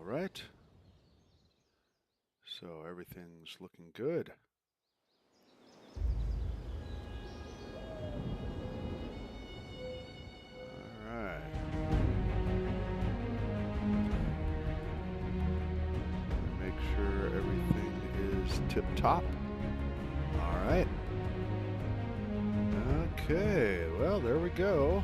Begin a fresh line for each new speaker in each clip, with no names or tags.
All right. So everything's looking good. All right. Make sure everything is tip top. All right. Okay. Well, there we go.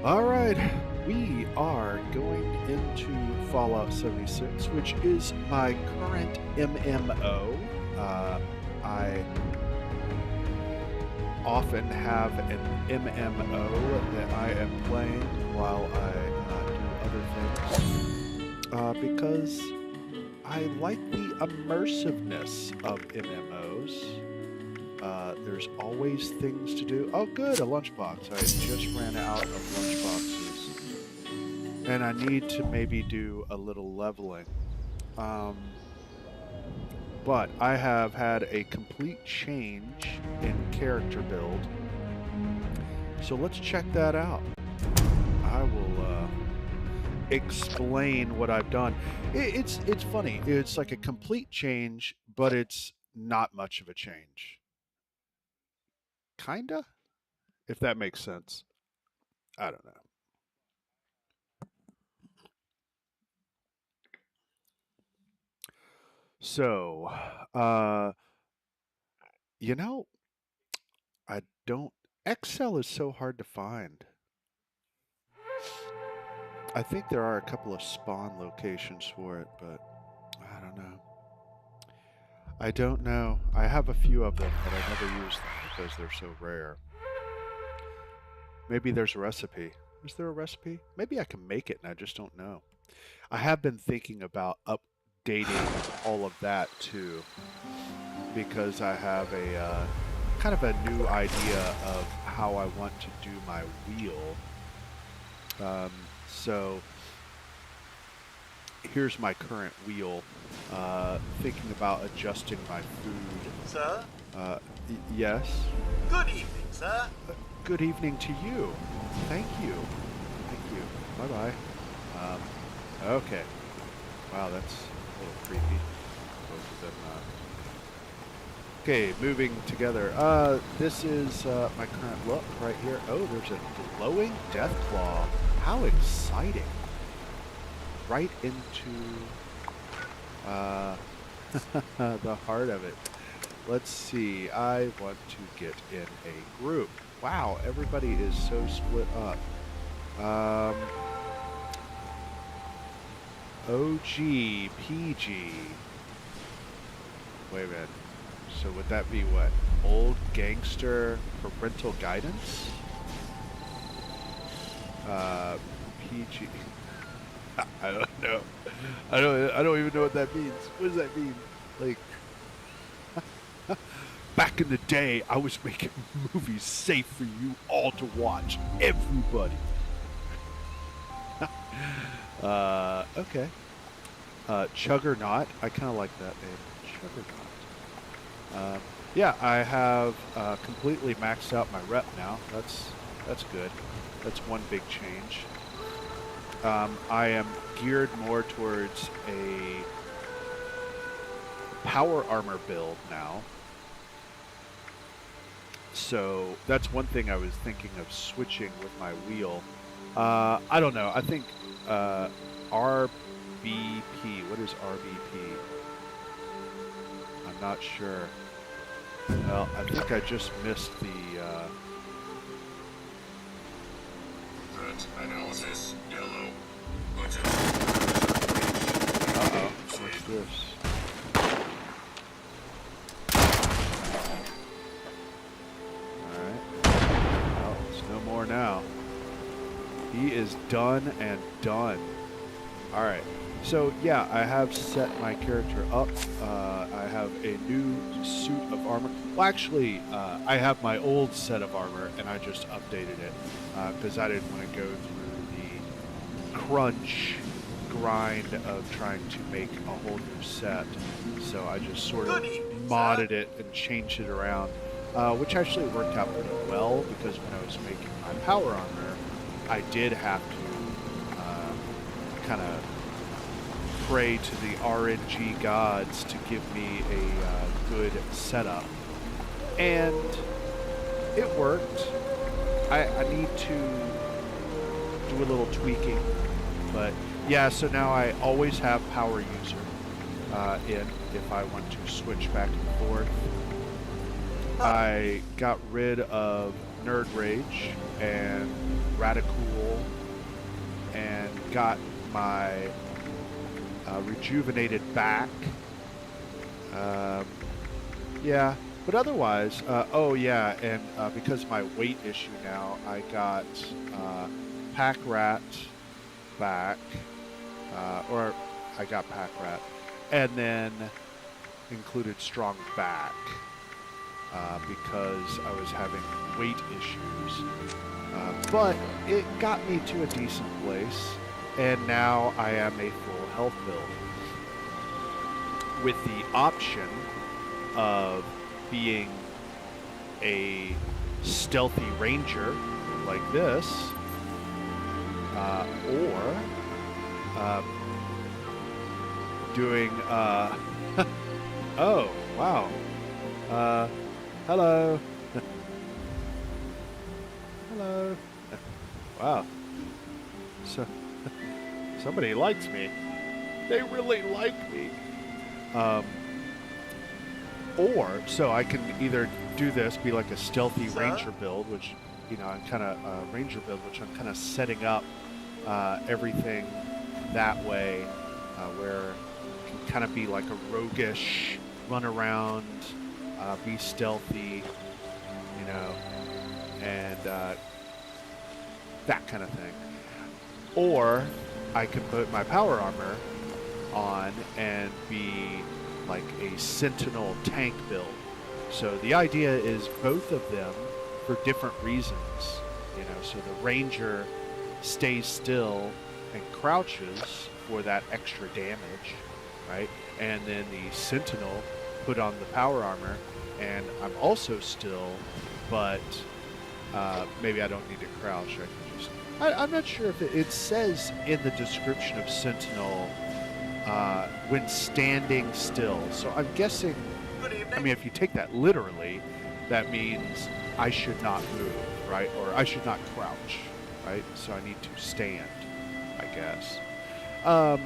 All right, we are going into Fallout 76, which is my current MMO. I often have an MMO that I am playing while I do other things because I like the immersiveness of MMOs. There's always things to do. Oh, good, a lunchbox. I just ran out of lunchboxes. And I need to maybe do a little leveling. But I have had a complete change in character build. So let's check that out. I will explain what I've done. It's funny. It's like a complete change, but it's not much of a change. Kinda, if that makes sense. I don't know. So, uh, you know, I don't. Excel is so hard to find. I think there are a couple of spawn locations for it, but I don't know. I don't know. I have a few of them, but I never use them because they're so rare. Maybe there's a recipe. Is there a recipe? Maybe I can make it and I just don't know. I have been thinking about updating all of that too because I have a kind of a new idea of how I want to do my wheel. So here's my current wheel. Thinking about adjusting my food.
Sir?
Yes.
Good evening, sir.
Good evening to you. Thank you. Thank you. Bye bye. Okay. Wow, that's a little creepy. Both of them. Okay, moving together. This is my current look right here. Oh, there's a glowing death claw. How exciting! Right into the heart of it. Let's see. I want to get in a group. Wow, everybody is so split up. OG, PG. Wait a minute. So would that be what? Old gangster parental guidance? PG. I don't know. I don't even know what that means. What does that mean? Like back in the day, I was making movies safe for you all to watch. Everybody. Okay. Chuggernaut. I kind of like that name. Chuggernaut. Yeah, I have completely maxed out my rep now. That's good. That's one big change. I am geared more towards a power armor build now. So that's one thing I was thinking of switching with my wheel. I don't know. I think RBP. What is RBP? I'm not sure. Well, I think I just missed the.
Threat analysis yellow.
Uh-oh. What's this? Well, it's no more now. He is done and done. Alright. So, yeah, I have set my character up. I have a new suit of armor. Well, actually, I have my old set of armor, and I just updated it because I didn't want to go through the grind of trying to make a whole new set. So I just sort of
Good evening,
modded
sir.
it and changed it around, which actually worked out pretty well because when I was making my power armor, I did have to kind of pray to the RNG gods to give me a good setup. And it worked. I need to do a little tweaking, but yeah, so now I always have power user in if I want to switch back and forth. I got rid of Nerd Rage and Radicool and got my rejuvenated back. Yeah, but otherwise, oh yeah, and because of my weight issue now, I got Pack Rat back, or I got Pack Rat, and then included Strong back because I was having weight issues. But it got me to a decent place, and now I am a full health build with the option of being a stealthy ranger like this, or doing oh wow, hello. Hello. Wow, so somebody likes me. They really like me. Or, so I can either do this, be like a stealthy ranger build, which, you know, I'm kind of, ranger build, which I'm kind of setting up everything that way, where it can kind of be like a roguish, run around, be stealthy, you know, and that kind of thing. Or I can put my power armor on and be like a sentinel tank build. So the idea is both of them for different reasons, you know, so the ranger stays still and crouches for that extra damage, right? And then the sentinel put on the power armor and I'm also still, but maybe I don't need to crouch. I can just, I'm not sure if it says in the description of sentinel when standing still. So I'm guessing, I mean, if you take that literally, that means I should not move, right? Or I should not crouch, right? So I need to stand, I guess. I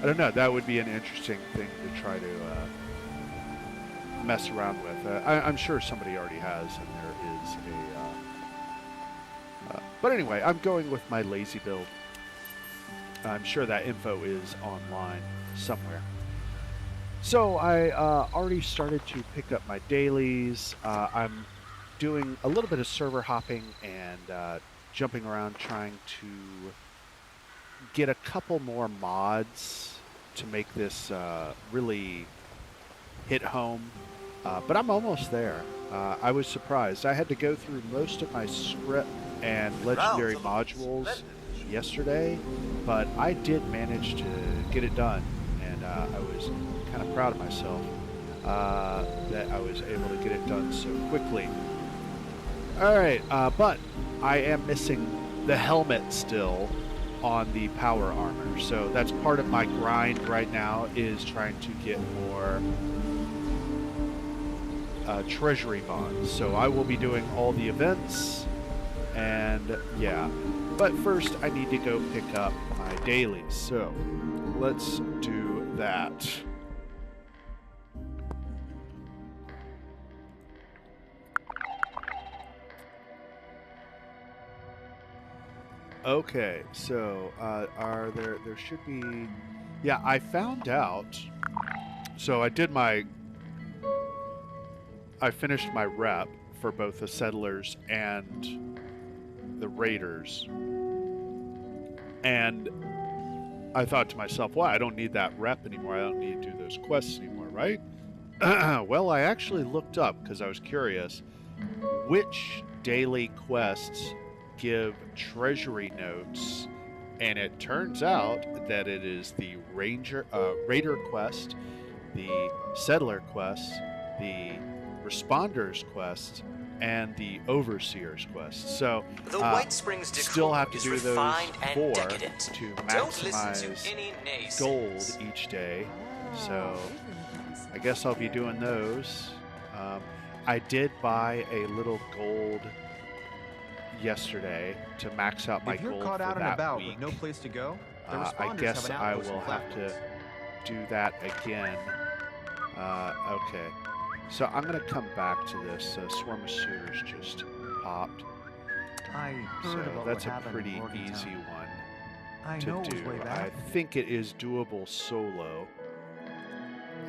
don't know. That would be an interesting thing to try to mess around with. I'm sure somebody already has, and there is a... but anyway, I'm going with my lazy build. I'm sure that info is online somewhere. So I already started to pick up my dailies. I'm doing a little bit of server hopping and jumping around trying to get a couple more mods to make this really hit home. But I'm almost there. I was surprised. I had to go through most of my script and legendary modules yesterday, but I did manage to get it done, and I was kind of proud of myself that I was able to get it done so quickly. Alright, but I am missing the helmet still on the power armor, so that's part of my grind right now, is trying to get more treasury bonds. So I will be doing all the events, and yeah. But first, I need to go pick up my dailies. So let's do that. Okay, so there should be, yeah, I found out. So I finished my rep for both the settlers and the raiders. And I thought to myself, well, I don't need that rep anymore. I don't need to do those quests anymore, right? Well, I actually looked up, because I was curious, which daily quests give treasury notes And it turns out that it is the Raider quest, the Settler quest, the Responders quest, and the Overseers quest. So
The White Springs
still
decor
have to
is
do those
refined and
4
decadent.
to
Don't listen to
maximize
any naysayers.
gold each day. So I guess I'll be doing those. I did buy a little gold yesterday to max out my
If you're
gold
caught
for
out and
that
about
week.
with no place to go, the
I
responders
guess
have an
I
outpost
will
in
have
Flatwoods.
to do that again. Okay, so I'm gonna come back to this. Swarm of Suitors just popped,
I heard
so
about
that's
what
a
happened
pretty
in Morgantown.
easy one
I
to
know it was
do.
way
I
back.
think it is doable solo.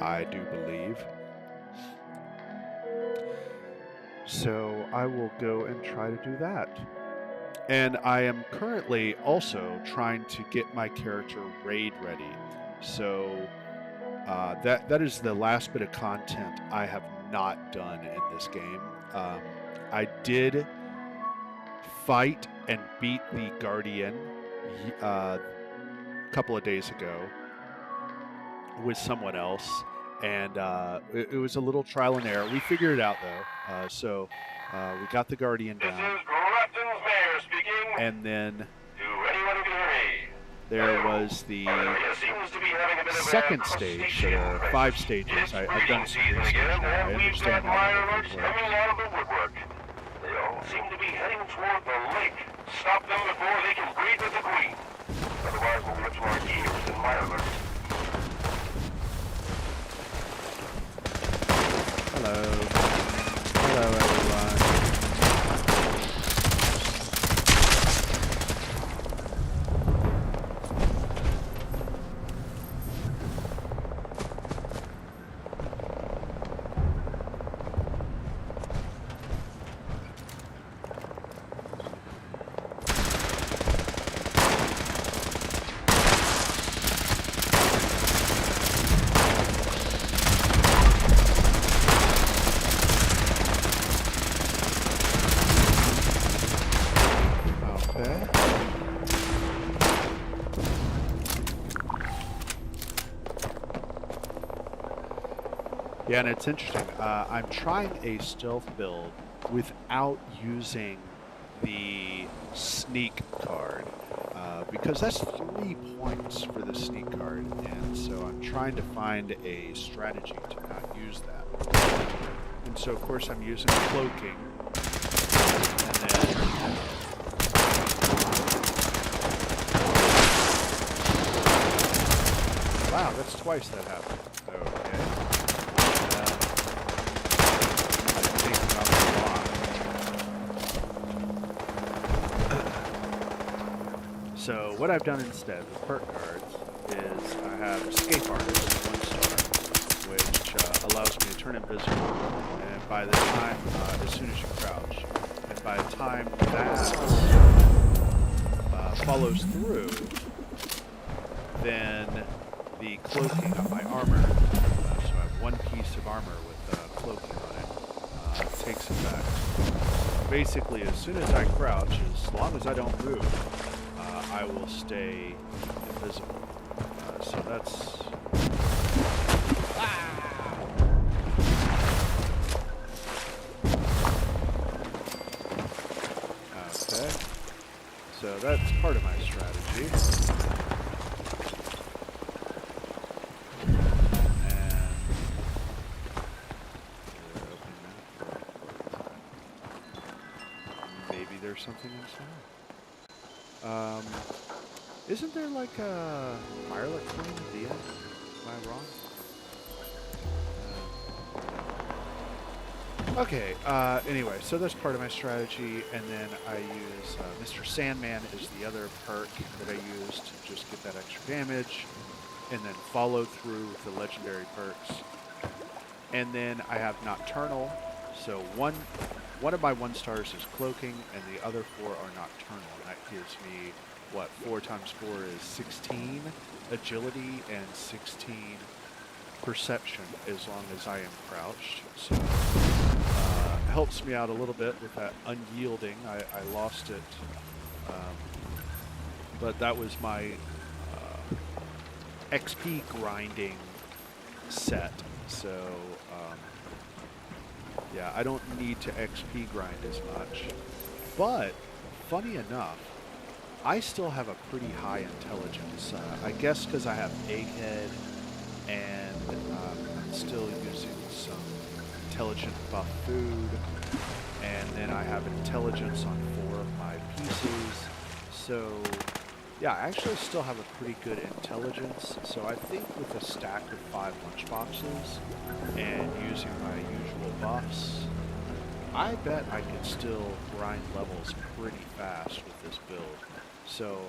I do believe. So I will go and try to do that. And I am currently also trying to get my character raid ready. So that is the last bit of content I have not done in this game. I did fight and beat the Guardian a couple of days ago with someone else. And it was a little trial and error. We figured it out, though. So we got the Guardian
This
down.
is Grafton's mayor speaking.
And then
To anyone who can hear me.
there was the
Area seems to be having a bit of a
second stage. So there are 5 stages. I've done some
season
research
again,
now. I
and we've got
understand how
minor
the
alerts
thing works.
coming out of the woodwork. They all seem to be heading toward the lake. Stop them before they can breathe with the queen. Otherwise, we'll get to our ears in my alert.
Hello. Hello, everyone. Okay. Yeah, and it's interesting. I'm trying a stealth build without using the sneak card because that's 3 points for the sneak card, and so I'm trying to find a strategy to not use that. And so, of course, I'm using cloaking, and then wow, that's twice that happened. Okay. I think I'm off. So what I've done instead with perk cards is I have Escape Artist 1 star, which allows me to turn invisible, and by the time, as soon as you crouch, and by the time that follows through, then the cloaking on my armor, so I have 1 piece of armor with cloaking on it, takes effect. Basically, as soon as I crouch, as long as I don't move, I will stay invisible. So that's... Okay. So that's part of my strategy. There's something inside. Isn't there like a Violet Queen at the end? Am I wrong? Okay, anyway, so that's part of my strategy, and then I use Mr. Sandman is the other perk that I use to just get that extra damage, and then follow through with the legendary perks. And then I have Nocturnal, so one of my 1 stars is cloaking, and the other 4 are nocturnal. And that gives me, what, 4 times 4 is 16 agility and 16 perception as long as I am crouched. So helps me out a little bit with that unyielding. I lost it but that was my XP grinding set. So, yeah, I don't need to XP grind as much. But, funny enough, I still have a pretty high intelligence. I guess because I have egghead and I'm still using some intelligent buff food. And then I have intelligence on 4 of my pieces. So, yeah, I actually still have a pretty good intelligence. So I think with a stack of 5 lunchboxes and using my usual buffs, I bet I could still grind levels pretty fast with this build. So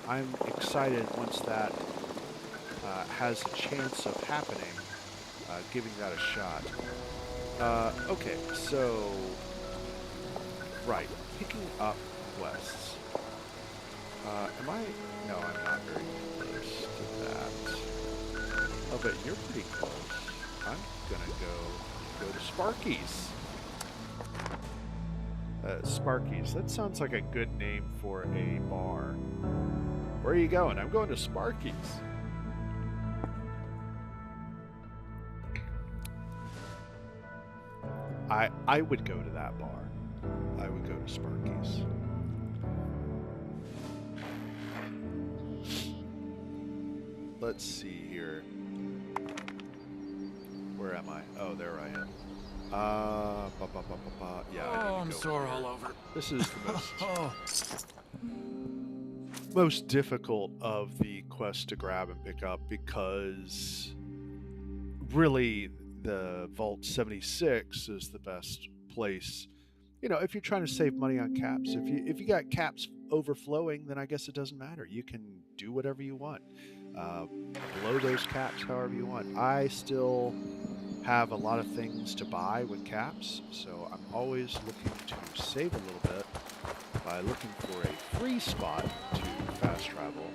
I'm excited once that has a chance of happening, giving that a shot. Okay, so, right, picking up quests. Am I? No, I'm not very close to that. Oh, but you're pretty close. I'm gonna go to Sparky's. Sparky's. That sounds like a good name for a bar. Where are you going? I'm going to Sparky's. I would go to that bar. I would go to Sparky's. Let's see here. Where am I? Oh, there I am. Yeah, I
I'm sore all over.
This is the most difficult of the quests to grab and pick up because really the Vault 76 is the best place. You know, if you're trying to save money on caps, if you got caps overflowing, then I guess it doesn't matter. You can do whatever you want. Blow those caps however you want. I still have a lot of things to buy with caps, so I'm always looking to save a little bit by looking for a free spot to fast travel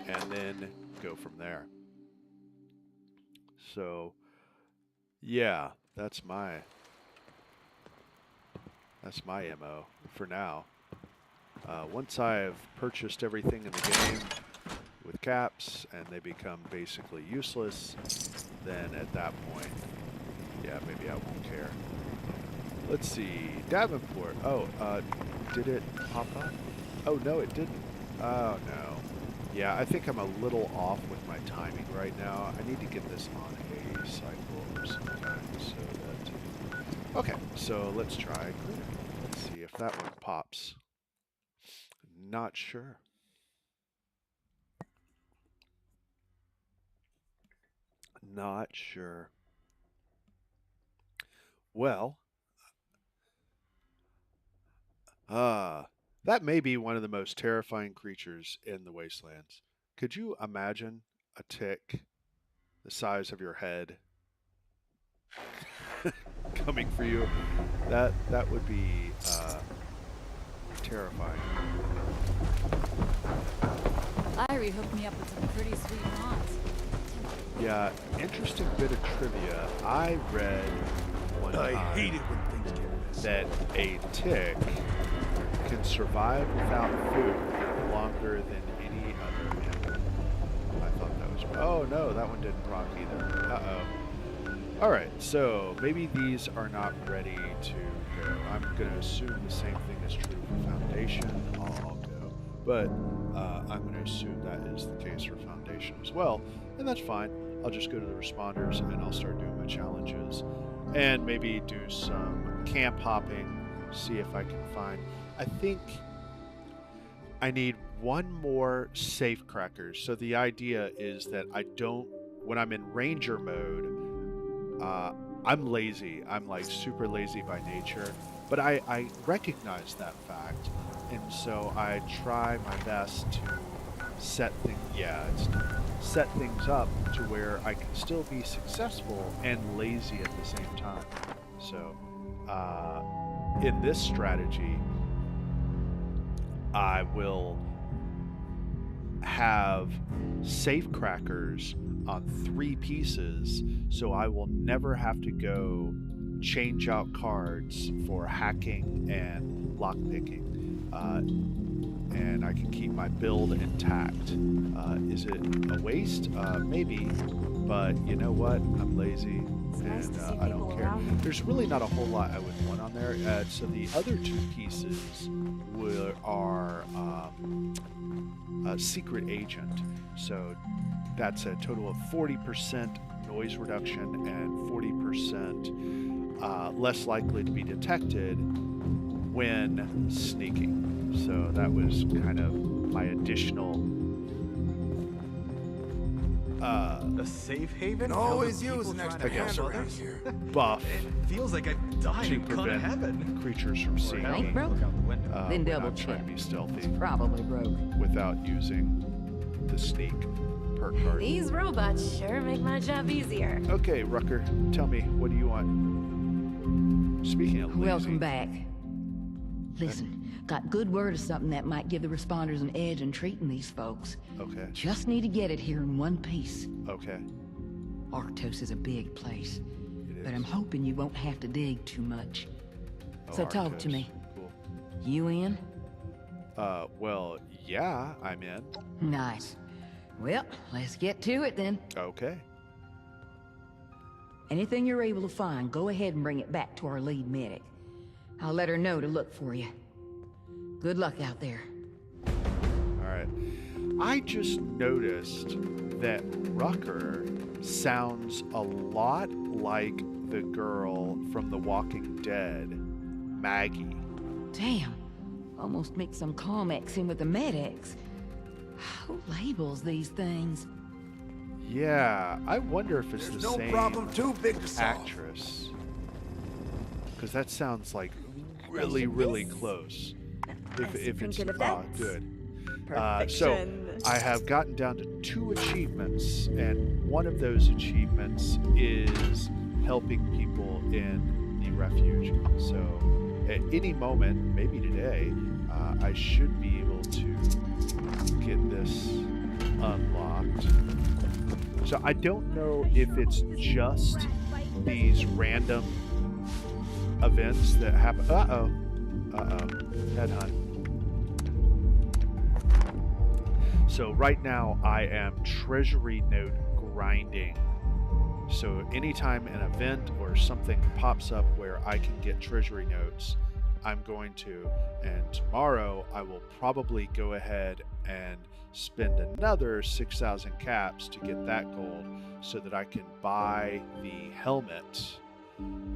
and then go from there. So yeah, that's my MO for now. Once I've purchased everything in the game with caps and they become basically useless, then at that point, yeah, maybe I won't care. Let's see, Davenport. Oh, did it pop up? Oh no, it didn't. Oh no. Yeah, I think I'm a little off with my timing right now. I need to get this on a cycle of some kind so that... Okay, so let's try. Let's see if that one pops. Not sure. Not sure. Well, that may be one of the most terrifying creatures in the Wastelands. Could you imagine a tick the size of your head coming for you? That would be terrifying.
Larry hooked me up with some pretty sweet mods.
Yeah, interesting bit of trivia. I read one time
hate it when things get
that a tick can survive without food longer than any other animal. I thought that was... Oh no, that one didn't rock either. Uh-oh. Alright, so maybe these are not ready to go. I'm going to assume the same thing is true for Foundation. I'll go. But I'm going to assume that is the case for Foundation as well. And that's fine. I'll just go to the responders and I'll start doing my challenges. And maybe do some camp hopping, see if I can find... I think I need one more safe crackers. So the idea is that I don't... When I'm in Ranger mode, I'm lazy. I'm like super lazy by nature. But I recognize that fact. And so I try my best to set things... Yeah, set things up to where I can still be successful and lazy at the same time. So, in this strategy, I will have safe crackers on 3 pieces, so I will never have to go change out cards for hacking and lockpicking. and I can keep my build intact. Is it a waste? Maybe, but you know what? I'm lazy,
nice
and
to see
I don't
people
care.
around.
There's really not a whole lot I would want on there. So the other two pieces are secret agent. So that's a total of 40% noise reduction and 40% less likely to be detected when sneaking. So that was kind of my additional
A safe haven?
Can
filled with
always
people
use an
trying
extra
to
hand
help
around
others?
here.
buff
It feels like I've died
to
and gone to
prevent
heaven.
creatures from seeing
Or hell,
me
Ain't broke?
look out the window.
Then
when
double
I'm trying to
check.
be stealthy
Probably broke.
without using the sneak perk card.
These robots sure make my job easier.
Okay, Rucker, tell me, what do you want? Speaking of lazy,
Welcome back. Listen, got good word of something that might give the responders an edge in treating these folks.
Okay,
Just need to get it here in one piece.
okay.
Arctos is a big place,
It
but
is.
I'm hoping you won't have to dig too much.
Oh,
So talk
Arctos.
to me.
Cool.
You in?
Well, yeah, I'm in.
Nice. Well, let's get to it then.
Okay.
Anything you're able to find, go ahead and bring it back to our lead medic. I'll let her know to look for you. Good luck out there.
All right. I just noticed that Rucker sounds a lot like the girl from The Walking Dead, Maggie.
Damn. Almost mixed some Comex in with the Med-X. Who labels these things?
Yeah, I wonder if it's
There's
the
no
same
problem too big to solve.
actress. Because that sounds like really, really close. If it's good. So I have gotten down to 2 achievements, and one of those achievements is helping people in the refuge. So at any moment, maybe today, I should be able to get this unlocked. So I don't know if it's just these random events that happen. Uh-oh. Headhunt. So right now I am treasury note grinding. So anytime an event or something pops up where I can get treasury notes, I'm going to. And tomorrow I will probably go ahead and spend another 6,000 caps to get that gold so that I can buy the helmet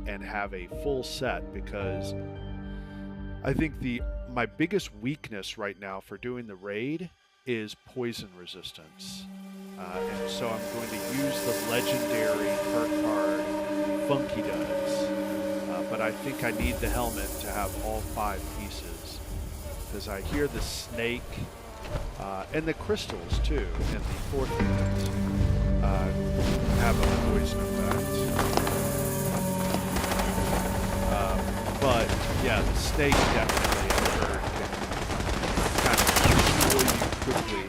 and have a full set, because I think my biggest weakness right now for doing the raid is poison resistance. And so I'm going to use the legendary perk card Funky Duds. But I think I need the helmet to have all 5 pieces, because I hear the snake and the crystals too in the 4th event have a poison effect. But yeah, the snake definitely I've heard can kind of destroy you quickly.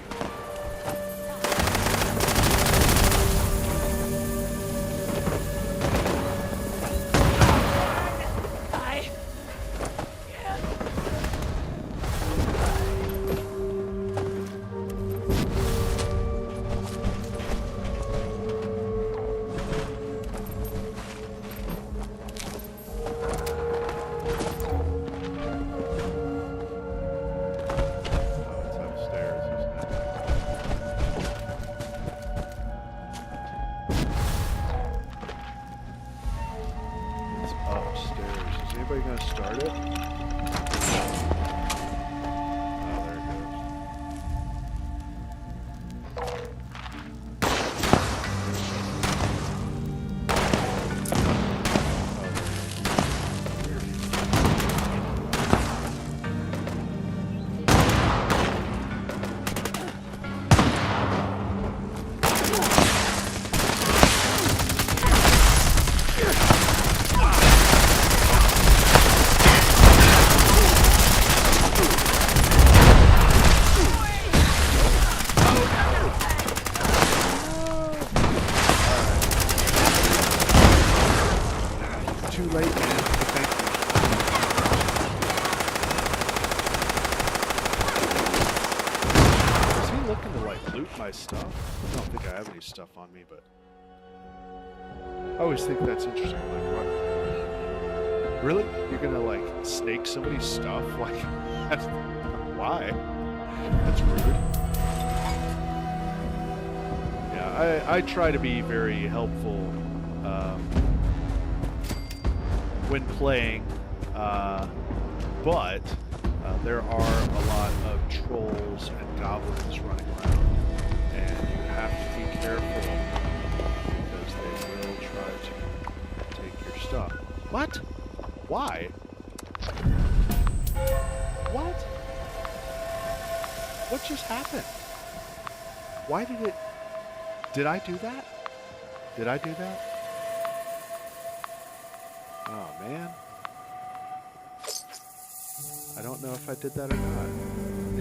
like loot my stuff? I don't think I have any stuff on me, but I always think that's interesting. Like, what? Really? You're gonna like snake somebody's stuff? Like, that's why? That's rude. Yeah, I try to be very helpful when playing, but there are a lot of trolls and goblins running around, and you have to be careful because they will try to take your stuff. What? Why? What? What just happened? Why did it... Did I do that? Did I do that? Oh, man. I don't know if I did that or not.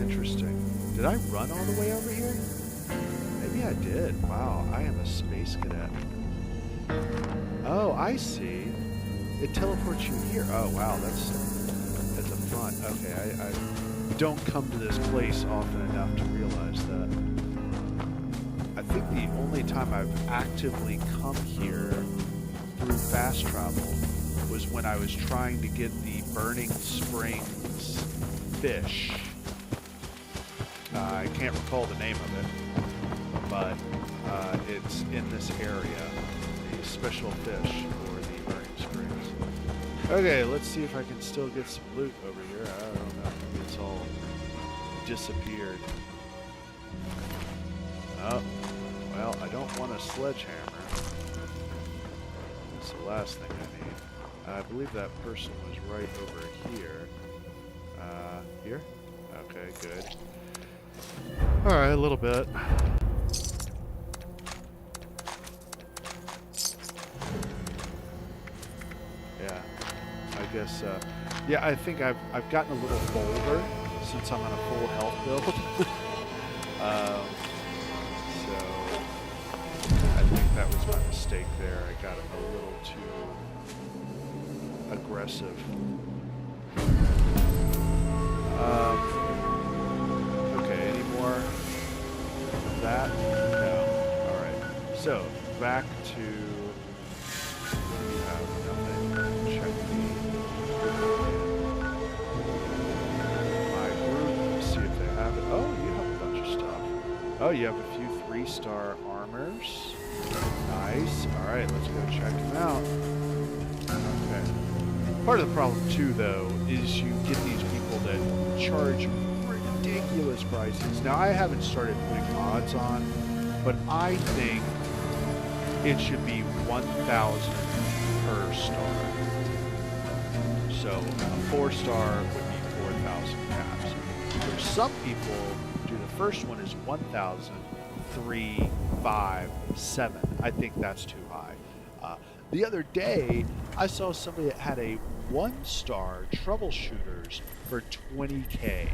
Interesting. Did I run all the way over here? Maybe I did. Wow, I am a space cadet. Oh, I see. It teleports you here. Oh, wow, that's at the front. Okay, I don't come to this place often enough to realize that. I think the only time I've actively come here through fast travel was when I was trying to get the Burning Springs fish. I can't recall the name of it, but it's in this area, the special fish for the Burning Springs. Okay, let's see if I can still get some loot over here. I don't know, maybe it's all disappeared. Oh, well, I don't want a sledgehammer. That's the last thing I need. I believe that person was right over here. Here? Okay, good. Alright, a little bit. Yeah, I guess, yeah, I think I've gotten a little bolder since I'm on a full health build. So, I think that was my mistake there. I got a little too aggressive. Okay, any more of that? No. Alright. So, back to... We have nothing. Check my group. See if they have it. Oh, you have a bunch of stuff. Oh, you have a few 3-star armors. Nice. Alright, let's go check them out. Okay. Part of the problem, too, though, is you get these people that charge ridiculous prices. Now, I haven't started putting mods on, but I think it should be 1,000 per star. So, a 4-star would be 4,000 caps. For some people, the first one is 1,000, 3, 5, 7. I think that's too high. The other day, I saw somebody that had a 1-star troubleshooters for 20K.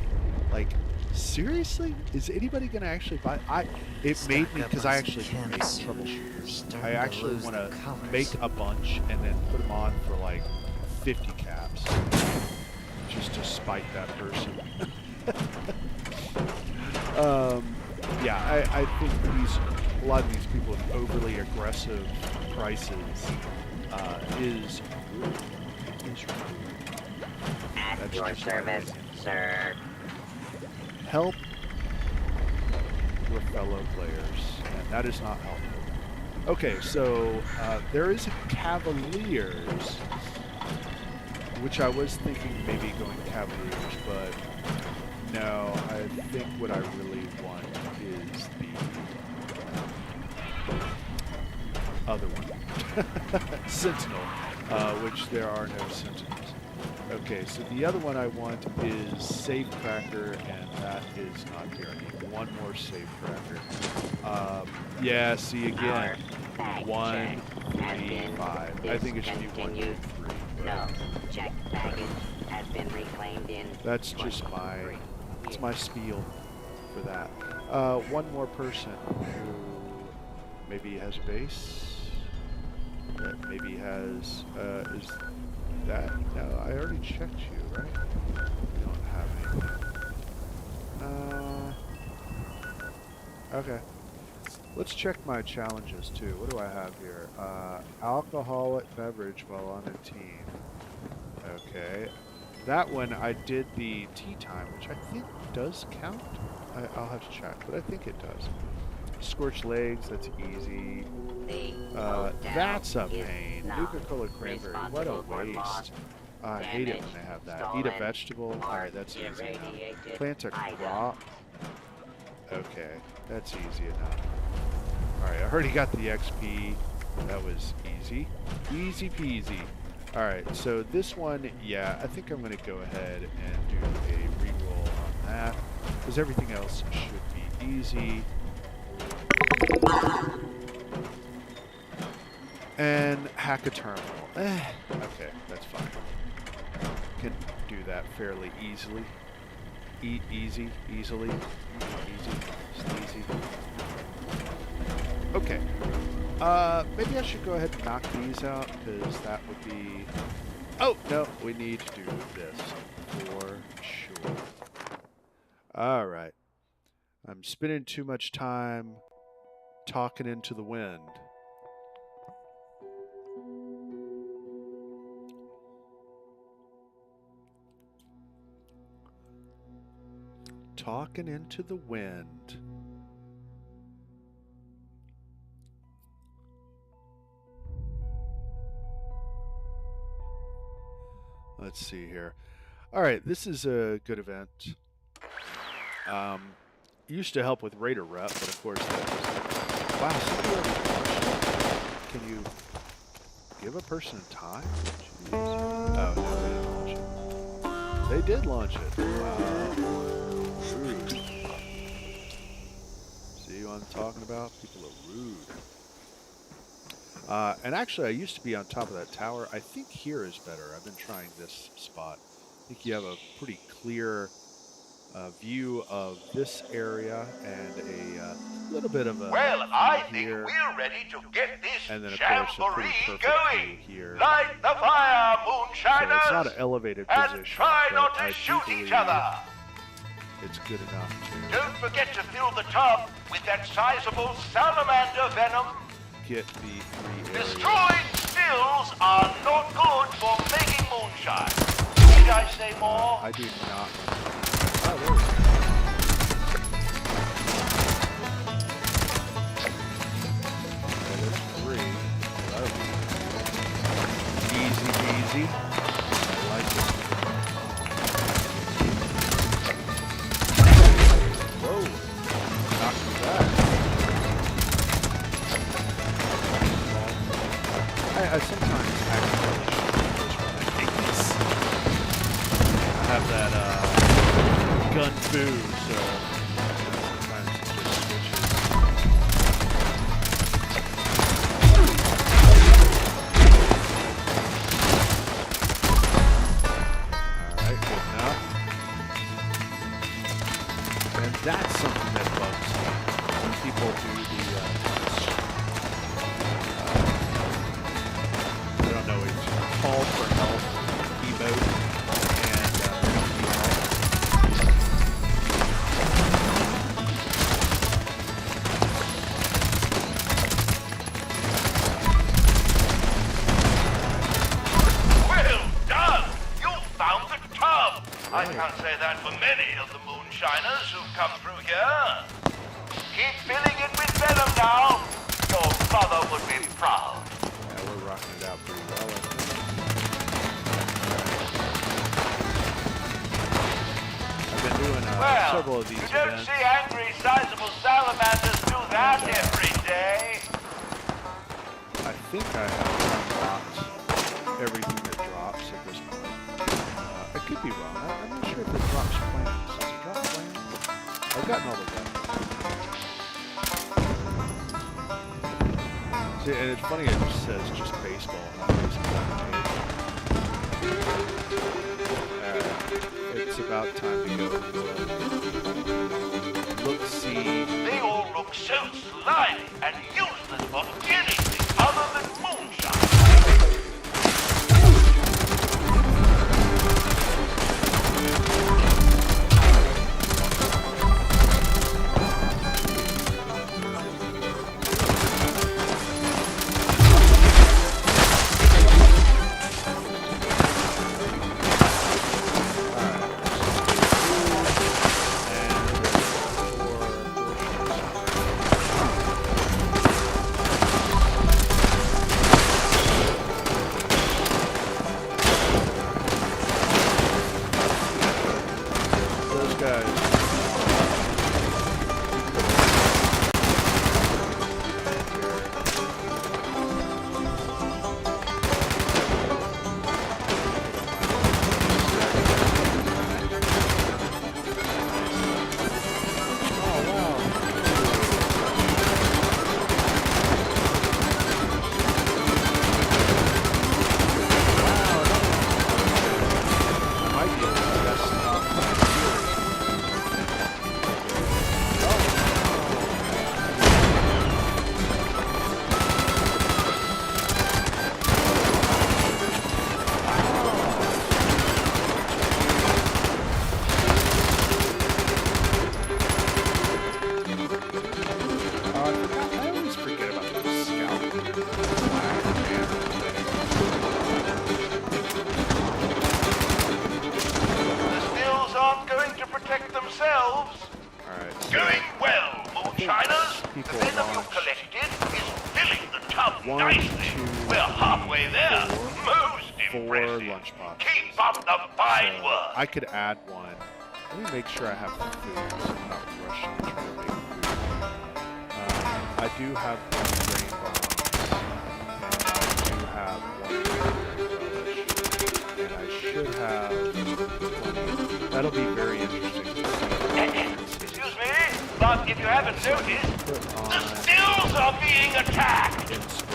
Like, seriously? Is anybody going to actually buy? It made me, because I actually make troubleshooters. I actually want to make a bunch and then put them on for like 50 caps, just to spite that person. Yeah, I think a lot of these people with overly aggressive prices is rude.
At your service, sir.
Help your fellow players, and that is not helpful. Okay, so there is a Cavaliers, which I was thinking maybe going Cavaliers, but no, I think what I really want is the other one. Sentinel, which there are no Sentinels. Okay, so the other one I want is Safecracker, and that is not here. I need one more Safecracker. Yeah, see again. 1, 3, 5. I think it should be 1, 2, 3.
No, check baggage has been reclaimed in.
That's just it's my spiel for that. One more person who maybe has base. That maybe has, is that? No, I already checked you, right? You don't have anything. Okay. Let's check my challenges too. What do I have here? Alcoholic beverage while on a team. Okay. That one I did the tea time, which I think does count. I'll have to check, but I think it does. Scorched legs, that's easy. That's a pain. Nuka-Cola cranberry, what a waste. I hate it when they have that. Eat a vegetable, alright, that's easy enough. Plant a crop. Okay, that's easy enough. Alright, I already got the XP. That was easy. Easy peasy. Alright, so this one, yeah, I think I'm going to go ahead and do a reroll on that, because everything else should be easy. And hack a terminal. Okay, that's fine. Can do that fairly easily. Easily. Easy. Okay. Maybe I should go ahead and knock these out, because that would be... Oh, no, we need to do this for sure. Alright. I'm spending too much time talking into the wind. Talking into the wind. Let's see here. All right, this is a good event. Used to help with Raider Rep, but of course that was... Wow, somebody already launched it. Can you give a person time? Jeez. Oh, no, they didn't launch it. They did launch it. Wow. Rude. See what I'm talking about? People are rude. And actually, I used to be on top of that tower. I think here is better. I've been trying this spot. I think you have a pretty clear view of this area and a little bit of a
Well, I think
here.
we're ready to get this
And then, of course, a pretty
jamboree
perfect
going.
view here.
Light the fire,
So
moonshiners!
it's not an elevated position,
and try not
but
to
I do
shoot
believe
each other.
it's good enough to
Don't forget to fill the tub with that sizable salamander venom.
get the 3 areas.
Destroyed stills are not good for making moonshine. Need I say more?
I do not. Oh, there we go. Okay, there's 3. Easy peasy. I like it. Whoa. Not too bad. I sometimes accidentally shoot this when I take this. I have that gun foo, so sometimes it just switches. Alright, good enough. And that's something that bugs me when people do the I don't know, it's call for help emote and they don't need help.
Well done! You found the tub! I can't say that for many of the moonshiners who've come through here. Keep filling it with venom now. Your mother would be proud.
Yeah, we're rocking it out pretty well, I think. I've been doing
Well,
several of these
you don't
events.
see angry, sizable salamanders do that every day.
I think I have unlocked everything that drops at this point. I could be wrong. I'm not sure if it drops plants. Does it drop plants? I've gotten all the weapons. See, and it's funny, it just says just baseball, not baseball. It's about time to go. Look, see.
They all look so slimy and useless for anything other than moonshine.
1,
nicely.
2,
We're halfway there. Most
4
impressive.
lunchboxes.
Keep up the fine
So
work.
I could add one. Let me make sure I have food so I'm not rushing to try to make food. I do have one grain bomb. And I do have one relish. And I should have 20. That'll be very interesting to see.
Excuse me, but if you haven't noticed,
Put
the
on
stills are being attacked.
inspiration.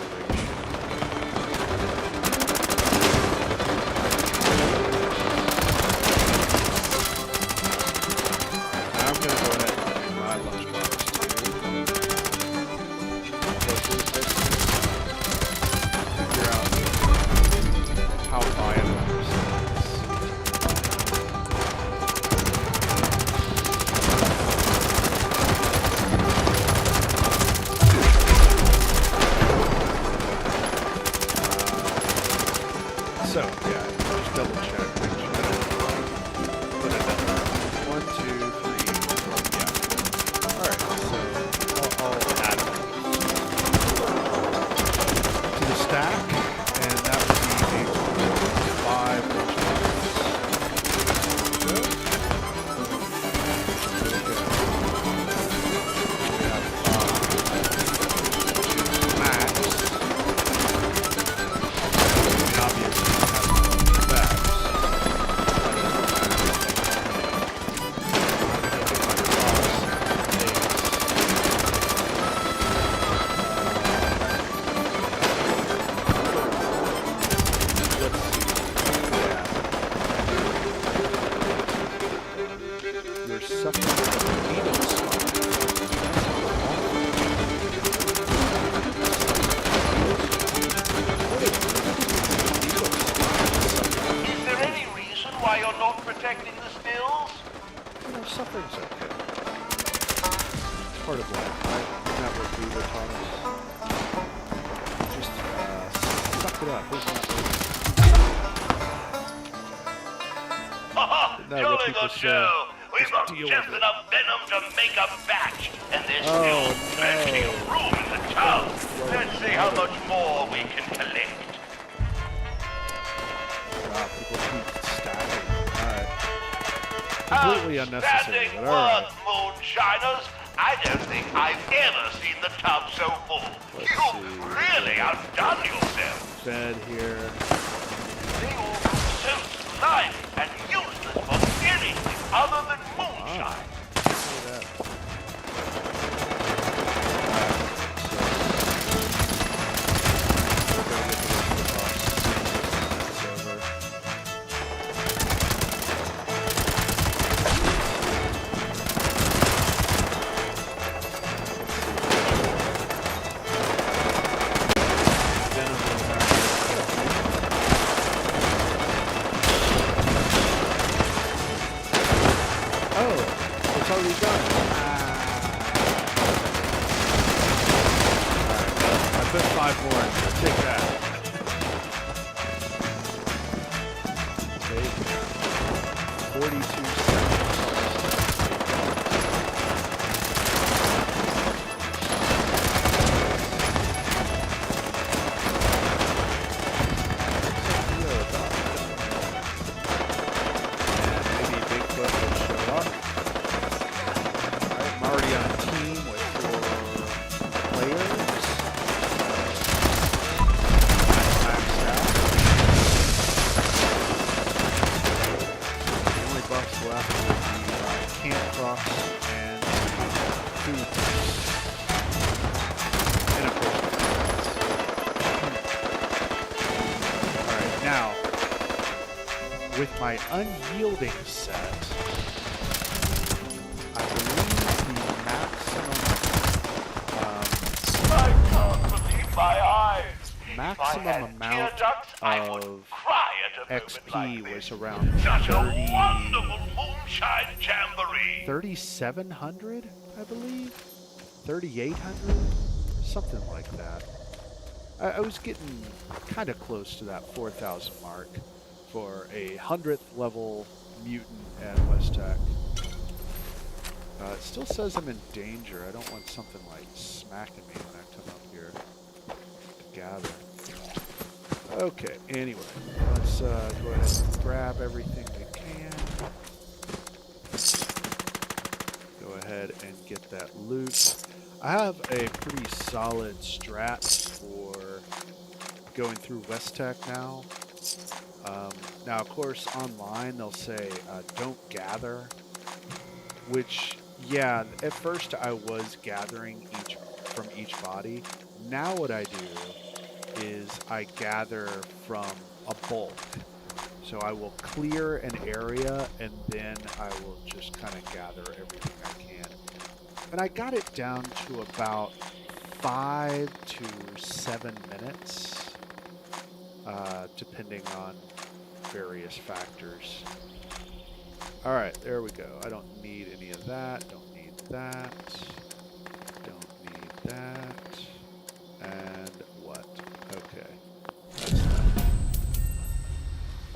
I'm going to go ahead and do my lunchbox too. Figure out how viable this is. So, yeah, just double check. Make sure I don't put another 1, 2, 3, 4, yeah. Alright, so I'll add those to the stack, and that would be a total of 5 lunchboxes. Good. We have 5, which is max. Obviously, have bags. You're sucking needles.
Is there any reason why you're not protecting the stills?
You know, suffering's okay. It's part of life, right? Isn't that what Buddha taught us? Just, suck it up. Isn't that what
Jolly
people
good
say?
show. We've
Just
got
deal
just
with it.
enough venom to make a batch, and there's
Oh,
still plenty of
no.
room in the tub. Let's see how much more we can collect.
Wow, people keep stacking. Alright. Completely unnecessary,
Outstanding
but alright.
work, moonshiners. I don't think I've ever seen the tub so full.
Let's
You've
see.
really outdone yourself.
Fed here.
They all look so slimy and useless for anything other than moonshine.
Look at that. Oh, it's already done. Alright, I put 5 more in there. Take that. Okay. 42 seconds. And maybe Bigfoot will show up. I'm already on a team with 4 players. That's maxed out. The only buffs left would be camp crops and food. And of course, alright, now, with my unyielding set, I believe the
I can't believe my eyes.
maximum
If I had
amount
tear ducts, I would
of
cry at a moment
XP
like
was
this.
around
Such
30,
a wonderful moonshine jamboree.
3,700, I believe, 3,800, something like that. I was getting kind of close to that 4,000 mark for a 100th level mutant at West Tech. It still says I'm in danger. I don't want something like smacking me when I come up here. gather. Okay, anyway, let's go ahead and grab everything we can. Go ahead and get that loot. I have a pretty solid strat for going through West Tech now. Now, of course, online they'll say don't gather, which, yeah, at first I was gathering from each body. Now what I do is I gather from a bulk. So I will clear an area and then I will just kind of gather everything I can. And I got it down to about 5 to 7 minutes, depending on various factors. All right, there we go. I don't need any of that. Don't need that. Don't need that. And what? Okay. That's that.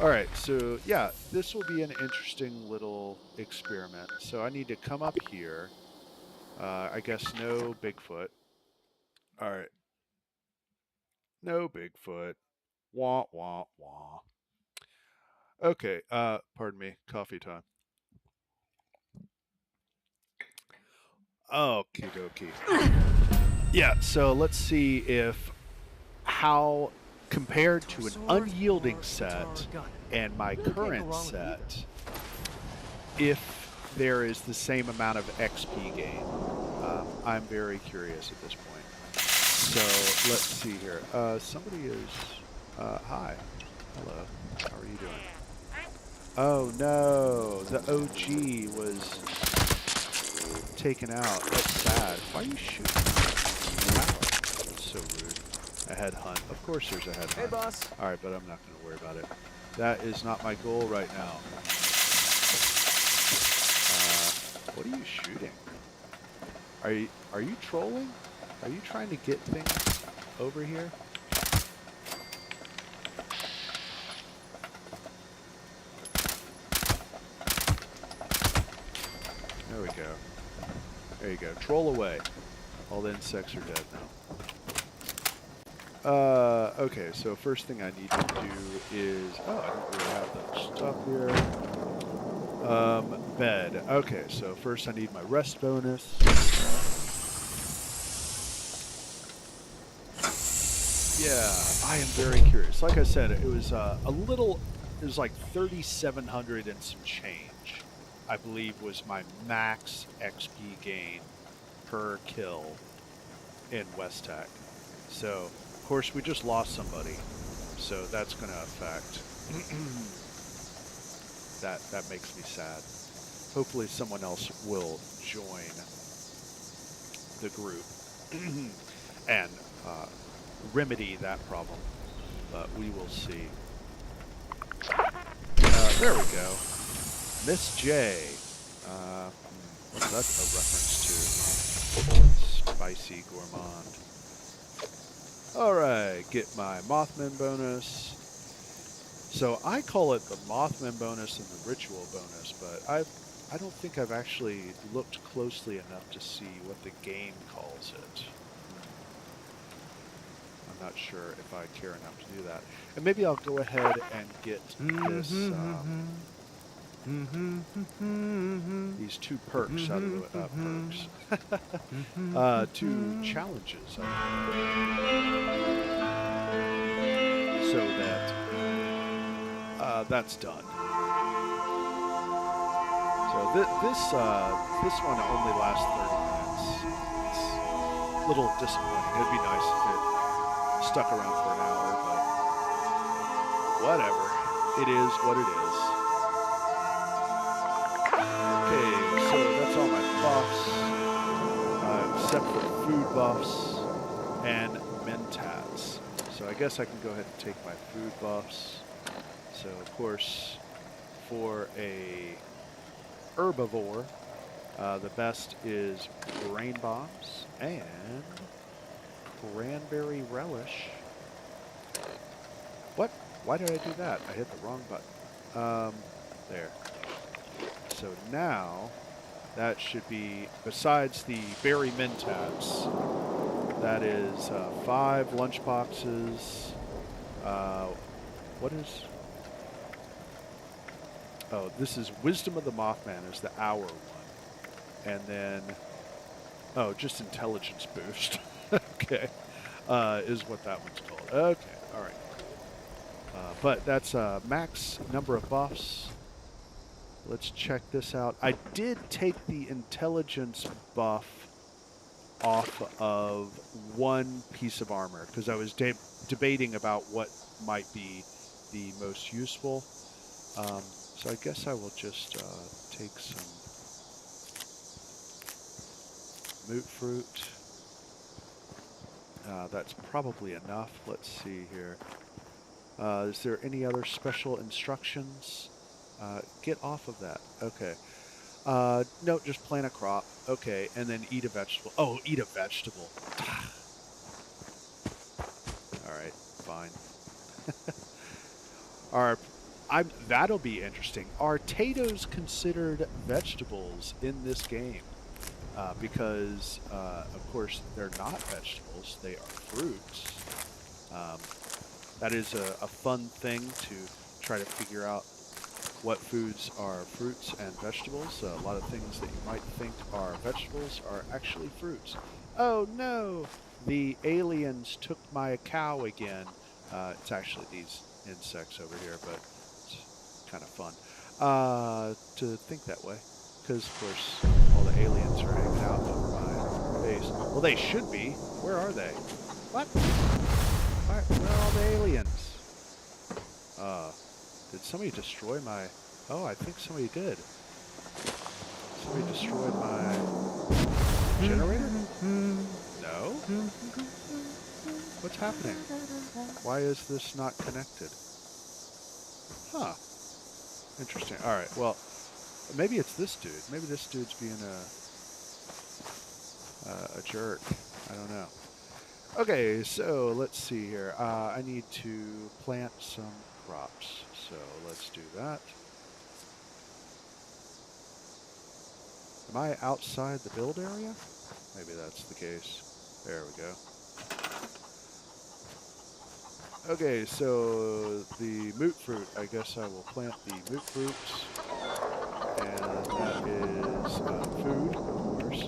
All right, so yeah, this will be an interesting little experiment. So I need to come up here. I guess no Bigfoot. All right. No Bigfoot. Wah, wah, wah. Okay, pardon me. Coffee time. Okie dokie. Yeah, so let's see if how compared to an unyielding set and my current set, if there is the same amount of XP gain. I'm very curious at this point. So let's see here. Somebody is, hi. Hello. How are you doing? Oh no, the OG was taken out. That's sad. Why are you shooting? Wow. That's so rude. A headhunt. Of course there's a headhunt.
Hey, boss.
Alright, but I'm not going to worry about it. That is not my goal right now. What are you shooting? Are you trolling? Are you trying to get things over here? There we go. There you go. Troll away. All the insects are dead now. Okay, so first thing I need to do is... Oh, I don't really have that stuff here. Bed. Okay, so first I need my rest bonus. Yeah, I am very curious. Like I said, it was it was like 3,700 and some change, I believe, was my max XP gain per kill in West Tech. So, of course, we just lost somebody, so that's going to affect. That makes me sad. Hopefully someone else will join the group and remedy that problem, but we will see. There we go. Miss J. What's that a reference to? Spicy gourmand. Alright, get my Mothman bonus. So I call it the Mothman bonus and the Ritual bonus, but I don't think I've actually looked closely enough to see what the game calls it. I'm not sure if I care enough to do that. And maybe I'll go ahead and get this, these 2 perks out of the perks. 2 challenges. So that that's done. So this one only lasts 30 minutes. It's a little disappointing. It'd be nice if it stuck around for an hour, but whatever. It is what it is. Okay, so that's all my buffs, except for food buffs and mentats. So I guess I can go ahead and take my food buffs. So of course, for a herbivore, the best is brain bombs and cranberry relish. What? Why did I do that? I hit the wrong button. There. So now, that should be, besides the berry mentats, That is 5 lunch boxes. What is... Oh, this is Wisdom of the Mothman is the hour one. And then... Oh, just intelligence boost. Okay. Is what that one's called. Okay, alright. But that's max number of buffs. Let's check this out. I did take the intelligence buff off of one piece of armor because I was debating about what might be the most useful. So I guess I will just take some moot fruit. That's probably enough. Let's see here. Is there any other special instructions? Get off of that. Okay. No, just plant a crop. Okay, and then eat a vegetable. Oh, eat a vegetable. Alright, fine. That'll be interesting. Are potatoes considered vegetables in this game? Because, of course, they're not vegetables. They are fruits. That is a fun thing to try to figure out what foods are fruits and vegetables. A lot of things that you might think are vegetables are actually fruits. Oh no! The aliens took my cow again. It's actually these insects over here, but it's kind of fun to think that way. Because, of course, all the aliens are hanging out over my base. Well, they should be. Where are they? What? Where are all the aliens? Did somebody destroy my... Oh, I think somebody did. Somebody destroyed my generator? No? What's happening? Why is this not connected? Huh. Interesting. Alright, well, maybe it's this dude. Maybe this dude's being a jerk. I don't know. Okay, so let's see here. I need to plant some crops. So let's do that. Am I outside the build area? Maybe that's the case. There we go. Okay, so the moot fruit. I guess I will plant the moot fruits. And that is food, of course.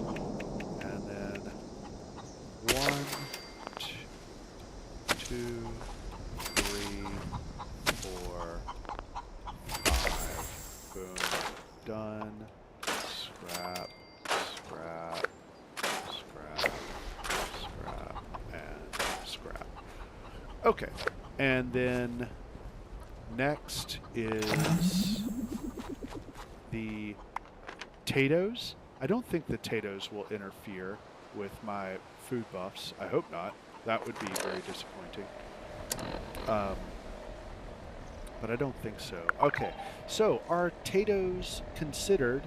And then 1, 2, 3, 4, 5. Boom. Done. Scrap, scrap, scrap, scrap, and scrap. Okay. And then next is the potatoes. I don't think the potatoes will interfere with my food buffs. I hope not. That would be very disappointing. But I don't think so. Okay, so are potatoes considered,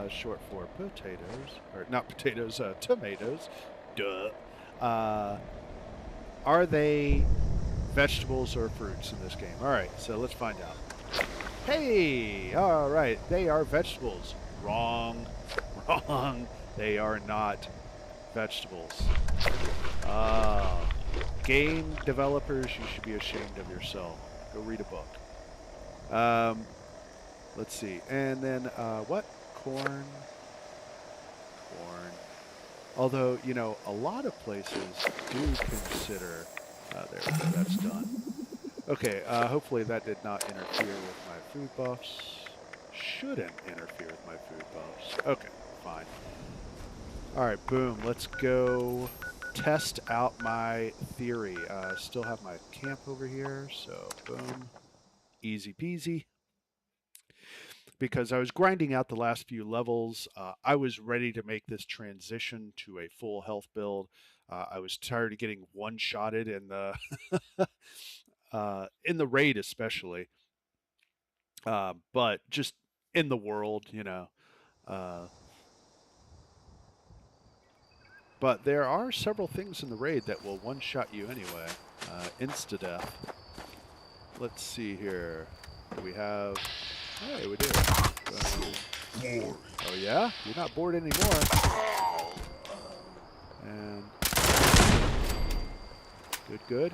short for potatoes, or not potatoes, tomatoes, duh. Are they vegetables or fruits in this game? Alright, so let's find out. Hey! Alright, they are vegetables. Wrong. Wrong. They are not vegetables. Game developers, you should be ashamed of yourself. Go read a book. Let's see. And then, what? Corn. Corn. Although, you know, a lot of places do consider... there we go, that's done. Okay, hopefully that did not interfere with my food buffs. Shouldn't interfere with my food buffs. Okay, fine. Alright, boom. Let's go test out my theory. Still have my camp over here, so boom. Easy peasy. Because I was grinding out the last few levels, I was ready to make this transition to a full health build. I was tired of getting one-shotted in the in the raid especially, but just in the world, you know. But there are several things in the raid that will one-shot you anyway. Insta-death. Let's see here. Do we have... Hey, we do. Oh yeah? You're not bored anymore. And... Good, good.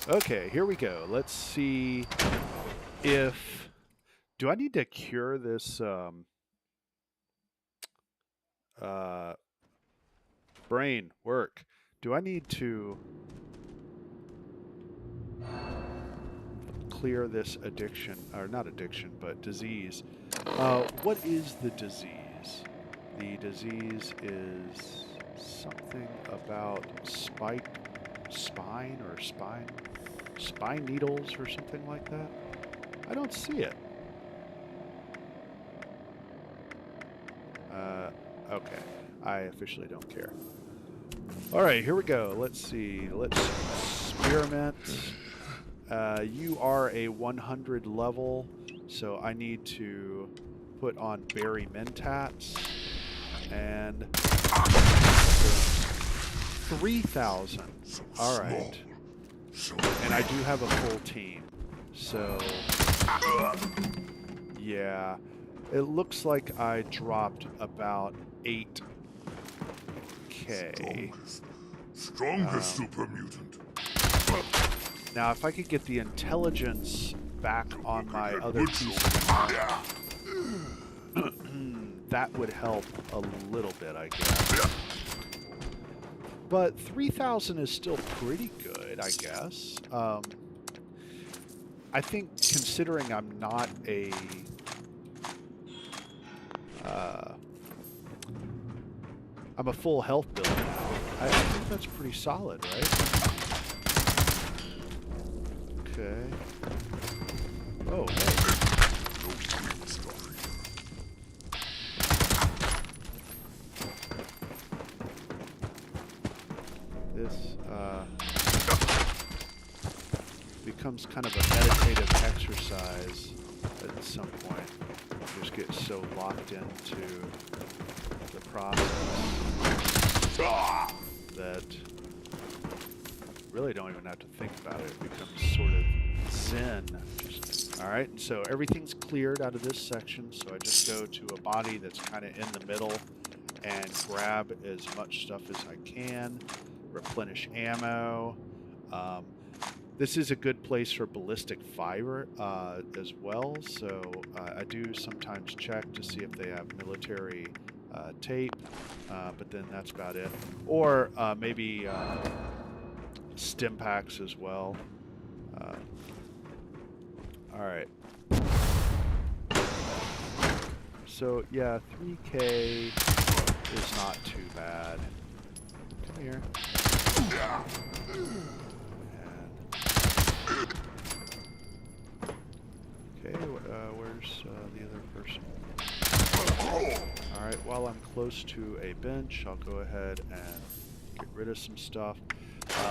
Okay, here we go. Let's see if... Do I need to cure this brain work? Do I need to clear this addiction, or not addiction, but disease? What is the disease? The disease is something about spine needles or something like that. I don't see it. Okay, I officially don't care. All right, here we go. Let's see. Let's experiment. You are a 100 level, so I need to put on berry mentats and 3,000. All right. And I do have a full team, so yeah. It looks like I dropped about 8K.
Strongest super mutant.
Now, if I could get the intelligence back on my other piece, that would help a little bit, I guess. But 3,000 is still pretty good, I guess. I think considering I'm not a... I'm a full health build now. I think that's pretty solid, right? Okay. Oh, hey. This becomes kind of a meditative exercise at some point. You just get so locked into the process that really don't even have to think about it. It becomes sort of zen. All right, so everything's cleared out of this section, so I just go to a body that's kind of in the middle and grab as much stuff as I can, replenish ammo. This is a good place for ballistic fiber as well, so I do sometimes check to see if they have military tape, but then that's about it. Or maybe stim packs as well. Alright. So, yeah, 3K is not too bad. Come here. Okay, where's the other person? Alright, while I'm close to a bench, I'll go ahead and get rid of some stuff.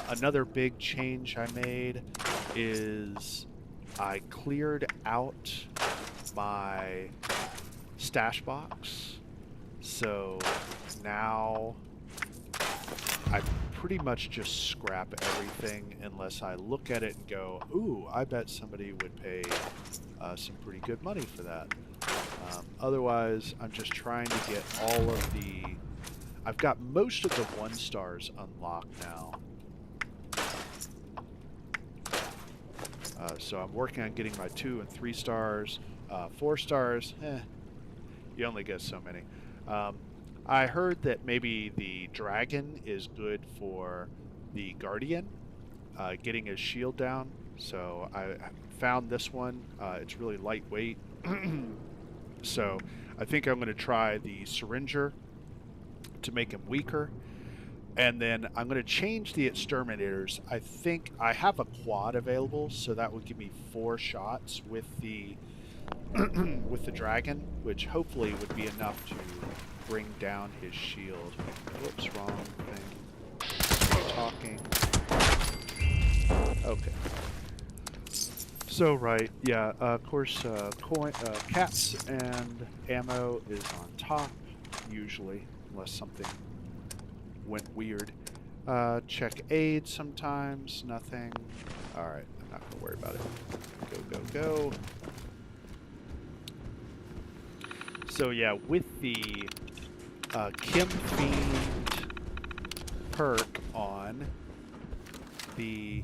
Another big change I made is I cleared out my stash box. So now I pretty much just scrap everything unless I look at it and go, ooh, I bet somebody would pay some pretty good money for that. Otherwise, I'm just trying to get all of the... I've got most of the 1 stars unlocked now. So I'm working on getting my 2 and 3 stars. 4 stars, you only get so many. I heard that maybe the dragon is good for the guardian, getting his shield down. So I found this one. It's really lightweight. So I think I'm going to try the syringer to make him weaker. And then I'm going to change the exterminators. I think I have a quad available, so that would give me 4 shots with the with the dragon, which hopefully would be enough to bring down his shield. Whoops, wrong thing. Talking. Okay. So right, yeah. Of course, cats and ammo is on top usually, unless something went weird. Check aid sometimes, nothing. Alright, I'm not going to worry about it. Go, go, go. So yeah, with the Chem Fiend perk on, the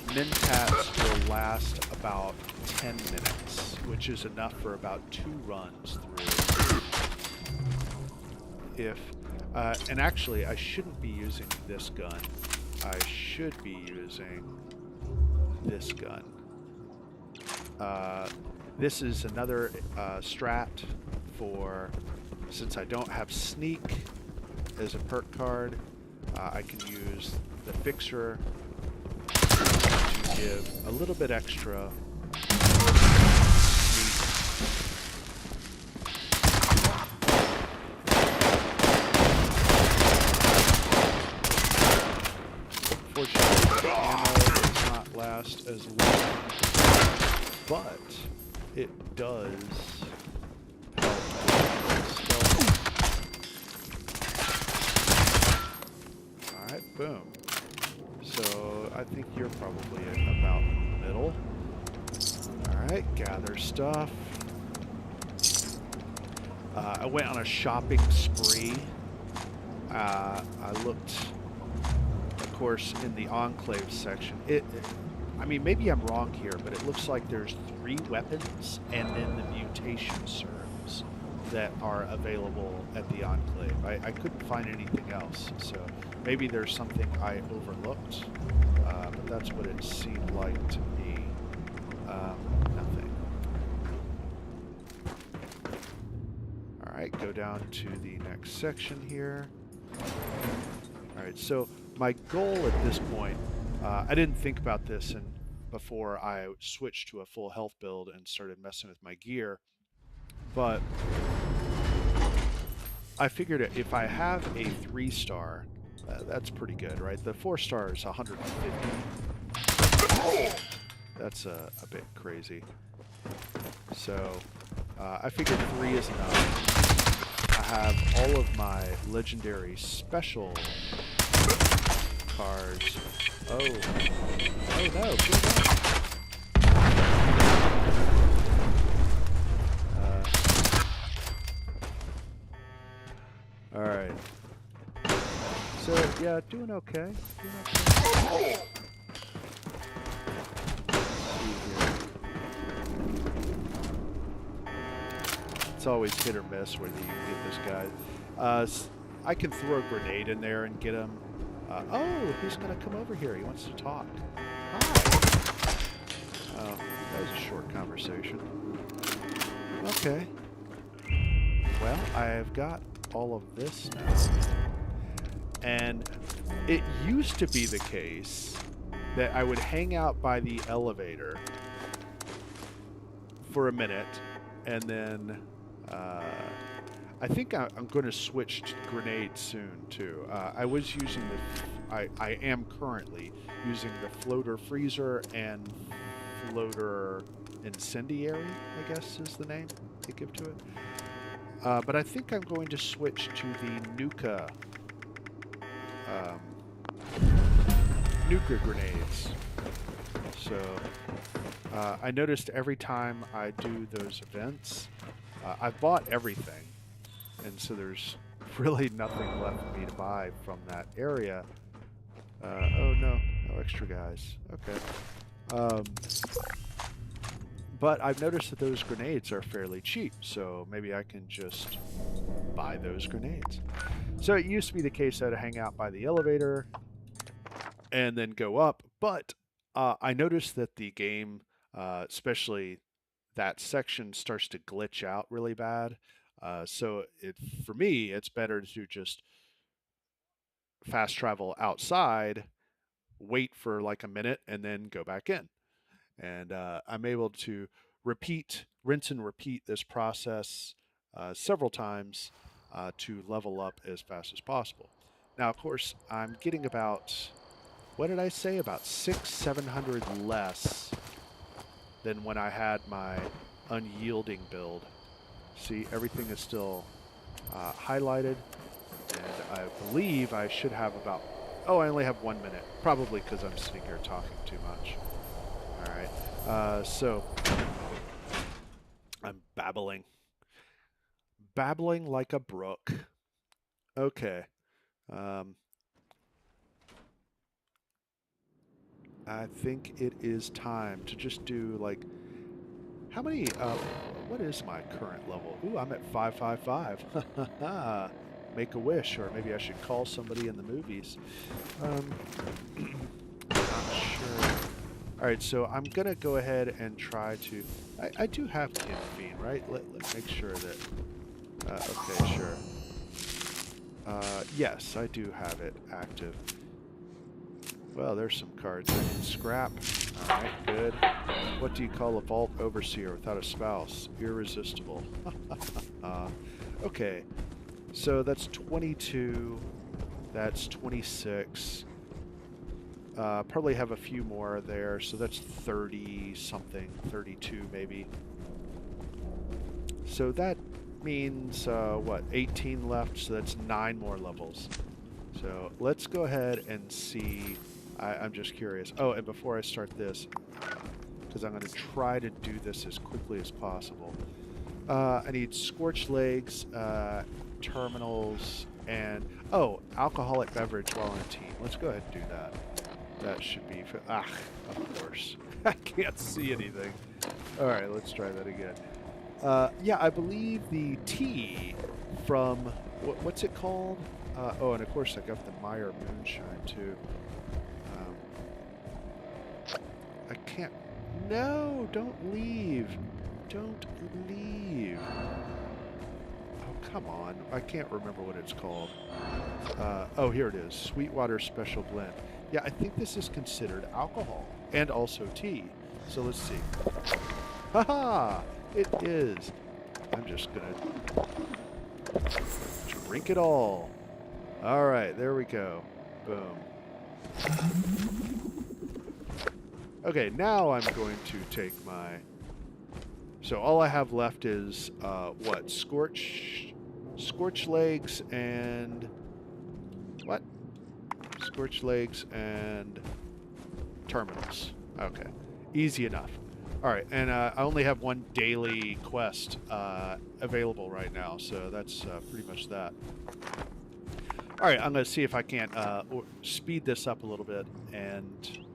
Mentats will last about 10 minutes, which is enough for about 2 runs through. And actually, I shouldn't be using this gun. I should be using this gun. This is another strat for, since I don't have sneak as a perk card, I can use the fixer to give a little bit extra Unfortunately, the ammo does not last as long, but it does help stealth. Alright, boom. So I think you're probably about in the middle. Alright, gather stuff. I went on a shopping spree. I looked, of course, in the Enclave section. I mean, maybe I'm wrong here, but it looks like there's 3 weapons and then the mutation serums that are available at the Enclave. I couldn't find anything else, so maybe there's something I overlooked, but that's what it seemed like to me. Nothing. Alright, go down to the next section here. Alright, so my goal at this point, I didn't think about this before I switched to a full health build and started messing with my gear, but I figured if I have a 3-star, that's pretty good, right? The 4-star is 150. That's a bit crazy. So I figured 3 is enough. I have all of my legendary special cards. Oh no, alright. So yeah, doing okay. It's always hit or miss whether you can get this guy. I can throw a grenade in there and get him. Oh, he's going to come over here. He wants to talk. Hi. Oh, that was a short conversation. Okay. Well, I've got all of this now. And it used to be the case that I would hang out by the elevator for a minute, and then I think I'm going to switch to grenades soon too. I was using I am currently using the floater freezer and floater incendiary, I guess is the name they give to it. But I think I'm going to switch to the Nuka grenades. So I noticed every time I do those events, I've bought everything, and so there's really nothing left for me to buy from that area. Oh no extra guys. Okay. But I've noticed that those grenades are fairly cheap, so maybe I can just buy those grenades. So it used to be the case that I'd hang out by the elevator and then go up, but I noticed that the game, especially that section, starts to glitch out really bad. So for me, it's better to just fast travel outside, wait for like a minute, and then go back in. And I'm able to rinse and repeat this process several times to level up as fast as possible. Now, of course, I'm getting about, what did I say, about 600-700 less than when I had my unyielding build. See, everything is still highlighted, and I believe I should have about, oh, I only have 1 minute, probably because I'm sitting here talking too much. All right, so I'm babbling like a brook. Okay, I think it is time to just do like, how many, what is my current level? Ooh, I'm at 555. Make a wish, or maybe I should call somebody in the movies. Not sure. Alright, so I'm gonna go ahead and try to, I do have caffeine, right? Let's make sure that, okay, sure. Yes, I do have it active. Well, there's some cards I can scrap. Alright, good. What do you call a vault overseer without a spouse? Irresistible. Okay, so that's 22. That's 26. Probably have a few more there, so that's 30 something, 32 maybe. So that means, what, 18 left, so that's 9 more levels. So let's go ahead and see. I'm just curious. Oh, and before I start this, because I'm going to try to do this as quickly as possible, I need scorched legs, terminals, and, oh, alcoholic beverage while on team. Let's go ahead and do that. That should be, of course. I can't see anything. All right, let's try that again. Yeah, I believe the tea from, what's it called? Oh, and of course I got the Meyer Moonshine too. I can't, no, don't leave. Don't leave. Oh, come on. I can't remember what it's called. Oh, here it is. Sweetwater Special Blend. Yeah, I think this is considered alcohol and also tea. So let's see. Haha! It is. I'm just gonna drink it all. All right, there we go. Boom. Okay, now I'm going to take my... So all I have left is, what? Scorch legs and... What? Scorch legs and terminals. Okay. Easy enough. Alright, and I only have one daily quest available right now, so that's pretty much that. Alright, I'm going to see if I can't speed this up a little bit and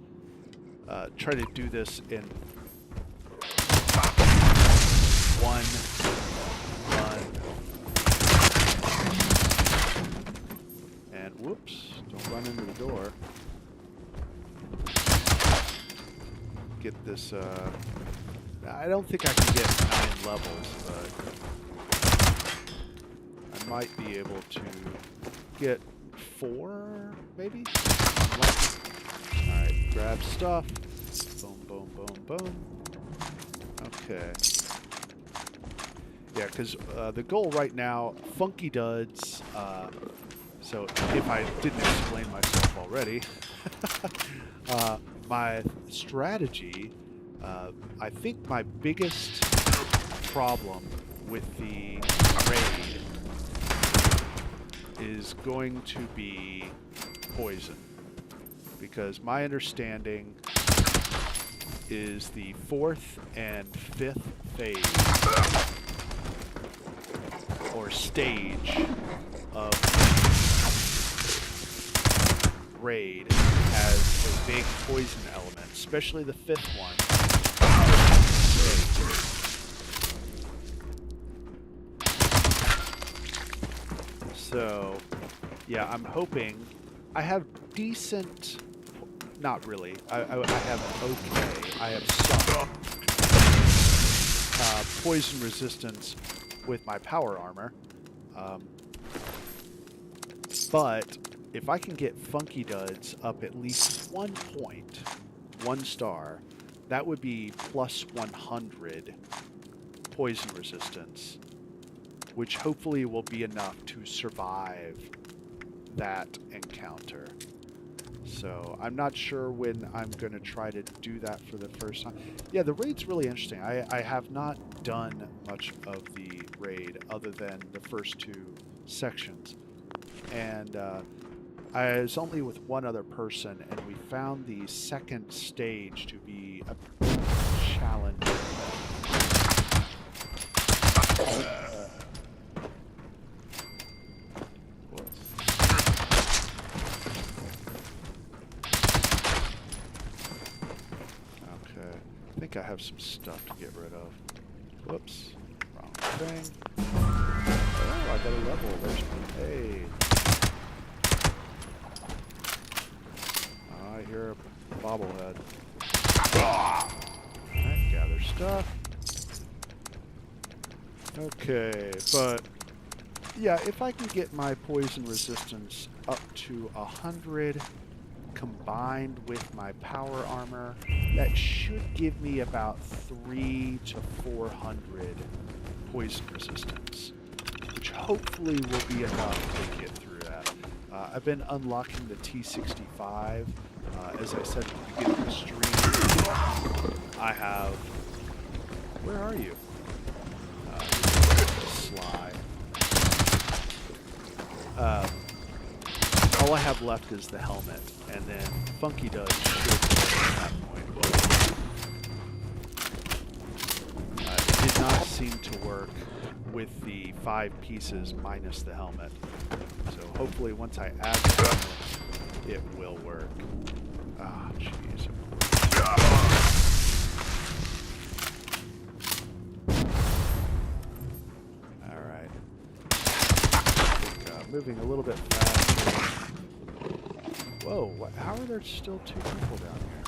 try to do this in one run. And whoops, don't run into the door. Get this, I don't think I can get 9 levels, but I might be able to get 4, maybe? Alright, grab stuff. Boom, boom, boom, boom. Okay. Yeah, because the goal right now, Funky Duds, so if I didn't explain myself already, my strategy, I think my biggest problem with the raid is going to be poison. Because my understanding is the 4th and 5th phase, or stage, of raid has a big poison element, especially the 5th one. So, yeah, I'm hoping I have decent, not really, I have okay, I have some poison resistance with my power armor, but if I can get Funky Duds up at least 1 point, 1 star, that would be plus 100 poison resistance, which hopefully will be enough to survive that encounter. So I'm not sure when I'm going to try to do that for the first time. Yeah, the raid's really interesting. I have not done much of the raid other than the first 2 sections. And I was only with one other person, and we found the second stage to be a challenge. think I have some stuff to get rid of. Whoops. Wrong thing. Oh, I got a level. There's my... Hey. I hear a bobblehead. Alright, gather stuff. Okay, but... yeah, if I can get my poison resistance up to 100 combined with my power armor, that should give me about 300 to 400 poison resistance, which hopefully will be enough to get through that. I've been unlocking the T65. As I said at the beginning of the stream, I have... Where are you? Sly. All I have left is the helmet, and then Funky does should at that point. It did not seem to work with the 5 pieces minus the helmet. So hopefully once I add the helmet, it will work. Ah, jeez. Alright. Moving a little bit faster. Whoa, how are there still 2 people down here?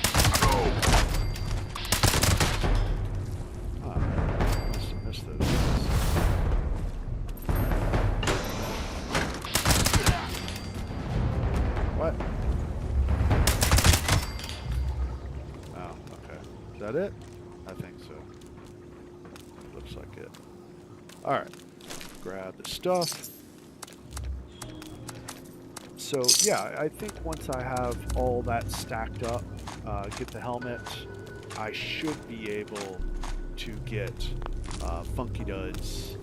I must have missed those guys. What? Oh, okay. Is that it? I think so. Looks like it. Alright. Grab the stuff. So yeah, I think once I have all that stacked up, get the helmet, I should be able to get Funky Duds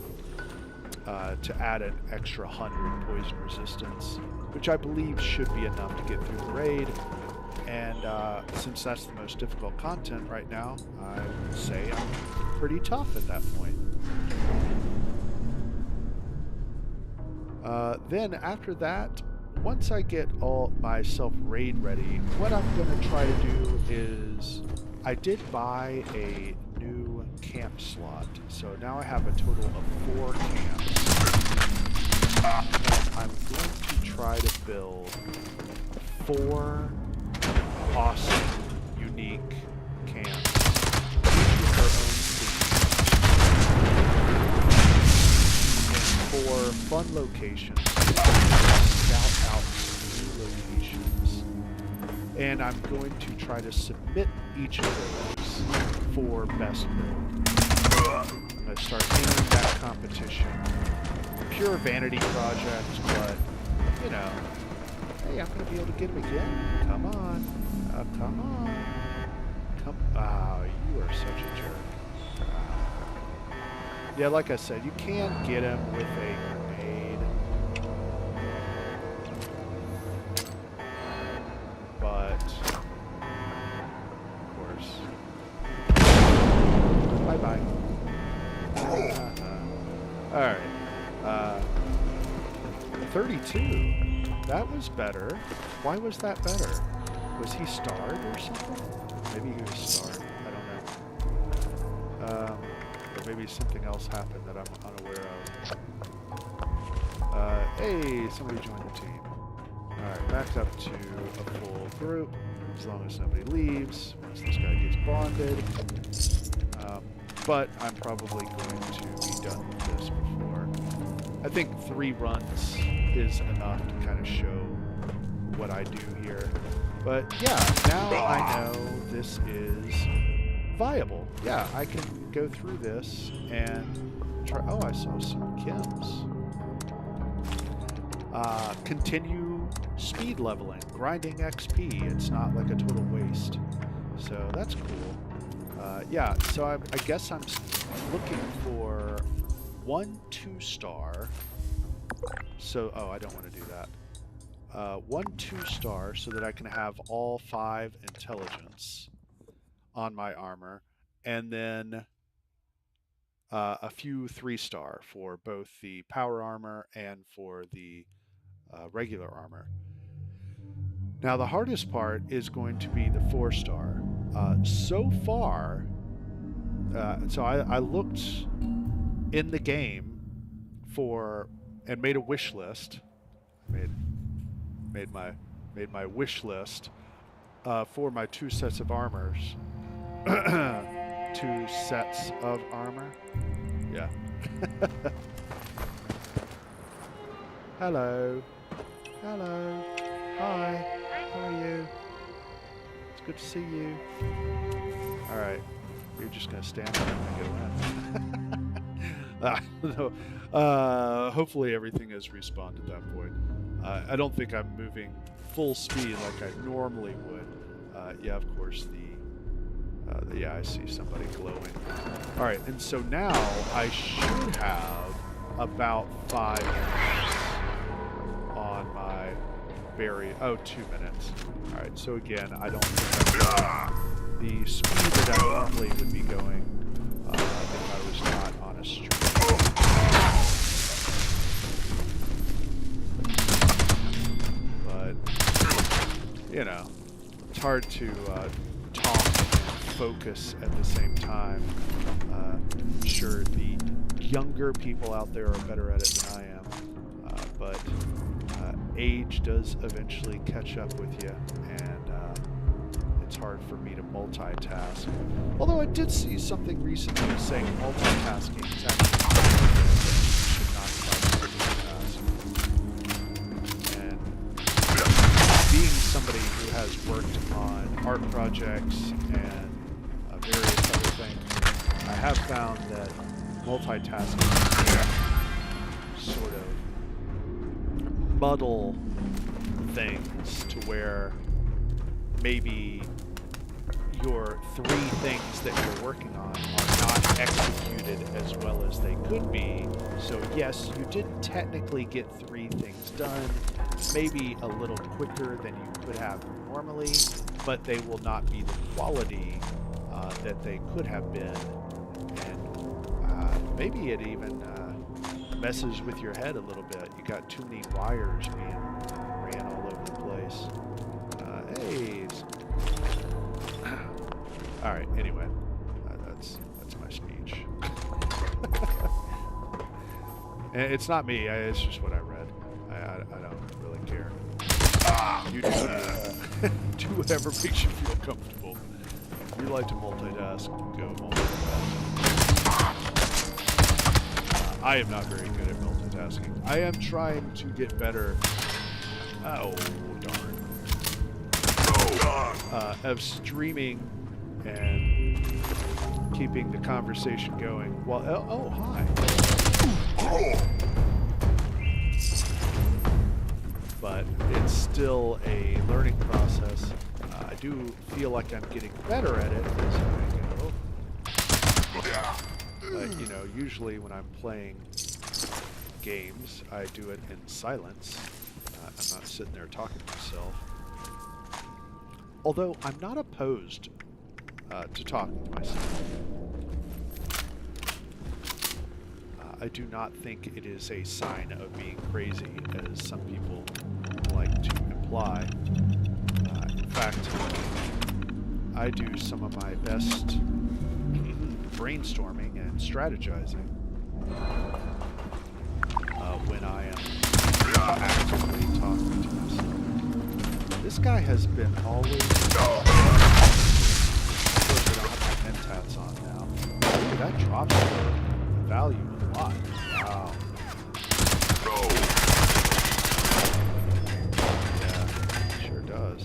to add an extra 100 poison resistance, which I believe should be enough to get through the raid. And since that's the most difficult content right now, I would say I'm pretty tough at that point. Then after that, once I get all myself raid ready, what I'm going to try to do is, I did buy a new camp slot, so now I have a total of 4 camps. And I'm going to try to build 4 awesome, unique camps, each with their own theme, and 4 fun locations. Scout out new locations, and I'm going to try to submit each of those for best build. I'm going to start entering that competition. Pure vanity project, but you know, hey, I'm going to be able to get him again. Come on, come on, come. Oh, you are such a jerk. Yeah, like I said, you can get him with a grenade. But, of course. Bye-bye. Alright. 32. That was better. Why was that better? Was he starred or something? Maybe he was starred. I don't know. Or maybe something else happened that I'm unaware of. Hey, somebody joined the team. Alright, back up to a full group, as long as nobody leaves, once this guy gets bonded. But I'm probably going to be done with this before. I think 3 runs is enough to kind of show what I do here. But yeah, now I know this is viable. Yeah, I can go through this and try. Oh, I saw some chems. Continue speed leveling, grinding XP. It's not like a total waste. So that's cool. Yeah, so I guess I'm looking for 1 2-star. So, oh, I don't want to do that. 1 2-star so that I can have all 5 intelligence on my armor. And then a few 3-star for both the power armor and for the regular armor. Now the hardest part is going to be the 4-star. So far, so I looked in the game and made a wish list. Made my wish list for my 2 sets of armors. 2 sets of armor. Yeah. Hello. Hello. Hi. How are you? It's good to see you. All right. You're just gonna stand there and go in. No. Hopefully everything is respawned at that point. I don't think I'm moving full speed like I normally would. Yeah, of course, yeah, I see somebody glowing. All right, and so now I should have about 5 minutes on my berry. Oh, 2 minutes. All right, so again, I don't think I'm the speed that I normally would be going if I was not on a stream. But, you know, it's hard to talk and focus at the same time. Sure, the younger people out there are better at it than I am, but age does eventually catch up with you, and it's hard for me to multitask. Although I did see something recently saying multitasking is actually should not try to multitask. And being somebody who has worked on art projects and various other things, I have found that multitasking can sort of muddle things to where maybe your 3 things that you're working on are not executed as well as they could be. So yes, you did technically get 3 things done, maybe a little quicker than you could have normally, but they will not be the quality that they could have been. And maybe it even messes with your head a little bit. You got too many wires being ran all over the place. Hey. All right. Anyway, that's my speech. And it's not me. It's just what I read. I don't really care. You do whatever makes you feel comfortable. If you like to multitask, go multitask. I am not very good at multitasking. I am trying to get better. Oh, darn. Of streaming and keeping the conversation going. Well, oh, hi. But it's still a learning process. I do feel like I'm getting better at it as I go. But, you know, usually when I'm playing games, I do it in silence. I'm not sitting there talking to myself. Although I'm not opposed to talking to myself. I do not think it is a sign of being crazy, as some people like to imply. In fact, I do some of my best brainstorming and strategizing when I am actively talking to myself. This guy has been always... Of course, I don't have my mentats on now. Ooh, that drops the value a lot. Wow. Yeah, sure does.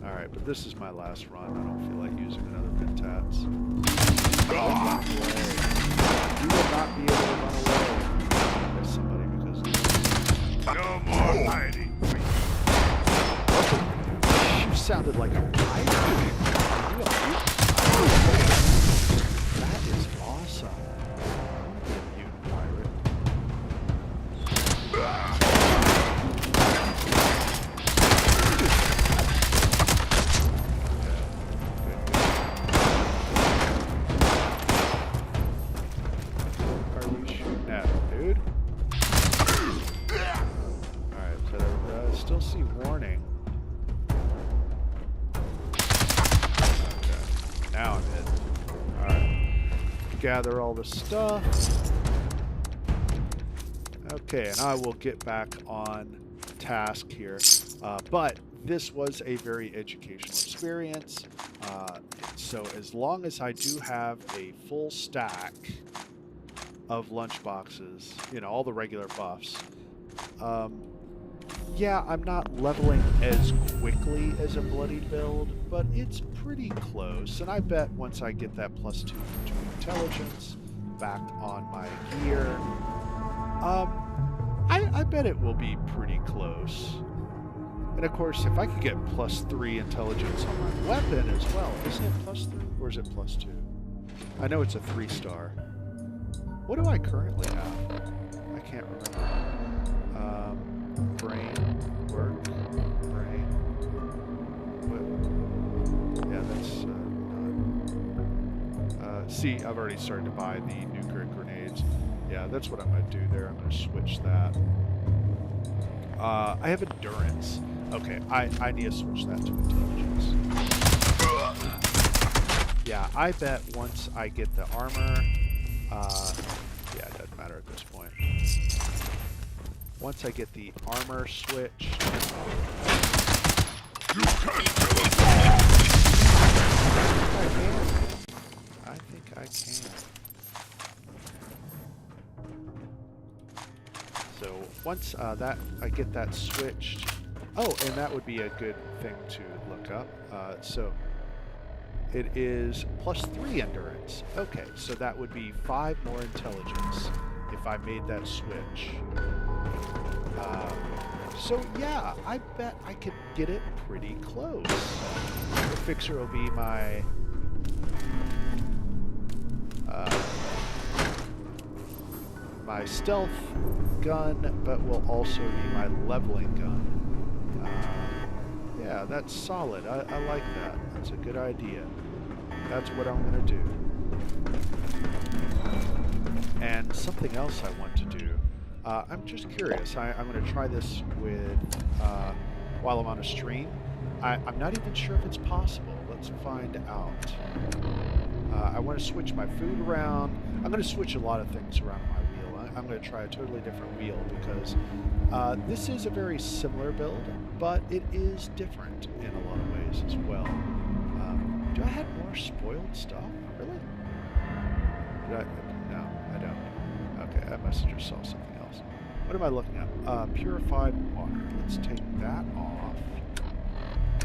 Alright, but this is my last run. I don't feel like using another mentats. Run away. You will not be able to run away as somebody because...
No more hiding.
You sounded like a pirate. That is awesome. I want to be a mutant pirate. What are you shooting at, dude? Alright, so I still see warning. Now I'm in. Alright. gather all the stuff. Okay, and I will get back on task here. But this was a very educational experience. So as long as I do have a full stack of lunchboxes, you know, all the regular buffs, yeah, I'm not leveling as quickly as a bloody build, but it's pretty close. And I bet once I get that +2 to intelligence back on my gear, I bet it will be pretty close. And of course, if I could get +3 intelligence on my weapon as well, isn't it +3 or is it +2? I know it's a 3-star. What do I currently have? I can't remember. Brain, work, brain. What? Yeah, that's see, I've already started to buy the nuclear grenades. Yeah, that's what I'm going to do there. I'm going to switch that. I have endurance. Okay, I need to switch that to intelligence. Yeah, I bet once I get the armor, yeah, it doesn't matter at this point. Once I get the armor switched,
You can't kill us!
I think I can. So once that I get that switched. Oh, and that would be a good thing to look up. So it is +3 endurance. Okay, so that would be 5 more intelligence if I made that switch. So yeah, I bet I could get it pretty close. The fixer will be my my stealth gun, but will also be my leveling gun. Yeah, that's solid. I like that. That's a good idea. That's what I'm going to do. And something else I want to do. I'm just curious. I'm going to try this with while I'm on a stream. I'm not even sure if it's possible. Let's find out. I want to switch my food around. I'm going to switch a lot of things around on my wheel. I'm going to try a totally different wheel because this is a very similar build, but it is different in a lot of ways as well. Do I have more spoiled stuff? Really? No, I don't. Okay, I must have just saw something else. What am I looking at? Purified water. Let's take that off.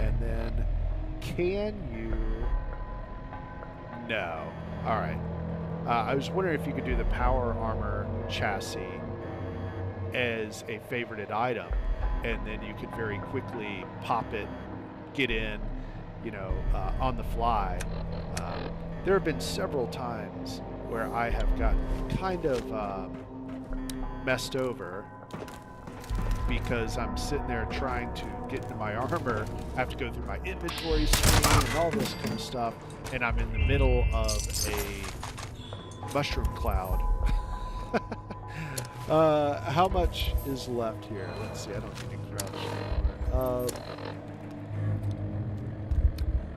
And then, can you... No. All right. I was wondering if you could do the power armor chassis as a favorited item, and then you could very quickly pop it, get in, you know, on the fly. There have been several times where I have gotten kind of messed over because I'm sitting there trying to get into my armor. I have to go through my inventory screen and all this kind of stuff, and I'm in the middle of a mushroom cloud. How much is left here? Let's see, I don't need to crouch anymore.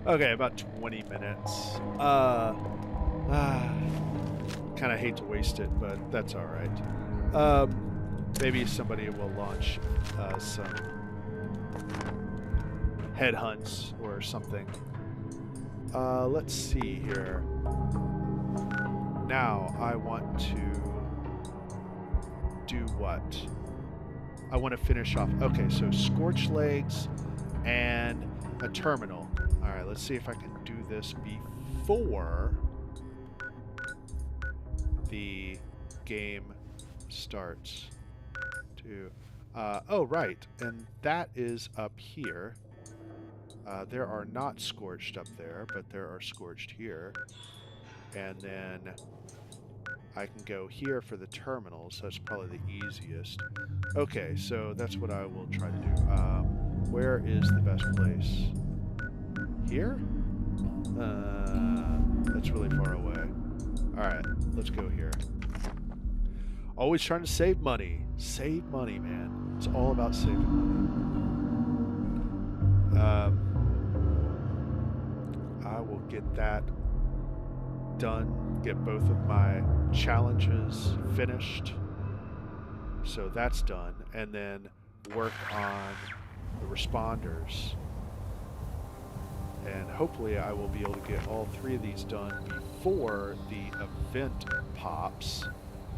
Okay, about 20 minutes. Kind of hate to waste it, but that's all right. Maybe somebody will launch some headhunts or something. Let's see here. Now I want to do what? I want to finish off. Okay, so scorched legs and a terminal. All right, let's see if I can do this before the game starts. Oh, right, and that is up here. There are not scorched up there, but there are scorched here. And then I can go here for the terminals. So that's probably the easiest. Okay, so that's what I will try to do. Where is the best place? Here? That's really far away. Alright, let's go here. Always trying to save money. Save money, man. It's all about saving money. I will get that done, get both of my challenges finished. So that's done. And then work on the responders. And hopefully I will be able to get all 3 of these done before the event pops.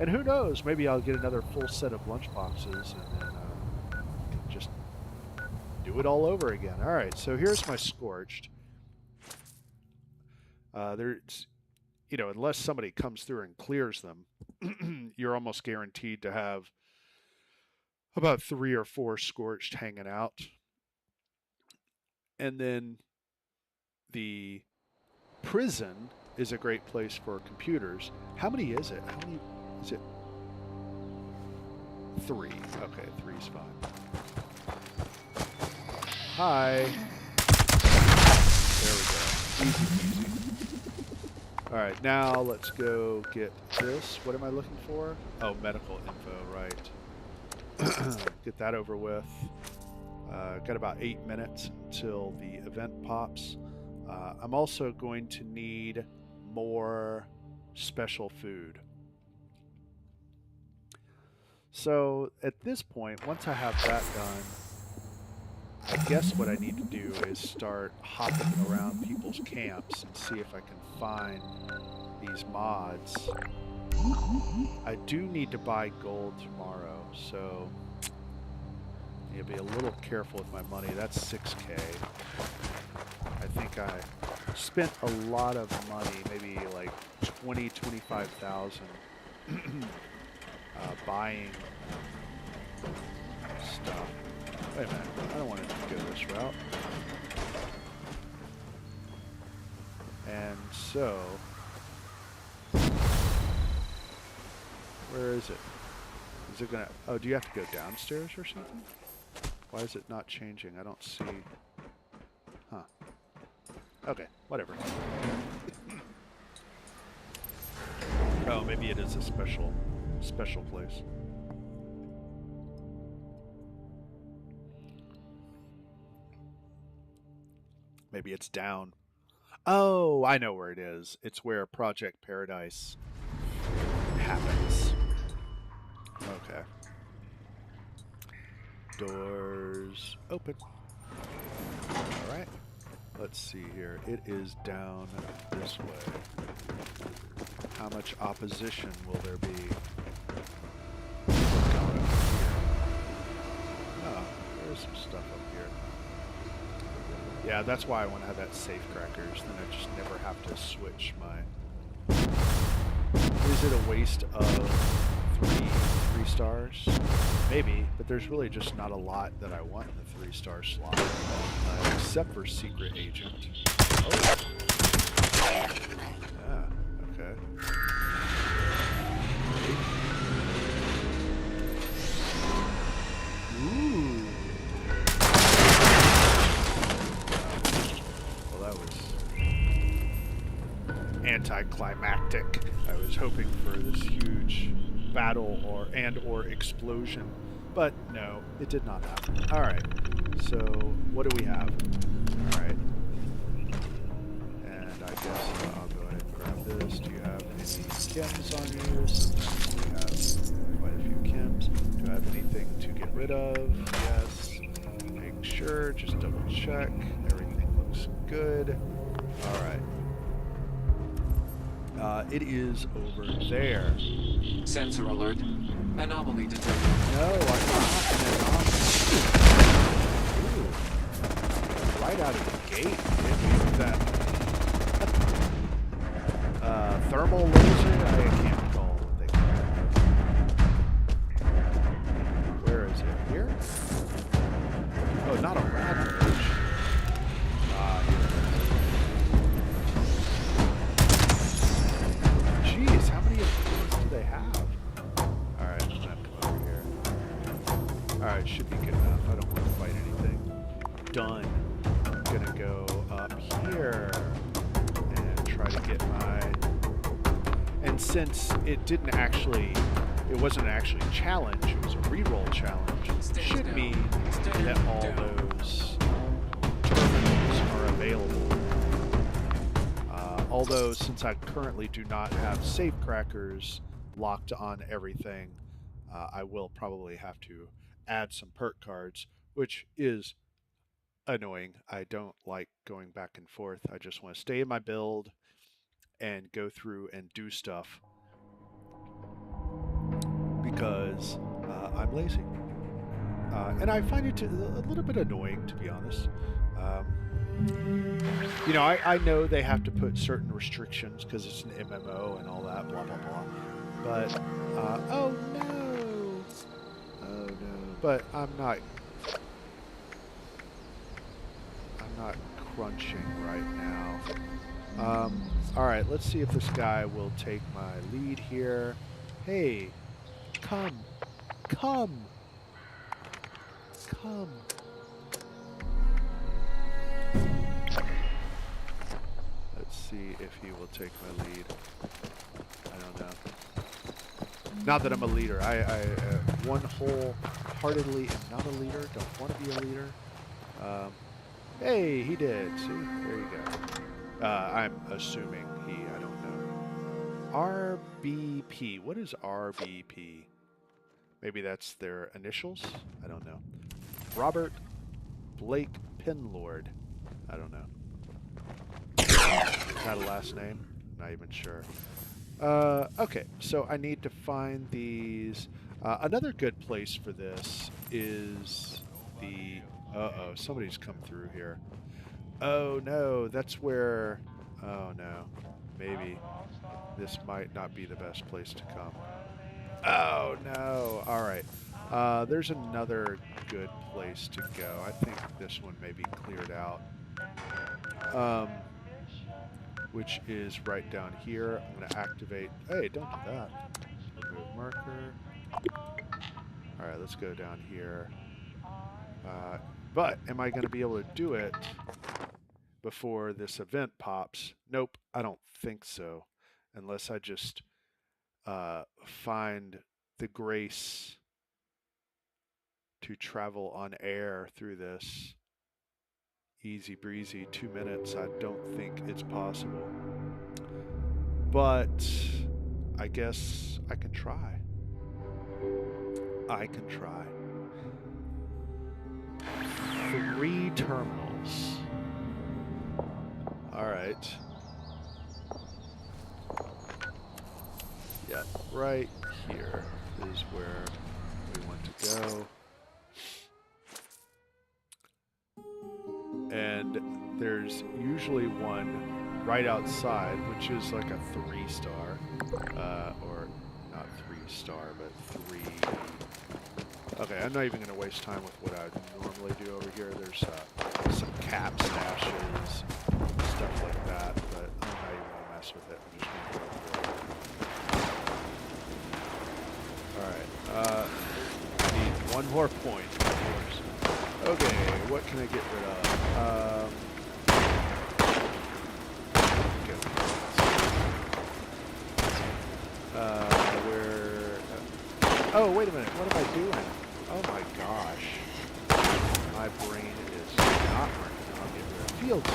And who knows, maybe I'll get another full set of lunch boxes and then just do it all over again. All right, so here's my scorched. There's, you know, unless somebody comes through and clears them, you're almost guaranteed to have about 3 or 4 scorched hanging out. And then the prison is a great place for computers. How many is it? How many is it? 3. Okay, 3's fine. Hi. There we go. Easy peasy. Alright, now let's go get this. What am I looking for? Oh, medical info, right. Get that over with. Got about 8 minutes until the event pops. I'm also going to need more special food. So at this point, once I have that done, I guess what I need to do is start hopping around people's camps and see if I can find these mods. I do need to buy gold tomorrow, so I need to be a little careful with my money. That's 6K. I think I spent a lot of money, maybe like 25,000 buying stuff. Wait a minute, I don't want to go this route. And so, where is it? Is it gonna, oh, do you have to go downstairs or something? Why is it not changing? I don't see, huh. Okay, whatever. Oh, maybe it is a special place. Maybe it's down. Oh, I know where it is. It's where Project Paradise happens. Okay. Doors open. All right. Let's see here. It is down this way. How much opposition will there be? Oh, there's some stuff up here. Yeah, that's why I want to have that safe crackers. Then I just never have to switch my... Is it a waste of three stars? Maybe, but there's really just not a lot that I want in the 3-star slot. Except for Secret Agent. Oh. Yeah, okay. Ooh. Well, that was anticlimactic. I was hoping for this huge battle or explosion, but no, it did not happen. All right, so what do we have? All right, and I guess I'll go ahead and grab this. Do you have any chems on you? Sometimes we have quite a few chems. Do I have anything to get rid of? Yes. Make sure, just double check. Everything looks good. All right. It is over there.
Sensor alert. Anomaly detected.
No, I'm not an anomaly. Ooh. Right out of the gate. Hit me with that. Thermal laser? I can't recall what they call it. Where is it? Here? Oh, not a rad bridge. Here it is. Jeez, how many of these do they have? Alright, I'm gonna have to come over here. Alright, should be good enough. I don't want to fight anything. Done. I'm gonna go up here and try to get my... And since it wasn't actually a challenge, it was a reroll challenge, it should mean that all those terminals are available. although since I currently do not have safe crackers locked on everything, I will probably have to add some perk cards, which is annoying. I don't like going back and forth. I just want to stay in my build and go through and do stuff because I'm lazy. And I find it a little bit annoying, to be honest. You know, I know they have to put certain restrictions because it's an MMO and all that, blah, blah, blah. But, oh no! Oh no. But I'm not crunching right now. Alright, let's see if this guy will take my lead here. Hey, come. Let's see if he will take my lead. I don't know. Not that I'm a leader. I one wholeheartedly am not a leader. Don't want to be a leader. Hey, he did. See? There you go. I'm assuming he. I don't know. RBP. What is RBP? Maybe that's their initials? I don't know. Robert Blake Penlord. I don't know. Is that a last name? Not even sure. Okay, so I need to find these. Another good place for this is the... Uh-oh, somebody's come through here. Oh no, that's where... Oh no, maybe this might not be the best place to come. Oh no, alright. There's another good place to go. I think this one may be cleared out. Which is right down here. I'm going to activate... Hey, don't do that. Remove marker. Alright, let's go down here. But am I going to be able to do it before this event pops? Nope, I don't think so. Unless I just find the grace to travel on air through this. Easy breezy, 2 minutes. I don't think it's possible. But I guess I can try. I can try. 3 terminals. Alright. Yeah, right here is where we want to go. And there's usually one right outside, which is like a 3-star, or not 3-star, but 3. Okay, I'm not even going to waste time with what I normally do over here. There's some cap stashes, stuff like that, but I'm not even going to mess with it. I'm just going to go through it. Alright, I need one more point, of course. Okay, what can I get rid of? Oh, wait a minute. What am I doing? Oh my gosh. My brain is not working. I'll get rid of fields.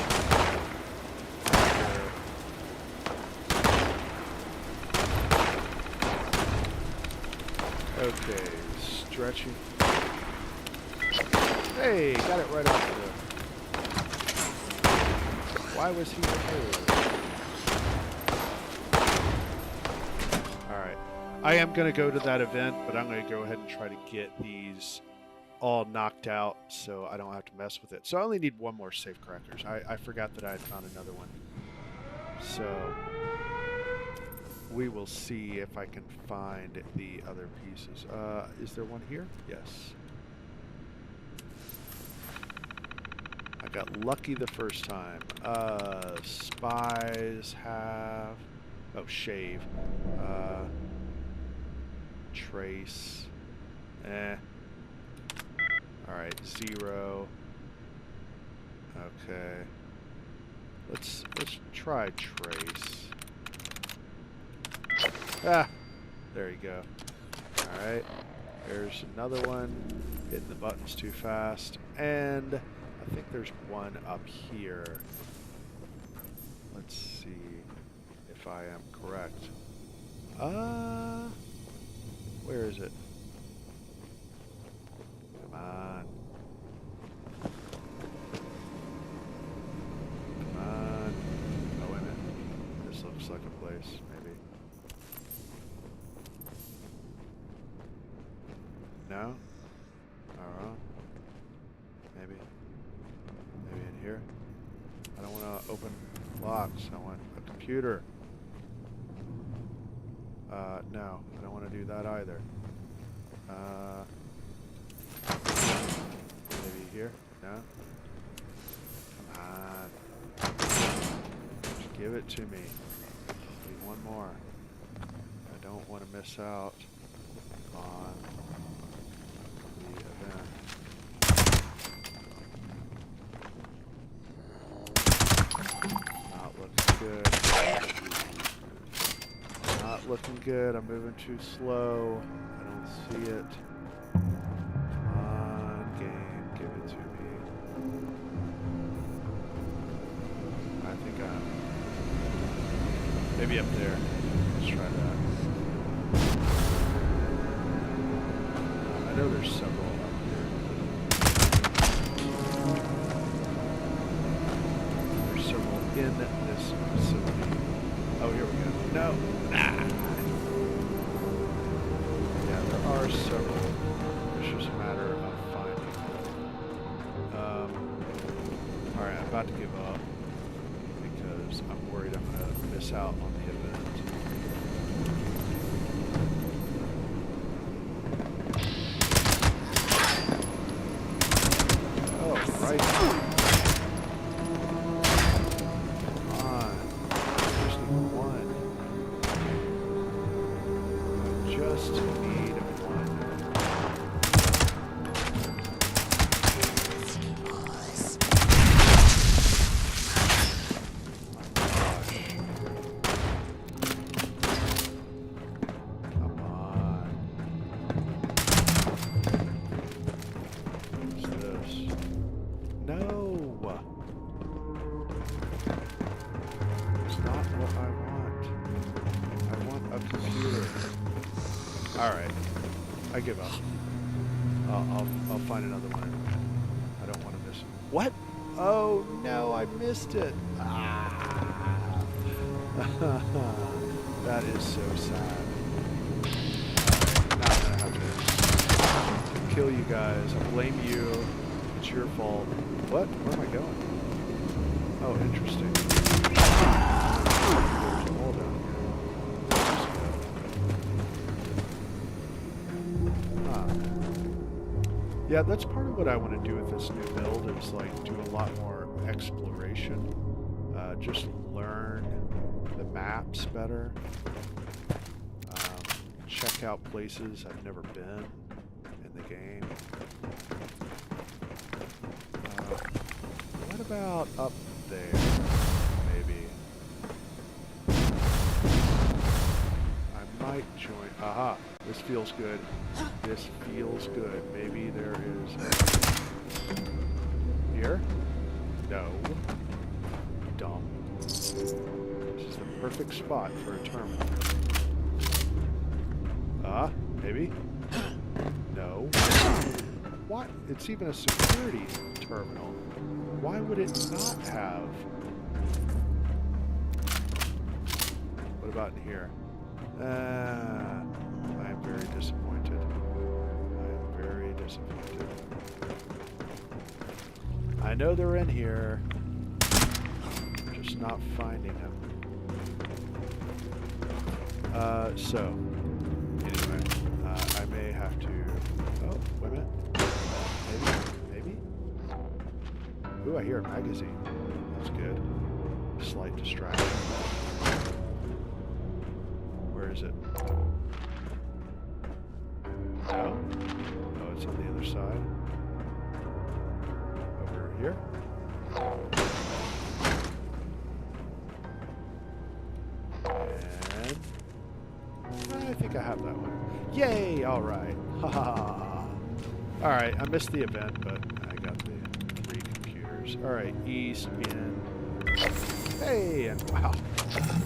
Okay, stretching. Hey, got it right off the... Why was he removed? Alright. I am going to go to that event, but I'm going to go ahead and try to get these all knocked out so I don't have to mess with it. So I only need one more safe crackers. I forgot that I had found another one. So we will see if I can find the other pieces. Is there one here? Yes. I got lucky the first time. Spies have... Oh, shave. Trace. Alright, 0. Okay. Let's try trace. Ah! There you go. Alright. There's another one. Hitting the buttons too fast. And I think there's one up here. Let's see. if I am correct. Where is it? Come on. Come on. Oh, wait a minute. This looks like a place, maybe. No? Alright. Maybe. Maybe in here? I don't want to open locks. I want a computer. No. I don't want to do that either. Maybe here? No? Come on. Just give it to me. Need one more. I don't want to miss out on the event. Not looking good. Not looking good. I'm moving too slow. I don't see it. Come on, game. Give it to me. I think I'm... maybe up there. Let's try that. I know there's several up here. There's several in this facility. Oh, here we go. No! Ah! Yeah, there are several. It's just a matter of finding them. Alright, I'm about to give up because I'm worried I'm going to miss out on the event. Oh, right. Come on. Just need one. I just need one. Come on. What's this? No! It's not what I want. I want a computer. Alright. I give up. I'll find another one in a minute. I don't want to miss it. What? Oh no, I missed it. Ah. That is so sad. Alright, now I'm gonna have to kill you guys. I blame you. It's your fault. What? Where am I going? Oh, interesting. There's a hole down here. Huh. Yeah, that's part of what I want to do with this new build is like do a lot more exploration. Just learn the maps better. Check out places I've never been in the game. What about up there? Maybe. I might join. Aha! This feels good. This feels good. Maybe there is a... Here? No. Dumb. This is the perfect spot for a terminal. Maybe? No. What? It's even a security terminal. Why would it not have? What about in here? I am very disappointed. I am very disappointed. I know they're in here. I'm just not finding them. So, anyway, I may have to... Oh, wait a minute. Maybe? Ooh, I hear a magazine. That's good. Slight distraction. Where is it? No? Oh, it's on the other side. Over here? And... I think I have that one. Yay! Alright. Ha ha ha. Alright, I missed the event, but I got the 3 computers. Alright, east in. Hey, and wow,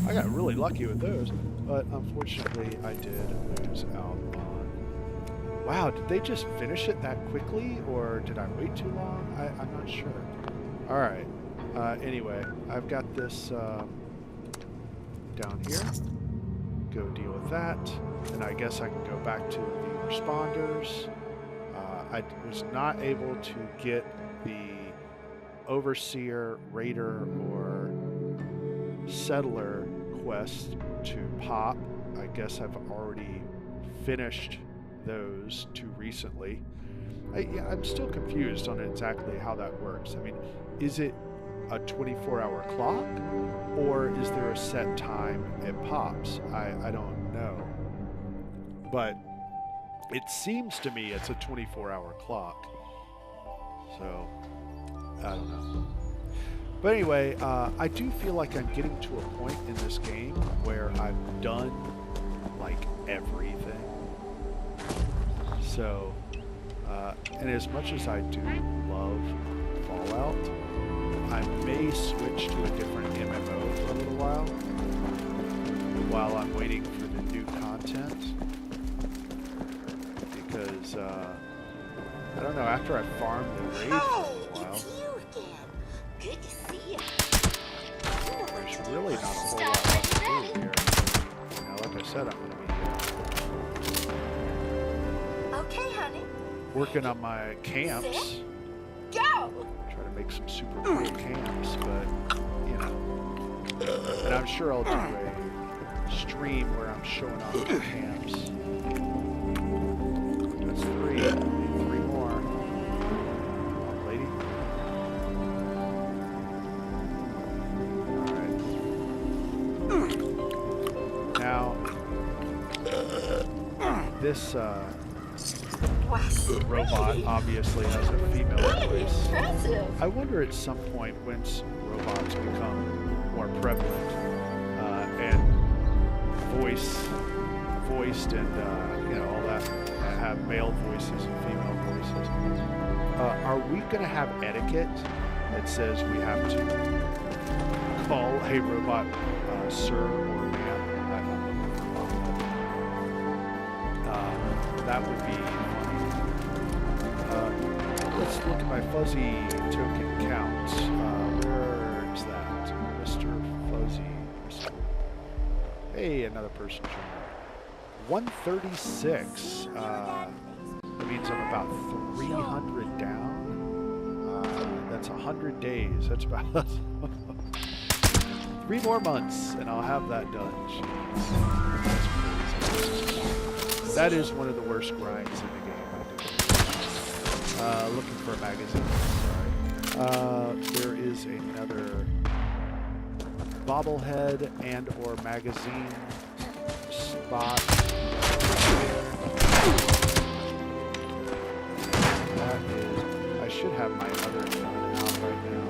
I got really lucky with those. But unfortunately, I did lose out on... Wow, did they just finish it that quickly? Or did I wait too long? I'm not sure. Alright. Anyway, I've got this down here. Go deal with that. And I guess I can go back to the responders. I was not able to get the Overseer, Raider, or Settler quest to pop. I guess I've already finished those too recently. I'm still confused on exactly how that works. I mean, is it a 24-hour clock, or is there a set time it pops? I don't know. But it seems to me it's a 24-hour clock. So, I don't know. But anyway, I do feel like I'm getting to a point in this game where I've done, like, everything. So, and as much as I do love Fallout, I may switch to a different MMO for a little while I'm waiting for the new content. Because, I don't know, after I farmed the raid for a while,
Good to see you.
there's really not a whole lot left to do here. You know, like I said, I'm going to be
Okay, honey.
working on my camps.
Go!
Try to make some super cool camps, but, you know. And I'm sure I'll do a stream where I'm showing off the camps. That's 3. I need 3 more. Come on, lady. Alright. Now, this robot obviously has a female voice. I wonder at some point once robots become more prevalent and voiced and you know, all that, have male voices and female voices. Are we going to have etiquette that says we have to call a robot sir or ma'am? That would be funny. Let's look at my fuzzy token count. Where is that? Mr. Fuzzy. Hey, another person joined. 136. That means I'm about 300 down. That's 100 days. That's about 3 more months, and I'll have that done. Jeez. That's crazy. That is one of the worst grinds in the game. I do. Looking for a magazine. Sorry. There is another bobblehead and or magazine spot. That is, I should have my other gun out right now.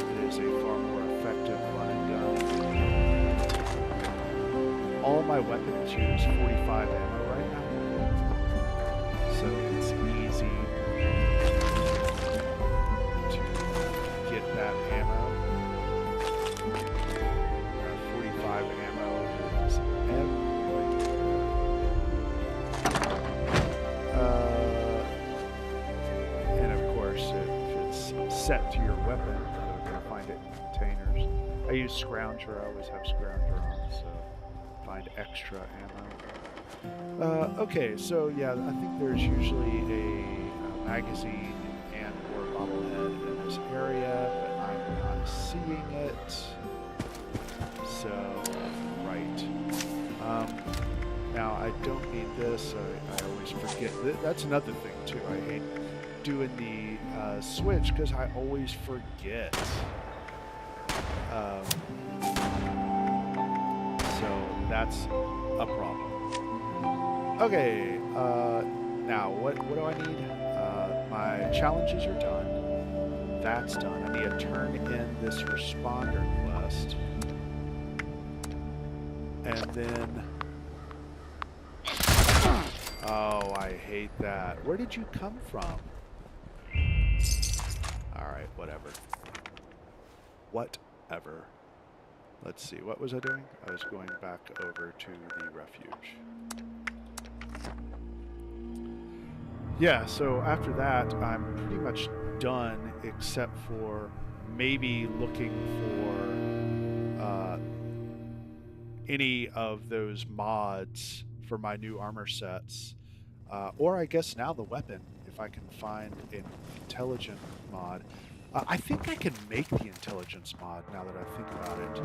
It is a far more effective running gun. All my weapons use 45 ammo right now, so it's easy to get that ammo. 45 ammo is everything. And of course, if it's set to your weapon, you're going to find it in containers. I use Scrounger. I always have Scrounger on, so find extra ammo. Okay, so yeah, I think there's usually a magazine and or bobblehead in this area, but I'm not seeing it. So, right. Now, I don't need this. I always forget. That's another thing, too. I hate doing the switch because I always forget. So, that's a problem. Okay, now, what do I need? My challenges are done. That's done. I need to turn in this responder quest. And then... Oh, I hate that. Where did you come from? Alright, whatever. What ever. Let's see, what was I doing? I was going back over to the refuge. Yeah, so after that, I'm pretty much done, except for maybe looking for any of those mods for my new armor sets. Or I guess now the weapon, if I can find an intelligent mod. I think I can make the intelligence mod now that I think about it.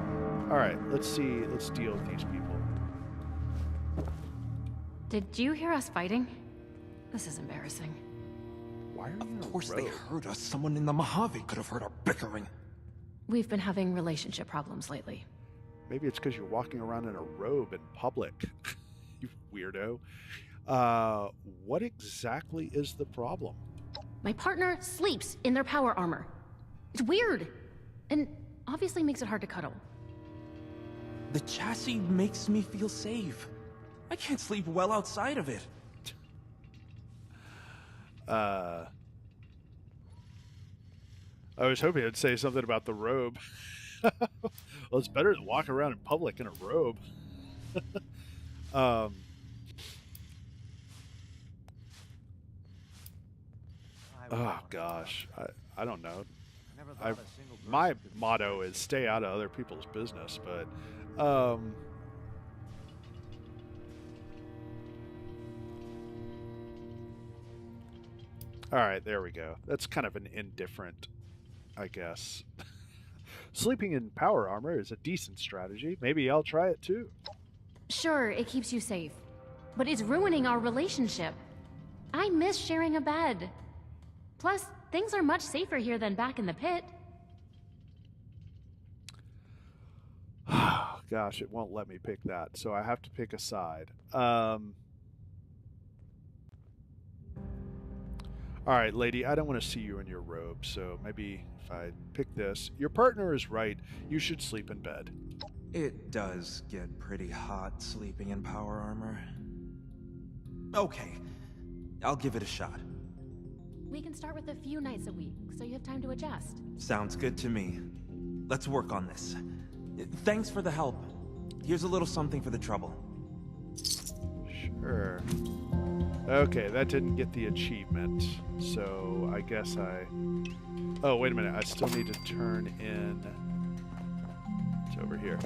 Alright, let's see. Let's deal with these people.
Did you hear us fighting? This is embarrassing.
Why are you in a
Of course
robe?
they heard us. Someone in the Mojave could have heard our bickering.
We've been having relationship problems lately.
Maybe it's because you're walking around in a robe in public. You weirdo. What exactly is the problem?
My partner sleeps in their power armor. It's weird. And obviously makes it hard to cuddle.
The chassis makes me feel safe. I can't sleep well outside of it.
I was hoping it'd say something about the robe. Well, it's better than walking around in public in a robe. Oh gosh, I don't know. My motto is stay out of other people's business, but all right, there we go. That's kind of an indifferent, I guess. Sleeping in power armor is a decent strategy. Maybe I'll try it too.
Sure, it keeps you safe. But it's ruining our relationship. I miss sharing a bed. Plus, things are much safer here than back in the pit.
Gosh, it won't let me pick that, so I have to pick a side. All right, lady, I don't want to see you in your robe, so maybe if I pick this. Your partner is right. You should sleep in bed.
It does get pretty hot sleeping in power armor. Okay, I'll give it a shot.
We can start with a few nights a week, so you have time to adjust.
Sounds good to me. Let's work on this. Thanks for the help. Here's a little something for the trouble.
Sure. Okay, that didn't get the achievement, so I guess I... Oh, wait a minute. I still need to turn in... It's over here.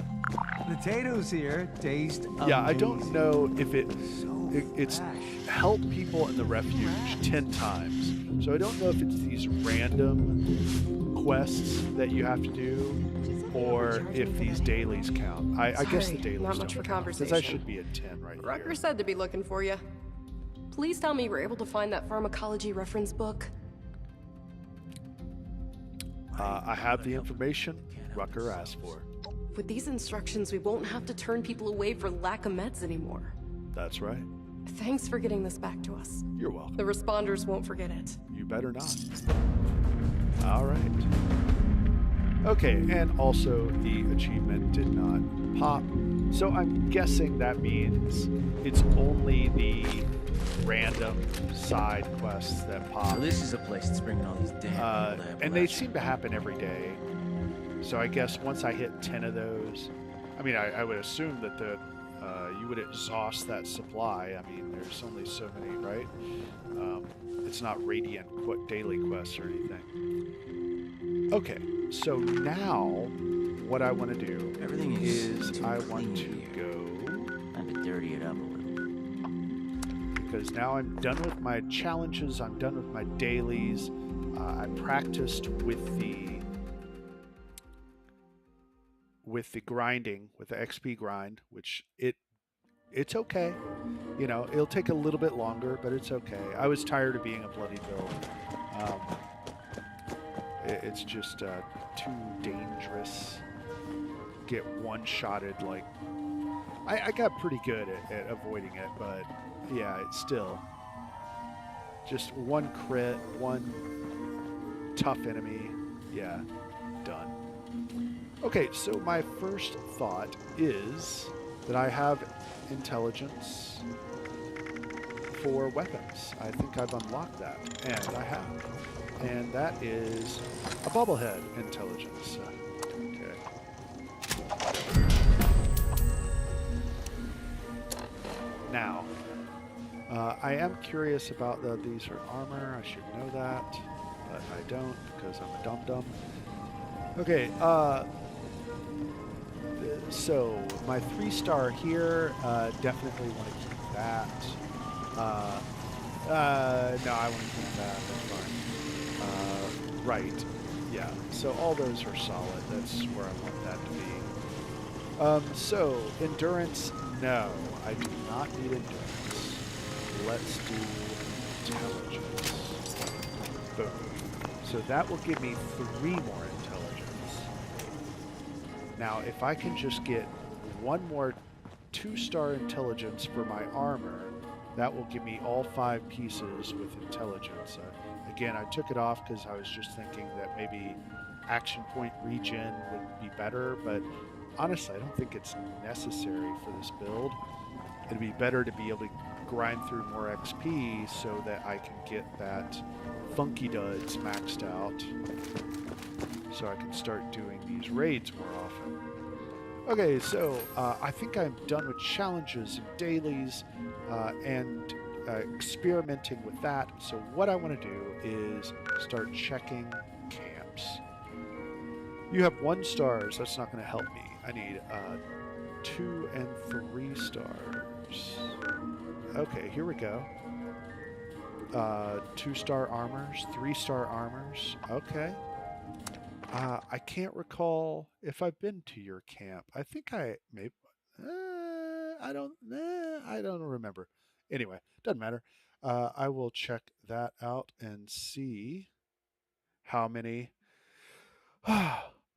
Potatoes here taste amazing.
Yeah, I don't know if it's helped people in the refuge 10 times. So I don't know if it's these random quests that you have to do, or if these dailies count. I guess the dailies
not much for
don't count, because
conversation.
I should be at 10 right
Rucker
here.
said to be looking for you. Please tell me you were able to find that pharmacology reference book.
I have the information Rucker asked for.
With these instructions, we won't have to turn people away for lack of meds anymore.
That's right.
Thanks for getting this back to us.
You're welcome.
The responders won't forget it.
You better not. All right. Okay, and also the achievement did not pop. So I'm guessing that means it's only the random side quests that pop.
So this is a place that's bringing all these damn
and they seem to happen every day. So I guess once I hit 10 of those, I mean, I would assume that you would exhaust that supply. I mean, there's only so many, right? It's not radiant daily quests or anything. Okay, so now what I want to do is I want to go...
Time to dirty it up a little.
Because now I'm done with my challenges, I'm done with my dailies. I practiced with the grinding, with the XP grind, which it's okay. You know, it'll take a little bit longer, but it's okay. I was tired of being a bloody build. It's just too dangerous. Get one-shotted, like... I got pretty good at avoiding it, but yeah, it's still... Just one crit, one tough enemy. Yeah, done. Okay, so my first thought is that I have intelligence for weapons. I think I've unlocked that, and I have. And that is a bobblehead intelligence. Okay. now. I am curious about these are armor. I should know that, but I don't because I'm a dum-dum. Okay, so my 3-star here, definitely want to keep that. No, I want to keep that. That's fine. Right. Yeah. So all those are solid. That's where I want that to be. So endurance, no, I do not need endurance. Let's do intelligence. Boom. So that will give me 3 more intelligence. Now, if I can just get 1 more 2-star intelligence for my armor, that will give me all 5 pieces with intelligence. Again, I took it off because I was just thinking that maybe action point regen would be better, but honestly, I don't think it's necessary for this build. It'd be better to be able to grind through more XP so that I can get that Funky Duds maxed out so I can start doing these raids more often. Okay, so I think I'm done with challenges and dailies and experimenting with that. So what I want to do is start checking camps. You have 1 stars. That's not going to help me. I need 2 and 3 stars. Okay, here we go. 2-star armors, 3-star armors. Okay. I can't recall if I've been to your camp. I think I maybe. I don't remember. Anyway, doesn't matter. I will check that out and see how many.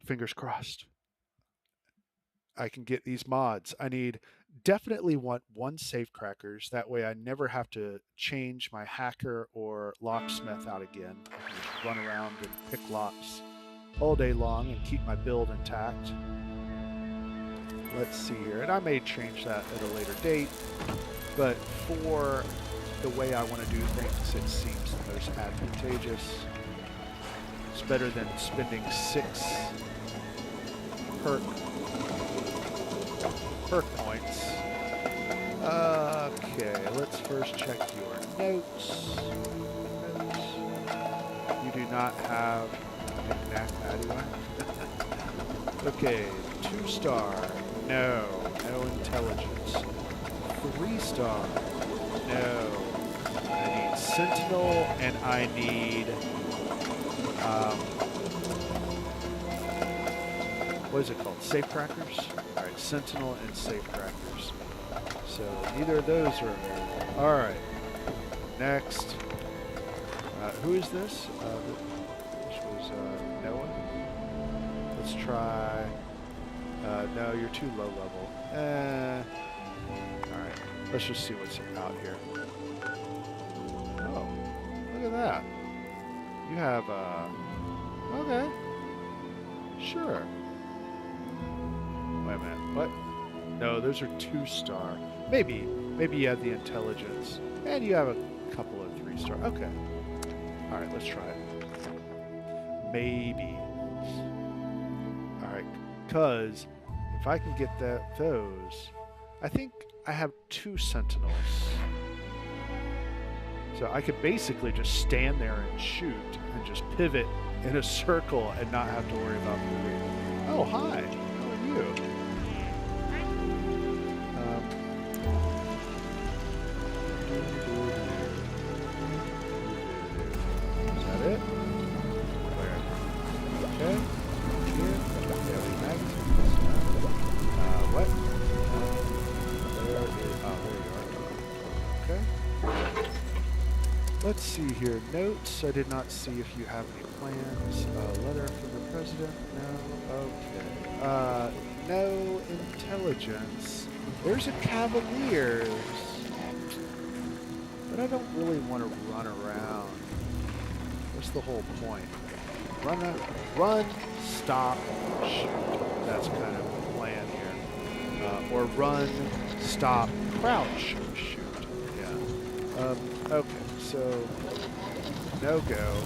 Fingers crossed. I can get these mods. I definitely want 1 safecrackers. That way I never have to change my hacker or locksmith out again. I can just run around and pick locks all day long and keep my build intact. Let's see here. And I may change that at a later date. But for the way I want to do things, it seems the most advantageous. It's better than spending 6 perk points. Okay, let's first check your notes. You do not have knick-knack, paddywhack. Okay, 2-star. No intelligence. 3-star. No. I need Sentinel and I need what is it called? Safecrackers? Alright, Sentinel and Safecrackers. So neither of those are available. Alright. Next. Who is this? This was Noah. Let's try. No, you're too low level. Alright. Let's just see what's out here. Oh, look at that. You have okay. Sure. Wait a minute. What? No, those are 2-star. Maybe you have the intelligence, and you have a couple of 3-star. Okay. All right, let's try it. Maybe. All right, because if I can get those, I think I have 2 sentinels. So I could basically just stand there and shoot and just pivot in a circle and not have to worry about moving. Oh, hi. How are you? Is that it? Where? Okay. Here. Daily magazines. What? There is. Oh, there you are. Okay. Let's see here. Notes. I did not see if you have any plans. Letter from the president. No. Okay. No intelligence. There's a Cavaliers. But I don't really want to run around. What's the whole point? Run, stop, shoot. That's kind of the plan here. Or run, stop, crouch, shoot. Yeah. Okay. So, no go.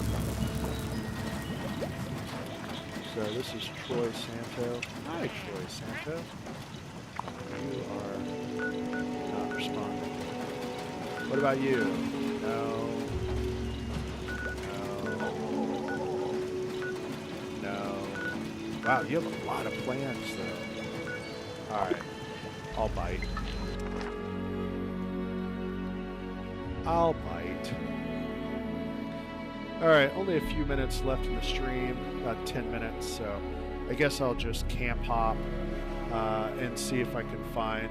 So this is Troy Santo. Hi, Troy Santo. You are not responding. What about you? No. No. Wow, you have a lot of plans, though. Alright. I'll bite. I'll bite. Alright, only a few minutes left in the stream. About 10 minutes, so I guess I'll just camp hop and see if I can find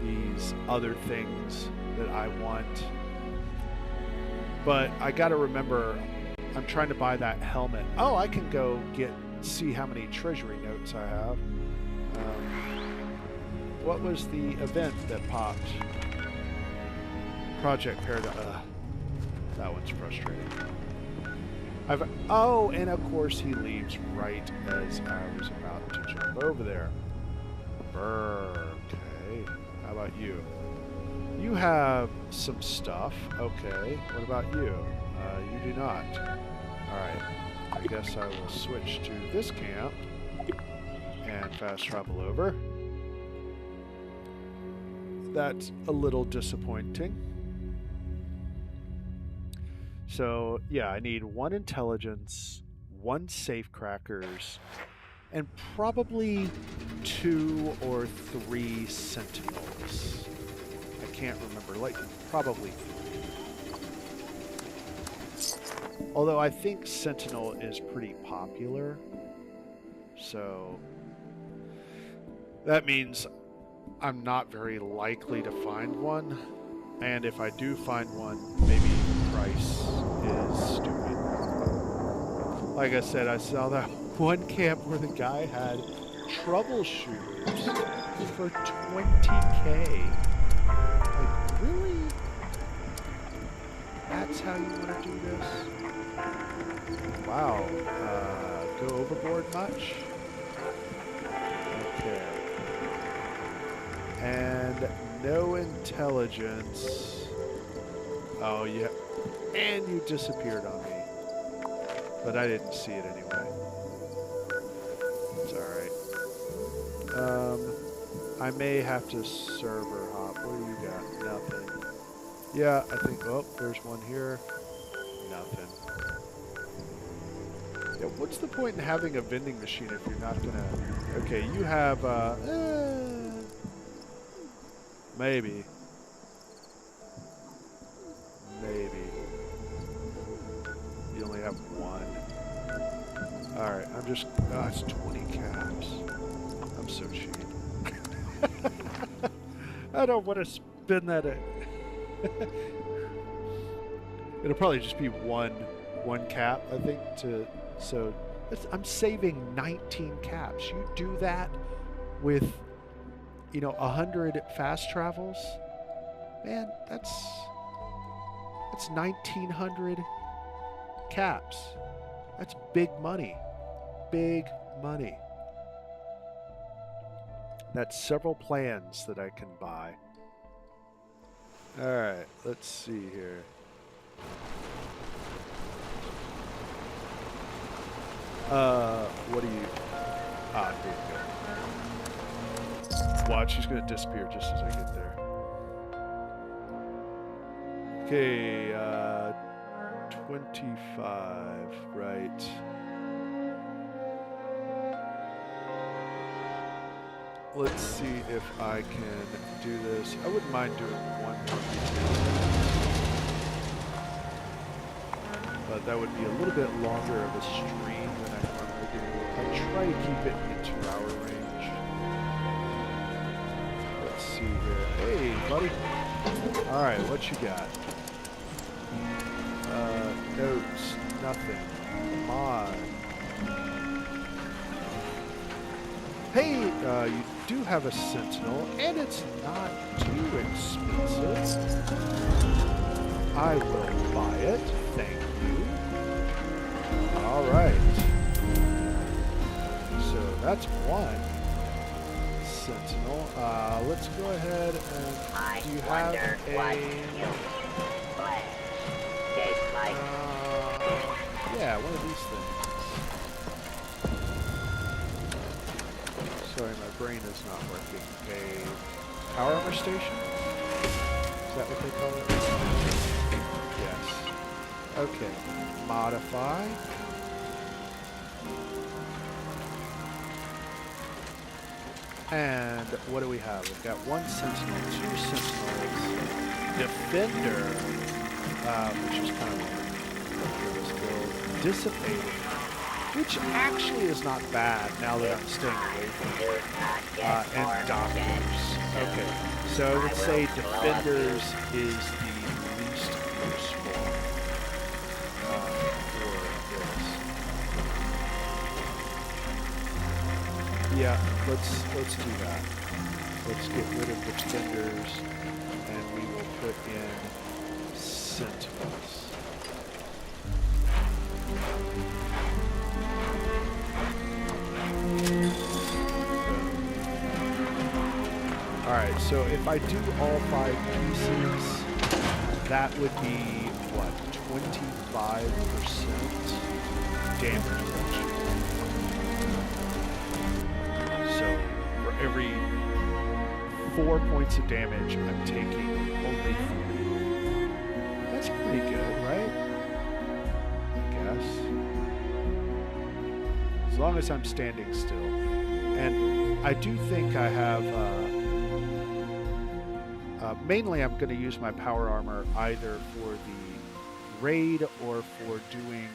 these other things that I want. But I gotta remember, I'm trying to buy that helmet. Oh, I can go see how many treasury notes I have. What was the event that popped? Project Paradise. That one's frustrating. Oh, and of course he leaves right as I was about to jump over there. Brr, okay. How about you? You have some stuff. Okay. What about you? You do not. Alright. I guess I will switch to this camp and fast travel over. That's a little disappointing. So, yeah, I need 1 intelligence, 1 safecrackers, and probably 2 or 3 sentinels. I can't remember, like, probably 3. Although I think sentinel is pretty popular, so that means I'm not very likely to find one, and if I do find one, maybe the price is stupid. Like I said, I saw that one camp where the guy had troubleshooters for 20K. Like, really? That's how you want to do this? Wow. Go overboard much? Okay. And no intelligence. Oh, yeah. And you disappeared on me. But I didn't see it anyway. It's alright. I may have to server hop. What do you got? Nothing. Yeah, I think, oh, there's one here. Nothing. Yeah, what's the point in having a vending machine if you're not gonna... Okay, you have, maybe. Maybe. You only have 1. Alright, I'm just... Oh, it's 20 caps. I'm so cheap. I don't want to spend that... It'll probably just be one cap, I think, to... So, I'm saving 19 caps. You do that with, 100 fast travels? Man, that's 1,900 caps. That's big money. Big money. That's several plans that I can buy. Alright, let's see here. What do you... Ah, there you go. Watch, he's gonna disappear just as I get there. Okay, 25, right. Let's see if I can do this. I wouldn't mind doing one more detail. But that would be a little bit longer of a stream than I normally do. I try to keep it in the 2-hour range. Let's see here. Hey, buddy. Alright, what you got? Notes. Nothing. Come on. Hey, you do have a sentinel, and it's not too expensive. I will buy it. Thank you. Alright. So that's 1 sentinel. Let's go ahead and... Do you have yeah, one of these things. Sorry, my brain is not working. A power armor station? that what they call it? Yes. Okay. Modify. And what do we have? We've got 1 sentinel, 2 sentinels, defender, which is kind of this build, dissipating, which actually is not bad now that I'm staying away from it, and doctors. Okay, so I would say defenders is the least useful for this. Yeah, let's do that. Let's get rid of defenders, and we will put in sentinels. Alright, so if I do all 5 pieces, that would be, what, 25% damage reduction. So, for every 4 points of damage, I'm taking only 3. That's pretty good, right? I guess. As long as I'm standing still. And I do think I have... mainly I'm going to use my power armor either for the raid or for doing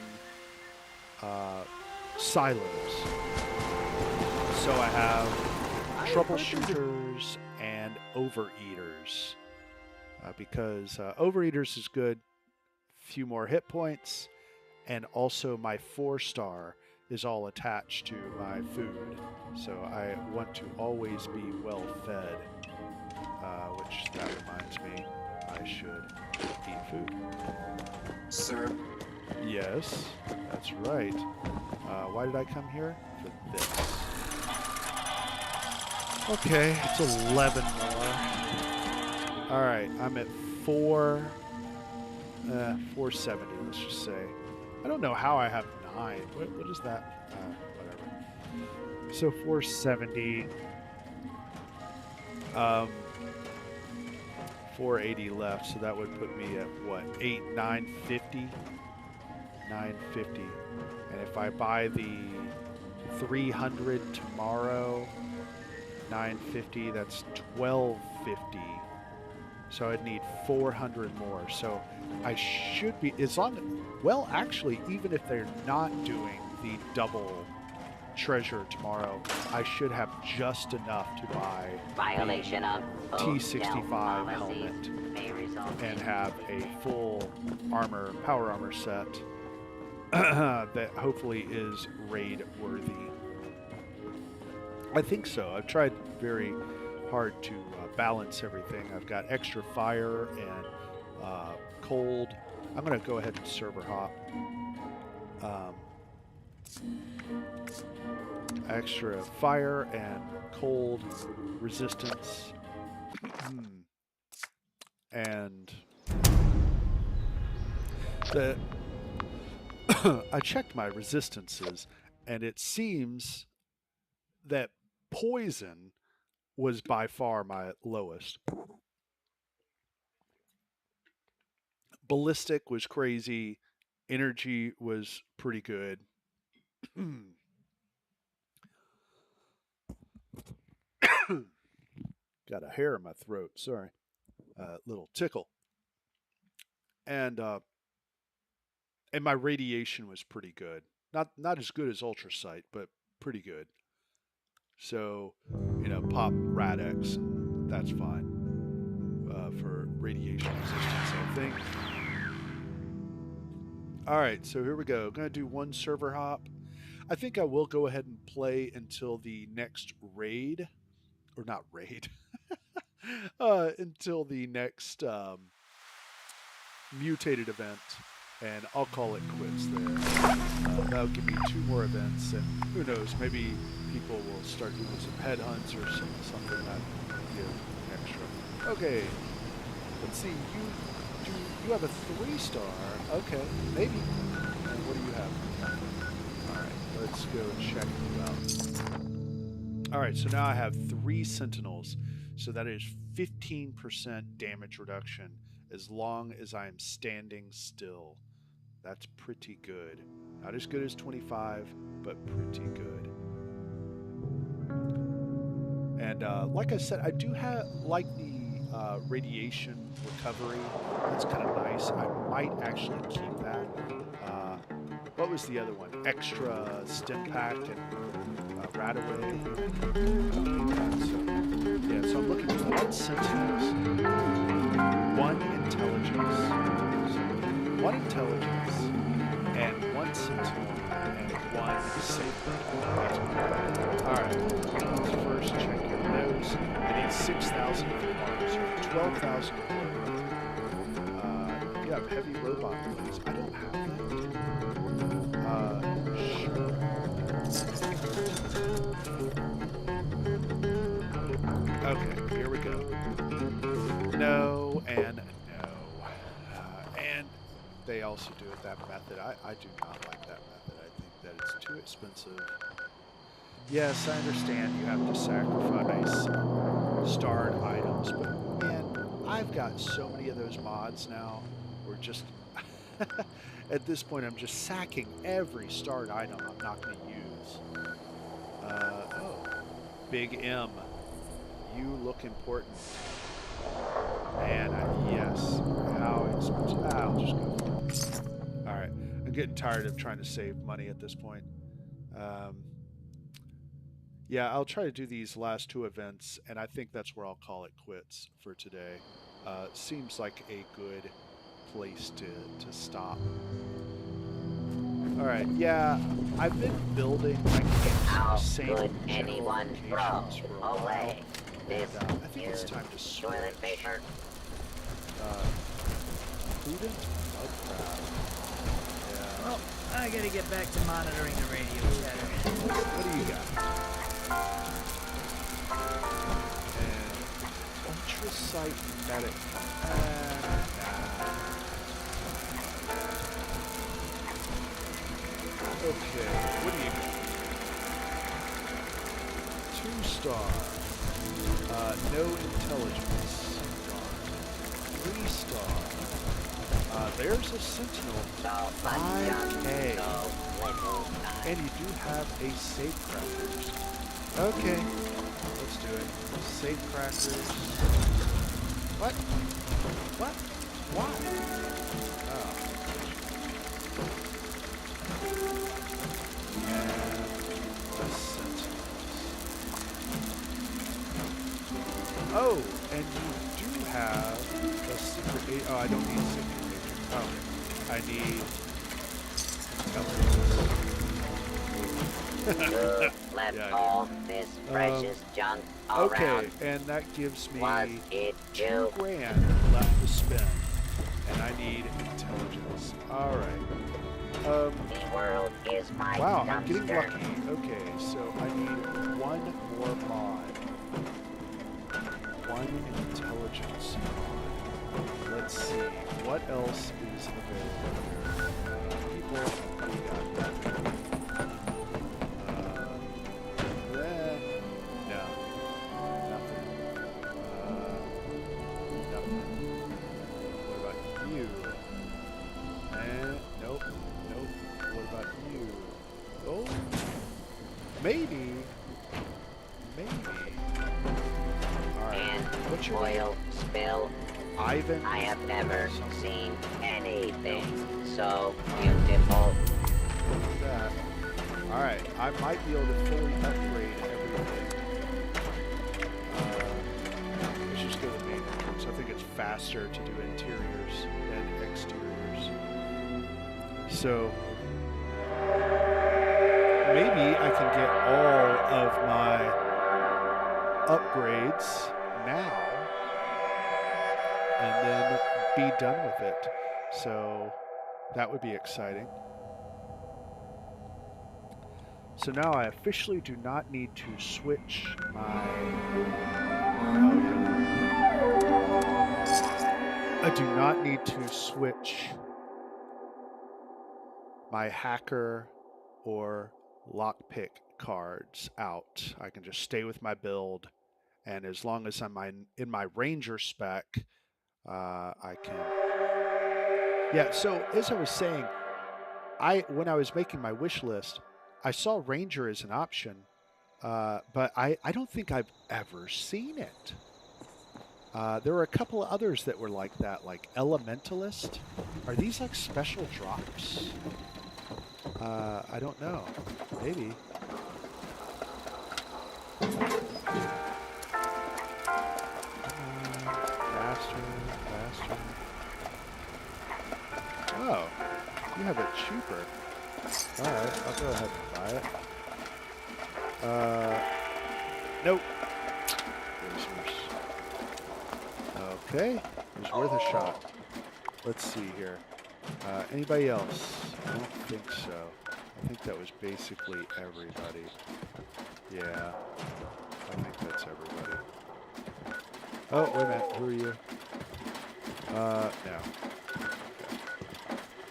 silos. So I have troubleshooters and overeaters. Because overeaters is good, few more hit points, and also my 4-star is all attached to my food. So I want to always be well fed. Which that reminds me, I should eat food.
Sir?
Yes, that's right. Why did I come here? For this. Okay, it's 11 more. Alright, I'm at 470, let's just say. I don't know how I have 9. What is that? Whatever. So 470. 480 left, so that would put me at what, 950. And if I buy the 300 tomorrow, 950, that's 1250. So I'd need 400 more. So I should be, as long as, well, actually, even if they're not doing the double treasure tomorrow, I should have just enough to buy
violation of
T65 helmet and have a full power armor set that hopefully is raid worthy. I think so. I've tried very hard to balance everything. I've got extra fire and cold. I'm going to go ahead and server hop. Extra fire and cold resistance. And I checked my resistances, and it seems that poison was by far my lowest. Ballistic was crazy. Energy was pretty good. Got a hair in my throat. Sorry. Little tickle. And my radiation was pretty good. Not as good as ultrasight, but pretty good. So, pop Radex, that's fine for radiation resistance, I think. All right, so here we go. I'm going to do 1 server hop. I think I will go ahead and play until the next raid. Or not raid. Until the next mutated event. And I'll call it quits there. That'll give me 2 more events. And who knows, maybe people will start doing some headhunts or something that give extra. Okay. Let's see. You have a 3-star. Okay. Maybe. And what do you have? Alright. Let's go check you out. Alright. So now I have 3 sentinels. So that is 15% damage reduction as long as I am standing still. That's pretty good. Not as good as 25, but pretty good. And like I said, I do have like the radiation recovery. That's kind of nice. I might actually keep that. What was the other one? Extra stim pack and Radaway. Yeah, so I'm looking for 1 sentinels, 1 intelligence. So 1 intelligence and 1 sentinel and 1 safer. That's my plan. Alright, let's first check your nose. I need 6,000 for arms, 12,000 for you have heavy robot wings. I don't have that. Sure. Okay, here we go. No and no. And they also do it that method. I do not like that method. I think that it's too expensive. Yes, I understand you have to sacrifice starred items, but man, I've got so many of those mods now. We're just... At this point, I'm just sacking every starred item I'm not going to use. Oh. Big M. You look important. Man, yes. How expensive. I'll just go for it. Alright. I'm getting tired of trying to save money at this point. Yeah, I'll try to do these last 2 events, and I think that's where I'll call it quits for today. Seems like a good place to stop. Alright, yeah, I've been building like the same general locations for a while. And, I think it's time to switch. Prudent mud crab. Yeah.
Well, I gotta get back to monitoring the radio chatter.
What do you got? And ultrasight medic. Okay, what do you got? 2-star. No intelligence. 3-star. There's a sentinel. 5K. And you do have a safe crackers. Okay, let's do it. Safe crackers. What? What? Why? Oh. Oh, and you do have a secret agent. Oh, I don't need secret agent. Oh, I need intelligence.
Left all this precious junk around.
Okay, and that gives me
$2
grand left to spend, and I need intelligence. All right.
The world is my
wow,
dumpster.
I'm getting lucky. Okay, so I need 1 more mod. 1 intelligence mod. Let's see. What else is available here? People, we got that. No. Nothing. Nothing. What about you? Nope. Nope. What about you? Oh. Maybe.
And
what's your
oil spill.
Ivan?
I have never seen anything so beautiful.
That. Alright, I might be able to fully upgrade everything. Let's just go to maintenance. I think it's faster to do interiors than exteriors. So, maybe I can get all of my upgrades now and then be done with it. So that would be exciting. So now I officially do not need to switch my... I do not need to switch my hacker or lockpick cards out. I can just stay with my build And as long as I'm in my Ranger spec, I can. Yeah, so as I was saying, when I was making my wish list, I saw Ranger as an option, but I don't think I've ever seen it. There were a couple of others that were like that, like Elementalist. Are these like special drops? I don't know. Maybe. Faster. Oh, you have it cheaper. Alright, I'll go ahead and buy it. Nope. Okay, it was worth a shot. Let's see here. Anybody else? I don't think so. I think that was basically everybody. Yeah, I think that's everybody. Oh, wait a minute. Who are you? No. Okay.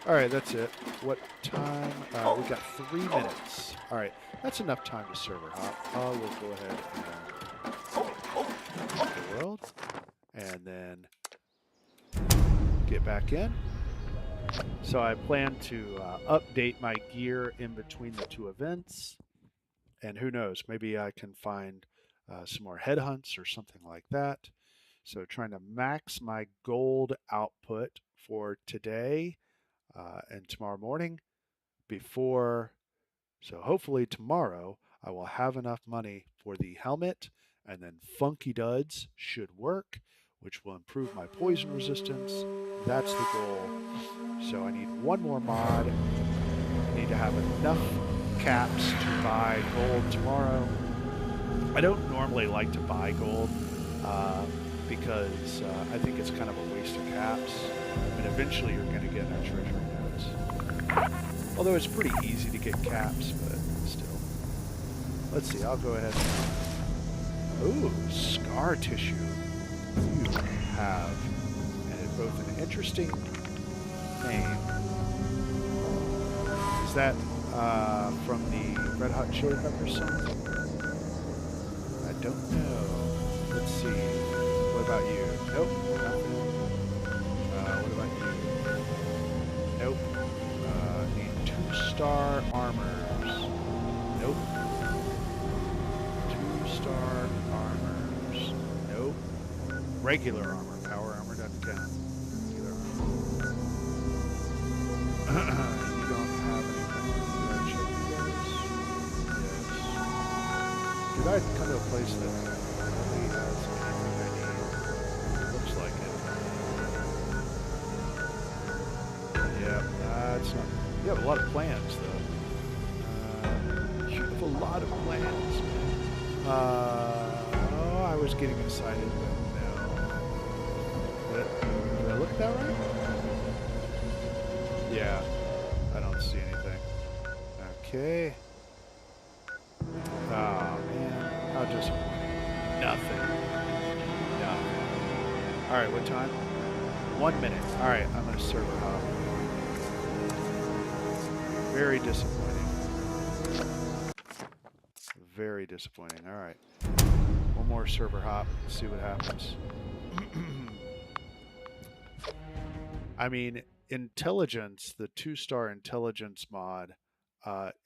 Alright, that's it. What time? We got 3 minutes. Alright, that's enough time to server hop. We'll go ahead and the world. And then get back in. So I plan to update my gear in between the two events. And who knows, maybe I can find some more headhunts or something like that. So trying to max my gold output for today and tomorrow morning before. So hopefully tomorrow I will have enough money for the helmet, and then Funky Duds should work, which will improve my poison resistance. That's the goal. So I need one more mod. I need to have enough caps to buy gold tomorrow. I don't normally like to buy gold because I think it's kind of a waste of caps. But eventually you're going to get a treasury notes. Although it's pretty easy to get caps, but still. Let's see, I'll go ahead and... Ooh, scar tissue. You have both an interesting name. Is that from the Red Hot Chili Peppers song? I don't know. Let's see. What about you? Nope. Nothing. What about you? Nope. Need 2-star armors. Nope. 2-star armors. Nope. Regular armor. Power armor doesn't count. Regular armor. You don't have anything. Did I check you guys? Yes. Did I come to a place that really has anything I need? Looks like it. Yeah, that's not... You have a lot of plans, though. You have a lot of plans. Oh, I was getting excited, but no. Did I look at that right? Yeah, I don't see anything. Okay. Oh, man. How disappointing. Nothing. Nothing. Alright, what time? 1 minute. Alright, I'm going to server hop. Very disappointing. Very disappointing. Alright. One more server hop. See what happens. I mean, intelligence, the 2-star intelligence mod,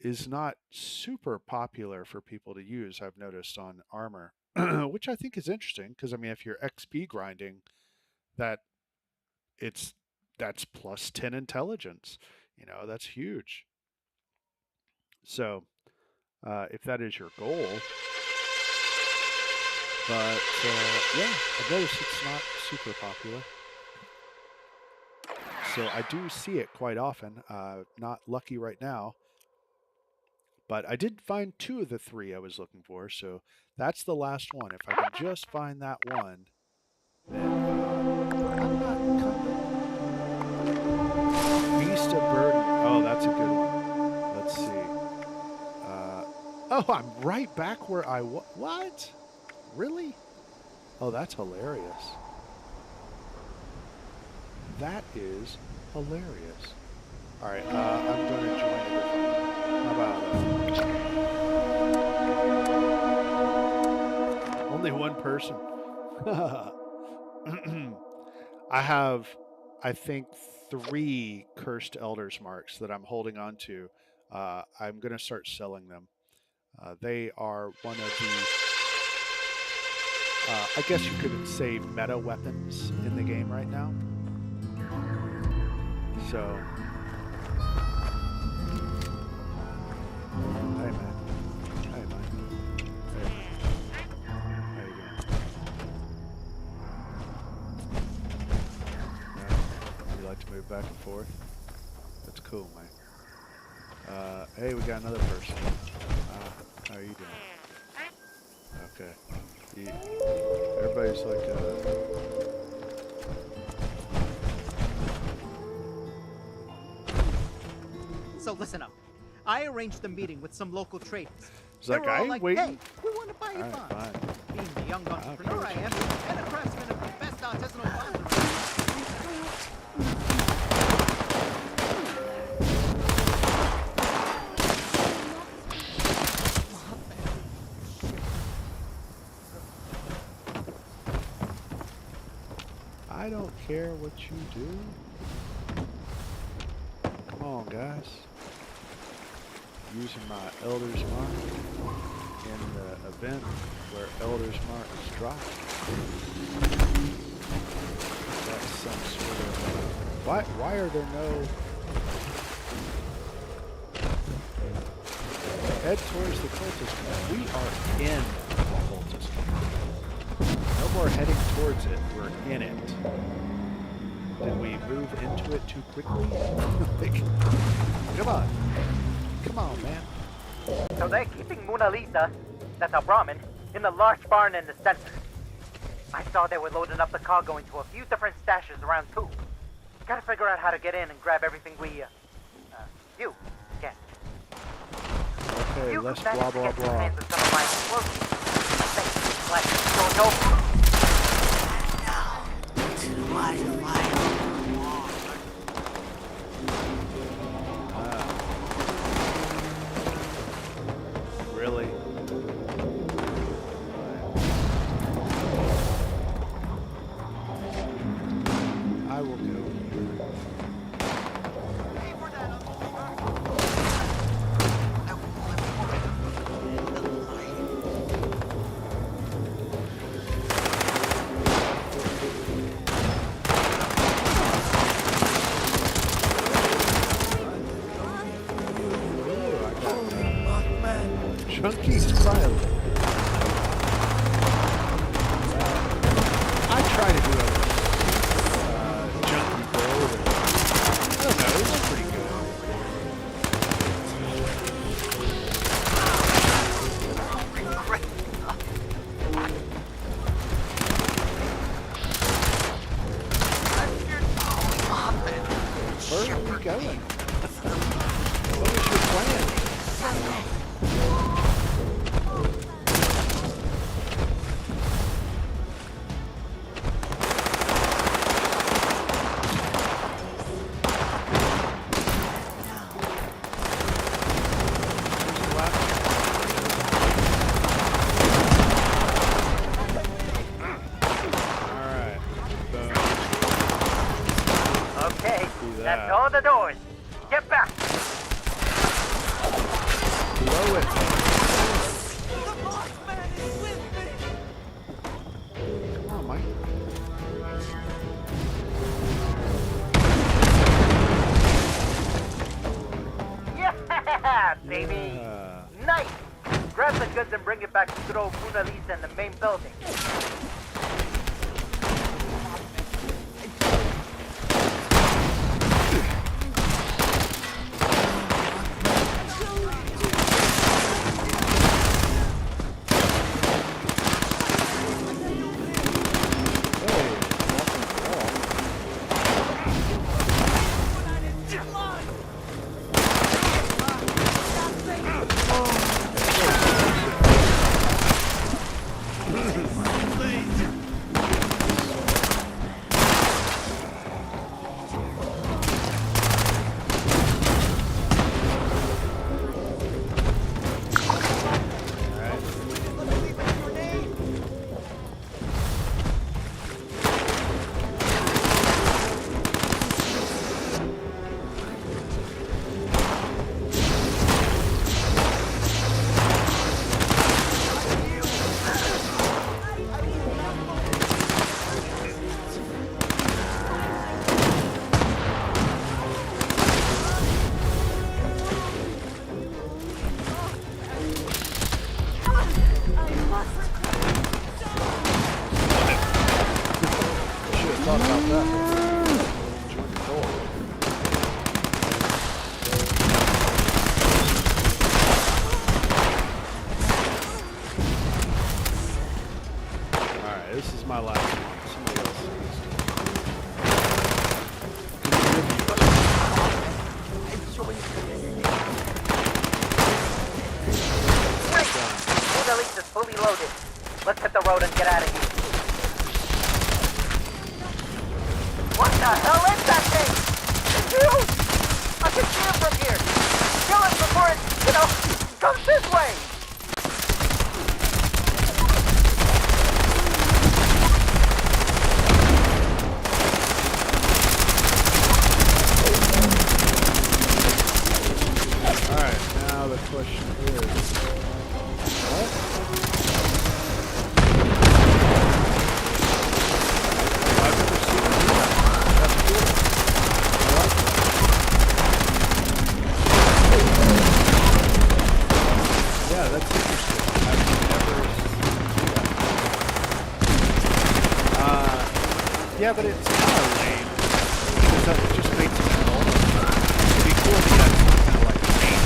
is not super popular for people to use, I've noticed on armor, which I think is interesting because, I mean, if you're XP grinding, that's plus 10 intelligence. You know, that's huge. So, if that is your goal, but yeah, I've noticed it's not super popular. So I do see it quite often. Not lucky right now. But I did find 2 of the 3 I was looking for. So that's the last one. If I can just find that one, then I'm not coming. Beast of Burden. Oh, that's a good one. Let's see. Oh, I'm right back where I was. What? Really? Oh, that's hilarious. That is hilarious. Alright, I'm going to join it. How about only one in person. I have, I think, 3 cursed elders marks that I'm holding on to. I'm going to start selling them. They are one of the, I guess you could say, meta weapons in the game right now. So, hey man. Hey man. Hey. How you doing? You like to move back and forth? That's cool, man. Hey, we got another person. How are you doing? Okay. Everybody's like,
So listen up. I arranged a meeting with some local traders.
It's like, I ain't waiting.
Hey, we want to buy your
Alright,
farm.
fine.
Being the young entrepreneur I am, and a craftsman of the best artisanal farms around.
I don't care what you do. Come on, guys. Using my Elder's Mark in the event where Elder's Mark is dropped. That's some sort of... why are there no... Head towards the cultist camp. We are in the cultist camp. No more heading towards it. We're in it. Did we move into it too quickly? Come on. Come on, man.
So they're keeping Mona Lisa, that's our Brahmin, in the large barn in the center. I saw they were loading up the cargo into a few different stashes around too. Gotta figure out how to get in and grab everything we, you can.
Okay,
You
let's
could
blah
manage to
blah
get your
blah.
hands on some of my explosives. Thanks, like, don't know.
Really? I will go. Chunky smile. I try to do a chunky build. I don't know, it was pretty good. Where are we going? What is your plan?
Okay, that's all the doors. Get back.
Blow it. Come on, Mike.
Yeah, baby. Nice. Grab the goods and bring it back to good old Mona Lisa in the main building. fully loaded. Let's hit the road and get out of here. What the hell is that thing? It's huge! I can see it from here. Kill it before it, comes this way.
Alright, now the question is... What? I've never seen it do that. That's cool. I like that. Yeah, that's interesting. I've never seen that. Yeah, but it's kind of lame. Because that just makes it normal. It'd be cool if you had some kind of like change.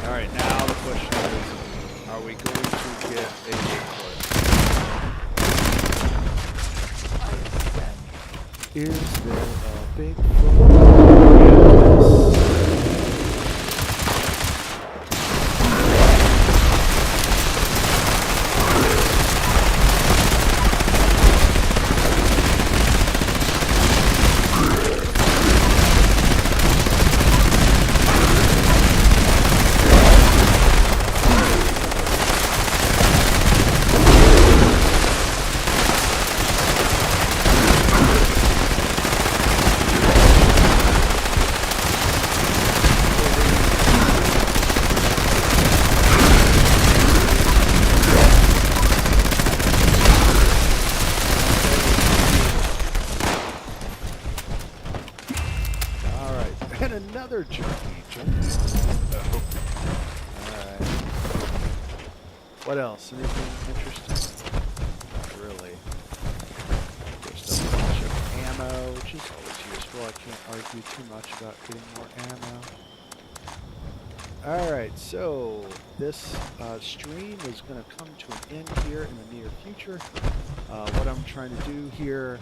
Alright, now the question is, are we going to get a Bigfoot? Is there a Bigfoot? Yes. And another junkie jump. Oh. Alright. What else? Anything interesting? Not really. Just a bunch of ammo, which is always useful. I can't argue too much about getting more ammo. Alright, so this stream is going to come to an end here in the near future. What I'm trying to do here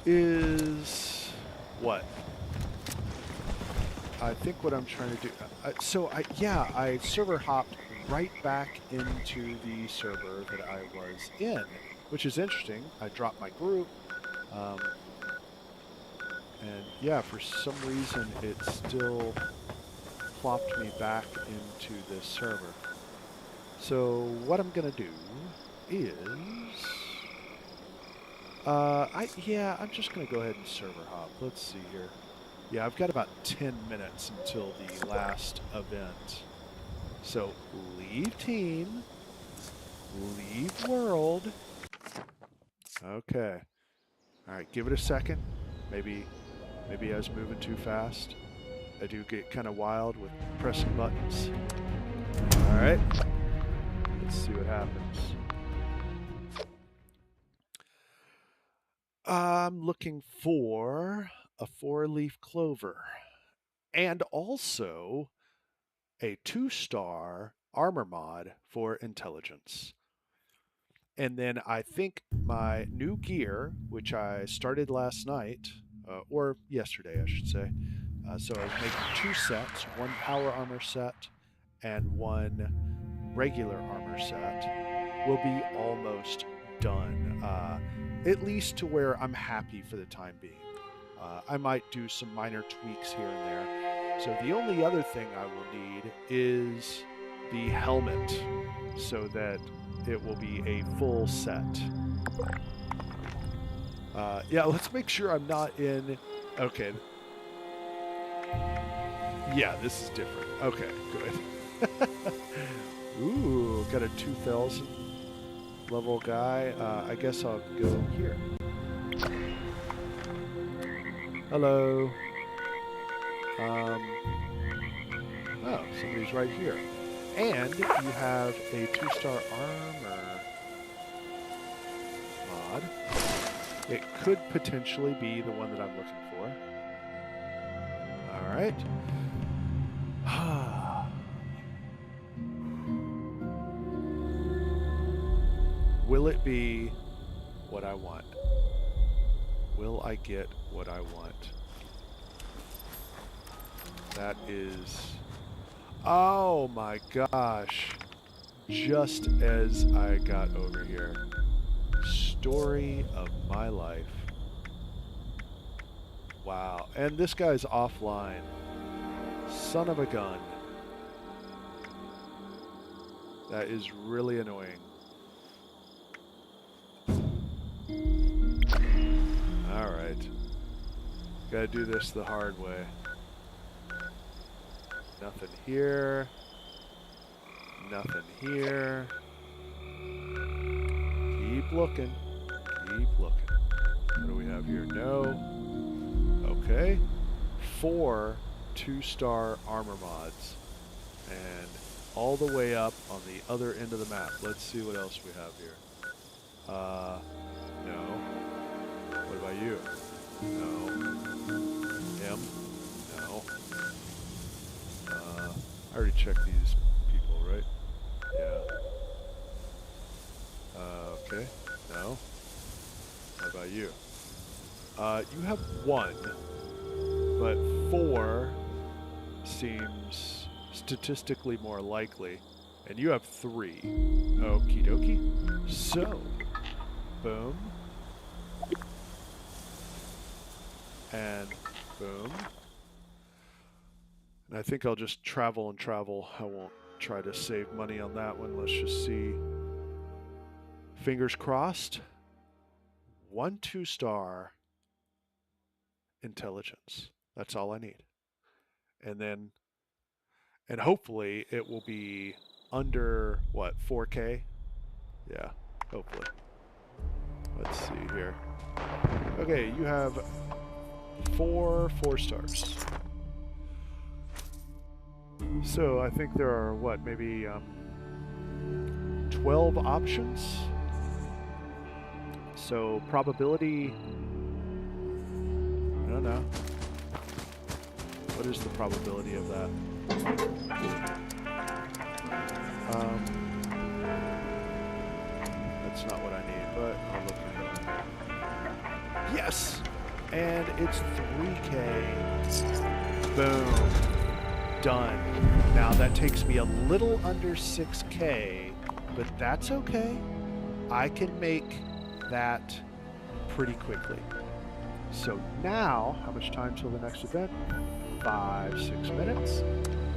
is... what? I think what I'm trying to do... I server hopped right back into the server that I was in, which is interesting. I dropped my group, and yeah, for some reason it still plopped me back into this server. So what I'm gonna do is... I'm just gonna go ahead and server hop. Let's see here. Yeah, I've got about 10 minutes until the last event. So, leave team, leave world. Okay. Alright, give it a second. Maybe I was moving too fast. I do get kind of wild with pressing buttons. Alright. Let's see what happens. I'm looking for a 4-leaf clover and also a 2-star armor mod for intelligence. And then I think my new gear, which I started last night, or yesterday I should say, so I was making 2 sets, 1 power armor set and 1 regular armor set, will be almost done, at least to where I'm happy for the time being. I might do some minor tweaks here and there. So the only other thing I will need is the helmet, so that it will be a full set. Yeah, let's make sure I'm not in... Okay. Yeah, this is different. Okay, good. Ooh, got a 2000 level guy. I guess I'll go here. Hello. Oh, somebody's right here. And you have a 2-star armor mod. It could potentially be the one that I'm looking for. Alright. Will it be what I want? will I get what I want? That is... Oh my gosh. Just as I got over here. Story of my life. Wow. And this guy's offline. Son of a gun. That is really annoying. Alright. Gotta do this the hard way. Nothing here. Nothing here. Keep looking. Keep looking. What do we have here? No. Okay. 4 2-star armor mods. And all the way up on the other end of the map. Let's see what else we have here. No. What about you? No. Him? No. I already checked these people, right? Yeah. Okay. No. What about you? You have 1, but 4 seems statistically more likely, and you have 3. Okie dokie. So, boom. And boom. And I think I'll just travel and travel. I won't try to save money on that one. Let's just see. Fingers crossed. 1 2-star intelligence. That's all I need. And then, and hopefully it will be under, what, 4K? Yeah, hopefully. Let's see here. Okay, you have 4 4-stars. So I think there are, what, maybe 12 options? So probability, I don't know. What is the probability of that? That's not what I need, but I'll look at it. Yes! And it's 3K. Boom. Done. Now that takes me a little under 6K, but that's okay. I can make that pretty quickly. So now, how much time till the next event? 5-6 minutes.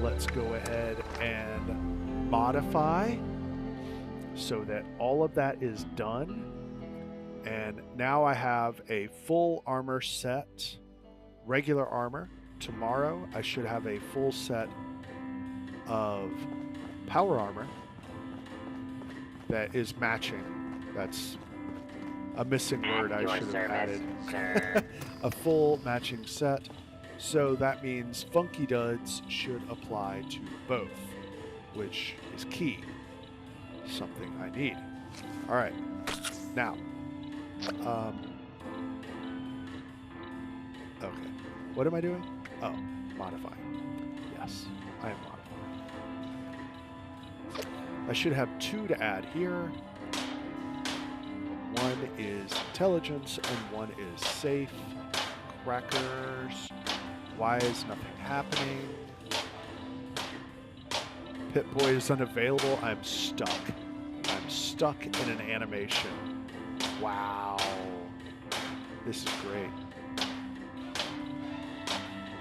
Let's go ahead and modify so that all of that is done. And now I have a full armor set, regular armor. Tomorrow I should have a full set of power armor that is matching. That's a missing word I should have added. A full matching set. So that means Funky Duds should apply to both, which is key. Something I need. All right. Now, okay. What am I doing? Oh, modifying. Yes, I am modifying. I should have 2 to add here. 1 is intelligence and 1 is safe. Crackers. Why is nothing happening? Pip-Boy is unavailable. I'm stuck. I'm stuck in an animation. Wow. This is great.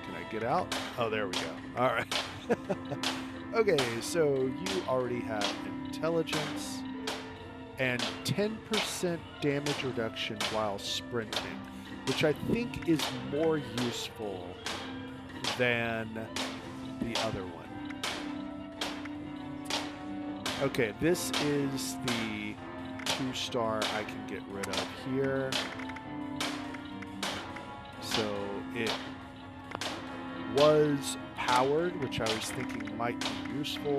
Can I get out? Oh, there we go. All right. Okay, so you already have intelligence and 10% damage reduction while sprinting, which I think is more useful than the other one. Okay, this is the 2-star I can get rid of here. So it was powered, which I was thinking might be useful,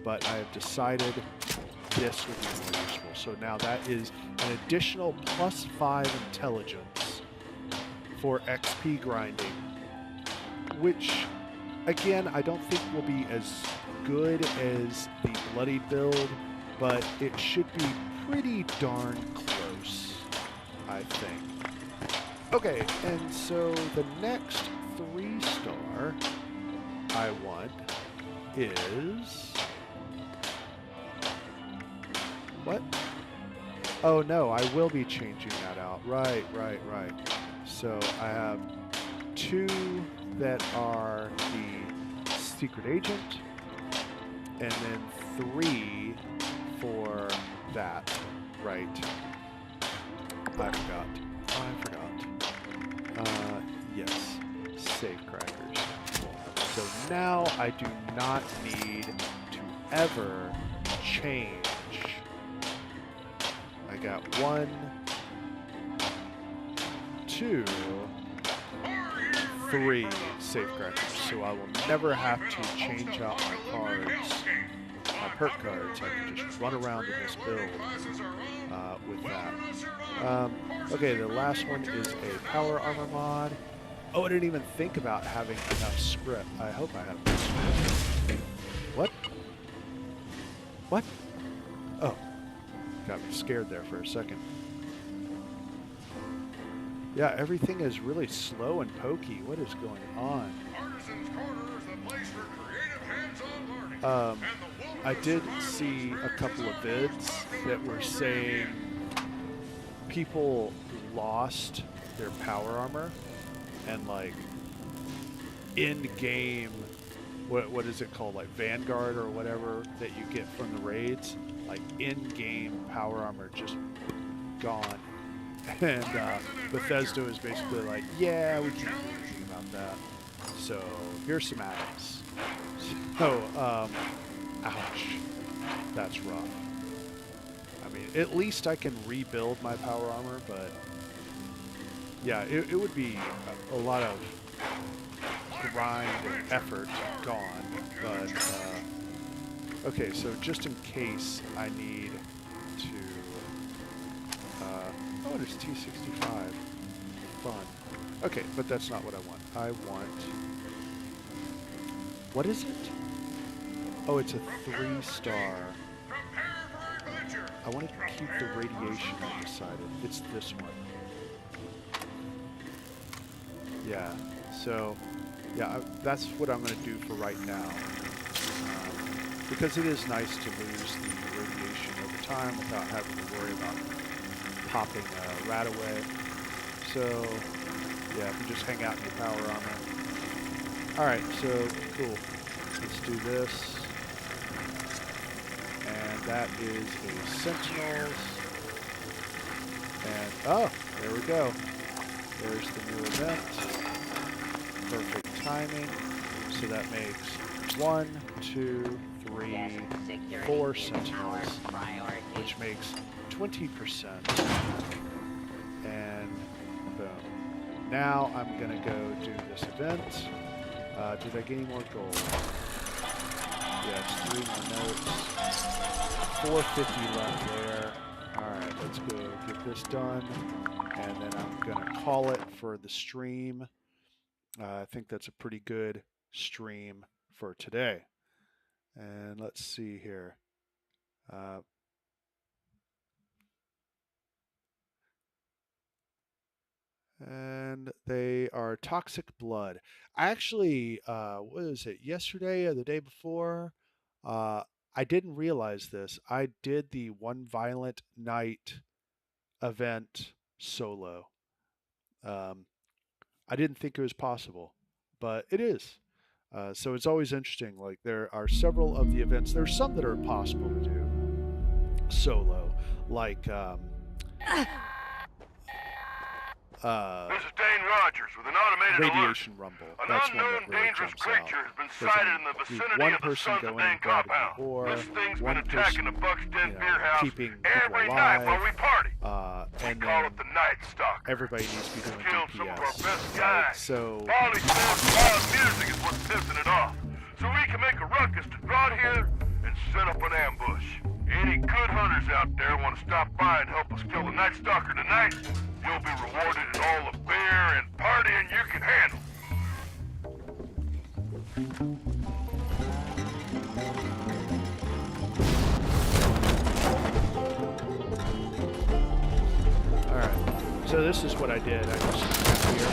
but I have decided this would be more useful. So now that is an additional +5 intelligence for XP grinding, which, again, I don't think will be as good as the bloodied build, but it should be pretty darn close, I think. Okay, and so the next 3-star I want is... What? Oh no, I will be changing that out. Right. So I have 2 that are the secret agent, and then 3 for that. Right. I forgot. Yes. Safecrackers. So now I do not need to ever change. I got 1, 2, 3 safecrackers. So I will never have to change out my cards, my perk cards. I can just run around in this build with that. Okay, the last one is a power armor mod. Oh, I didn't even think about having enough script. I hope I have enough script. What? What? Oh. Got me scared there for a second. Yeah, everything is really slow and pokey. What is going on? I did see a couple of vids that were saying people lost their power armor and like in-game, what is it called, like Vanguard or whatever that you get from the raids, like in-game power armor just gone. And Bethesda is basically like, yeah, we can't do anything about that. So here's some atoms. So, ouch. That's rough. I mean, at least I can rebuild my power armor, but yeah, it would be a lot of grind and effort gone. But, okay, so just in case I need to, oh, there's T65. Fun. Okay, but that's not what I want. I want, what is it? Oh, it's a 3-star. I want to keep the radiation undecided. It's this one. Yeah, so, yeah, that's what I'm going to do for right now. Because it is nice to lose the radiation over time without having to worry about popping a rat away. So, yeah, if you just hang out in your power armor. Alright, so, cool. Let's do this. And that is a Sentinels. And, oh, there we go. There's the new event. Perfect timing. So that makes 1, 2, 3, 4 Sentinels, which makes 20%. And boom. Now I'm going to go do this event. Did I get any more gold? Yeah, it's 3 more notes. 450 left there. Alright, let's go get this done. And then I'm going to call it for the stream. I think that's a pretty good stream for today. And let's see here. And they are Toxic Blood. I actually, what is it, yesterday or the day before? I didn't realize this. I did the One Violent Night event solo. I didn't think it was possible, but it is. So it's always interesting. Like, there are several of the events. There's some that are impossible to do solo, like
This is Dane Rogers with an automated
Radiation
alert.
Rumble.
An
That's
unknown
one that really
dangerous
jumps
creature
out.
has been
There's
sighted in the vicinity
one
of the
person
Sons of
going
Dane
and grabbing
compound.
the ore,
This thing's
one
been attacking
person,
the Buck's Den
you know,
beer house
keeping
every
people
night
alive,
while we party.
And
We call
then
it the Night Stalker.
everybody needs to be doing
Killed some of our
DPS.
best
Right?
guys.
So
All he says loud music is what's pissing it off. So we can make a ruckus to draw it here and set up an ambush. Any good hunters out there want to stop by and help us kill the Night Stalker tonight, you'll be rewarded in all the beer and partying you can handle.
Alright, So this is what I did. I just sat here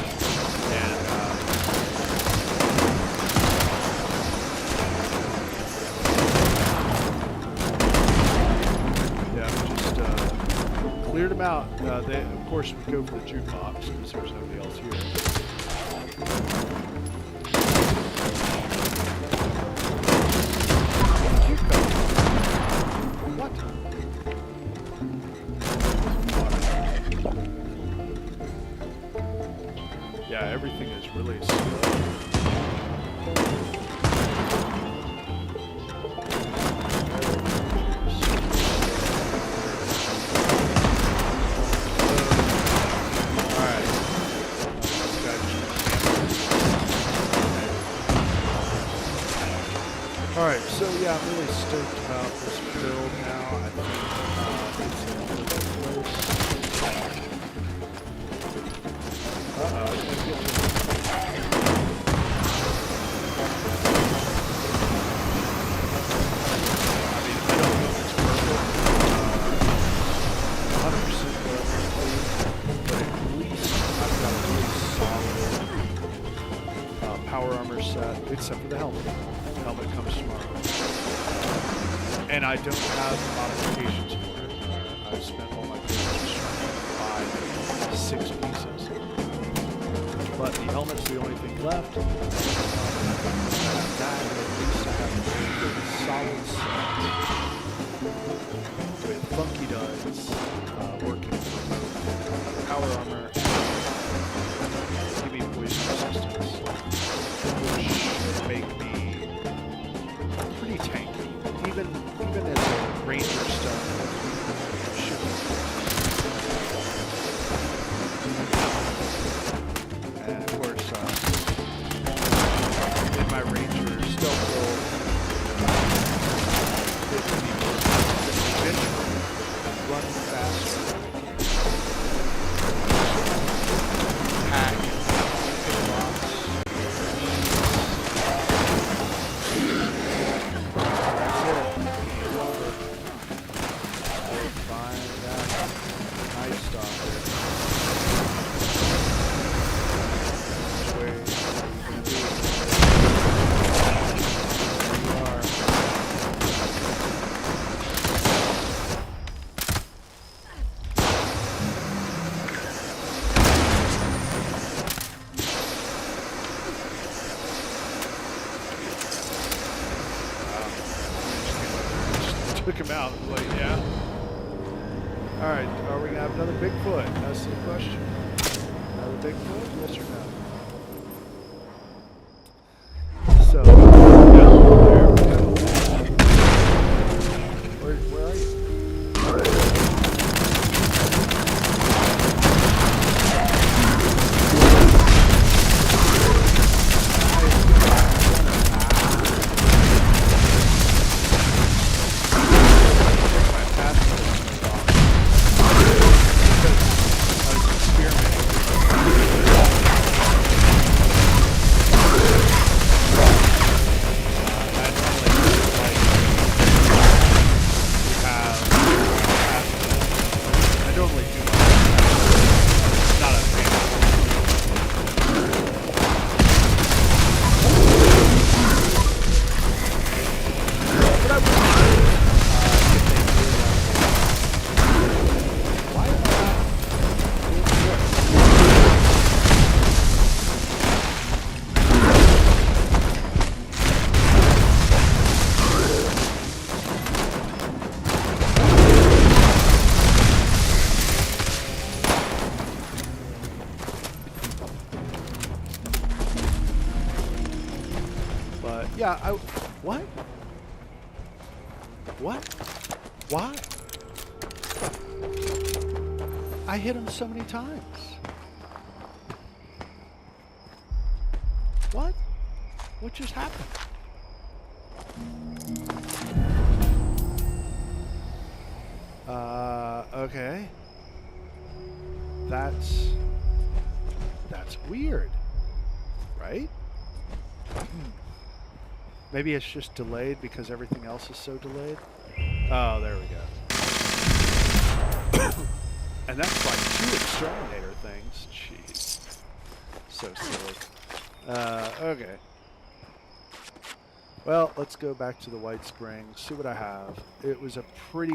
and cleared them out. They, of course, would go for the jukebox because there's nobody else here. What? Yeah, everything is really slow. Alright, so yeah, I'm really stoked about this build now. I think it's in a good place. Uh-oh, I didn't get to it. I mean, I don't know if it's perfect. 100% what I want to do, but at least I've got a really solid power armor set, except for the helmet. Helmet comes tomorrow. And I don't have modifications for it. I've spent all my business trying to buy 6 pieces. But the helmet's the only thing left. That, at least I have a very good solid set with funky duds working for power armor and give me poison resistance, which should make me pretty tanky, even as a ranger stuff. And of course, in my ranger stealth build, it can be more adventure, run faster, hack, pick rocks. Took him out. Like, yeah. Alright, are we gonna have another Bigfoot? That's the question. Another Bigfoot? Yes or no? So, yeah, there we go. Where are you? Yeah, what? What? Why? I hit him so many times. What? What just happened? Okay. That's weird, right? Maybe it's just delayed because everything else is so delayed. Oh, there we go. And that's like 2 exterminator things. Jeez. So silly. Okay. Well, let's go back to the White Springs, see what I have. It was a pretty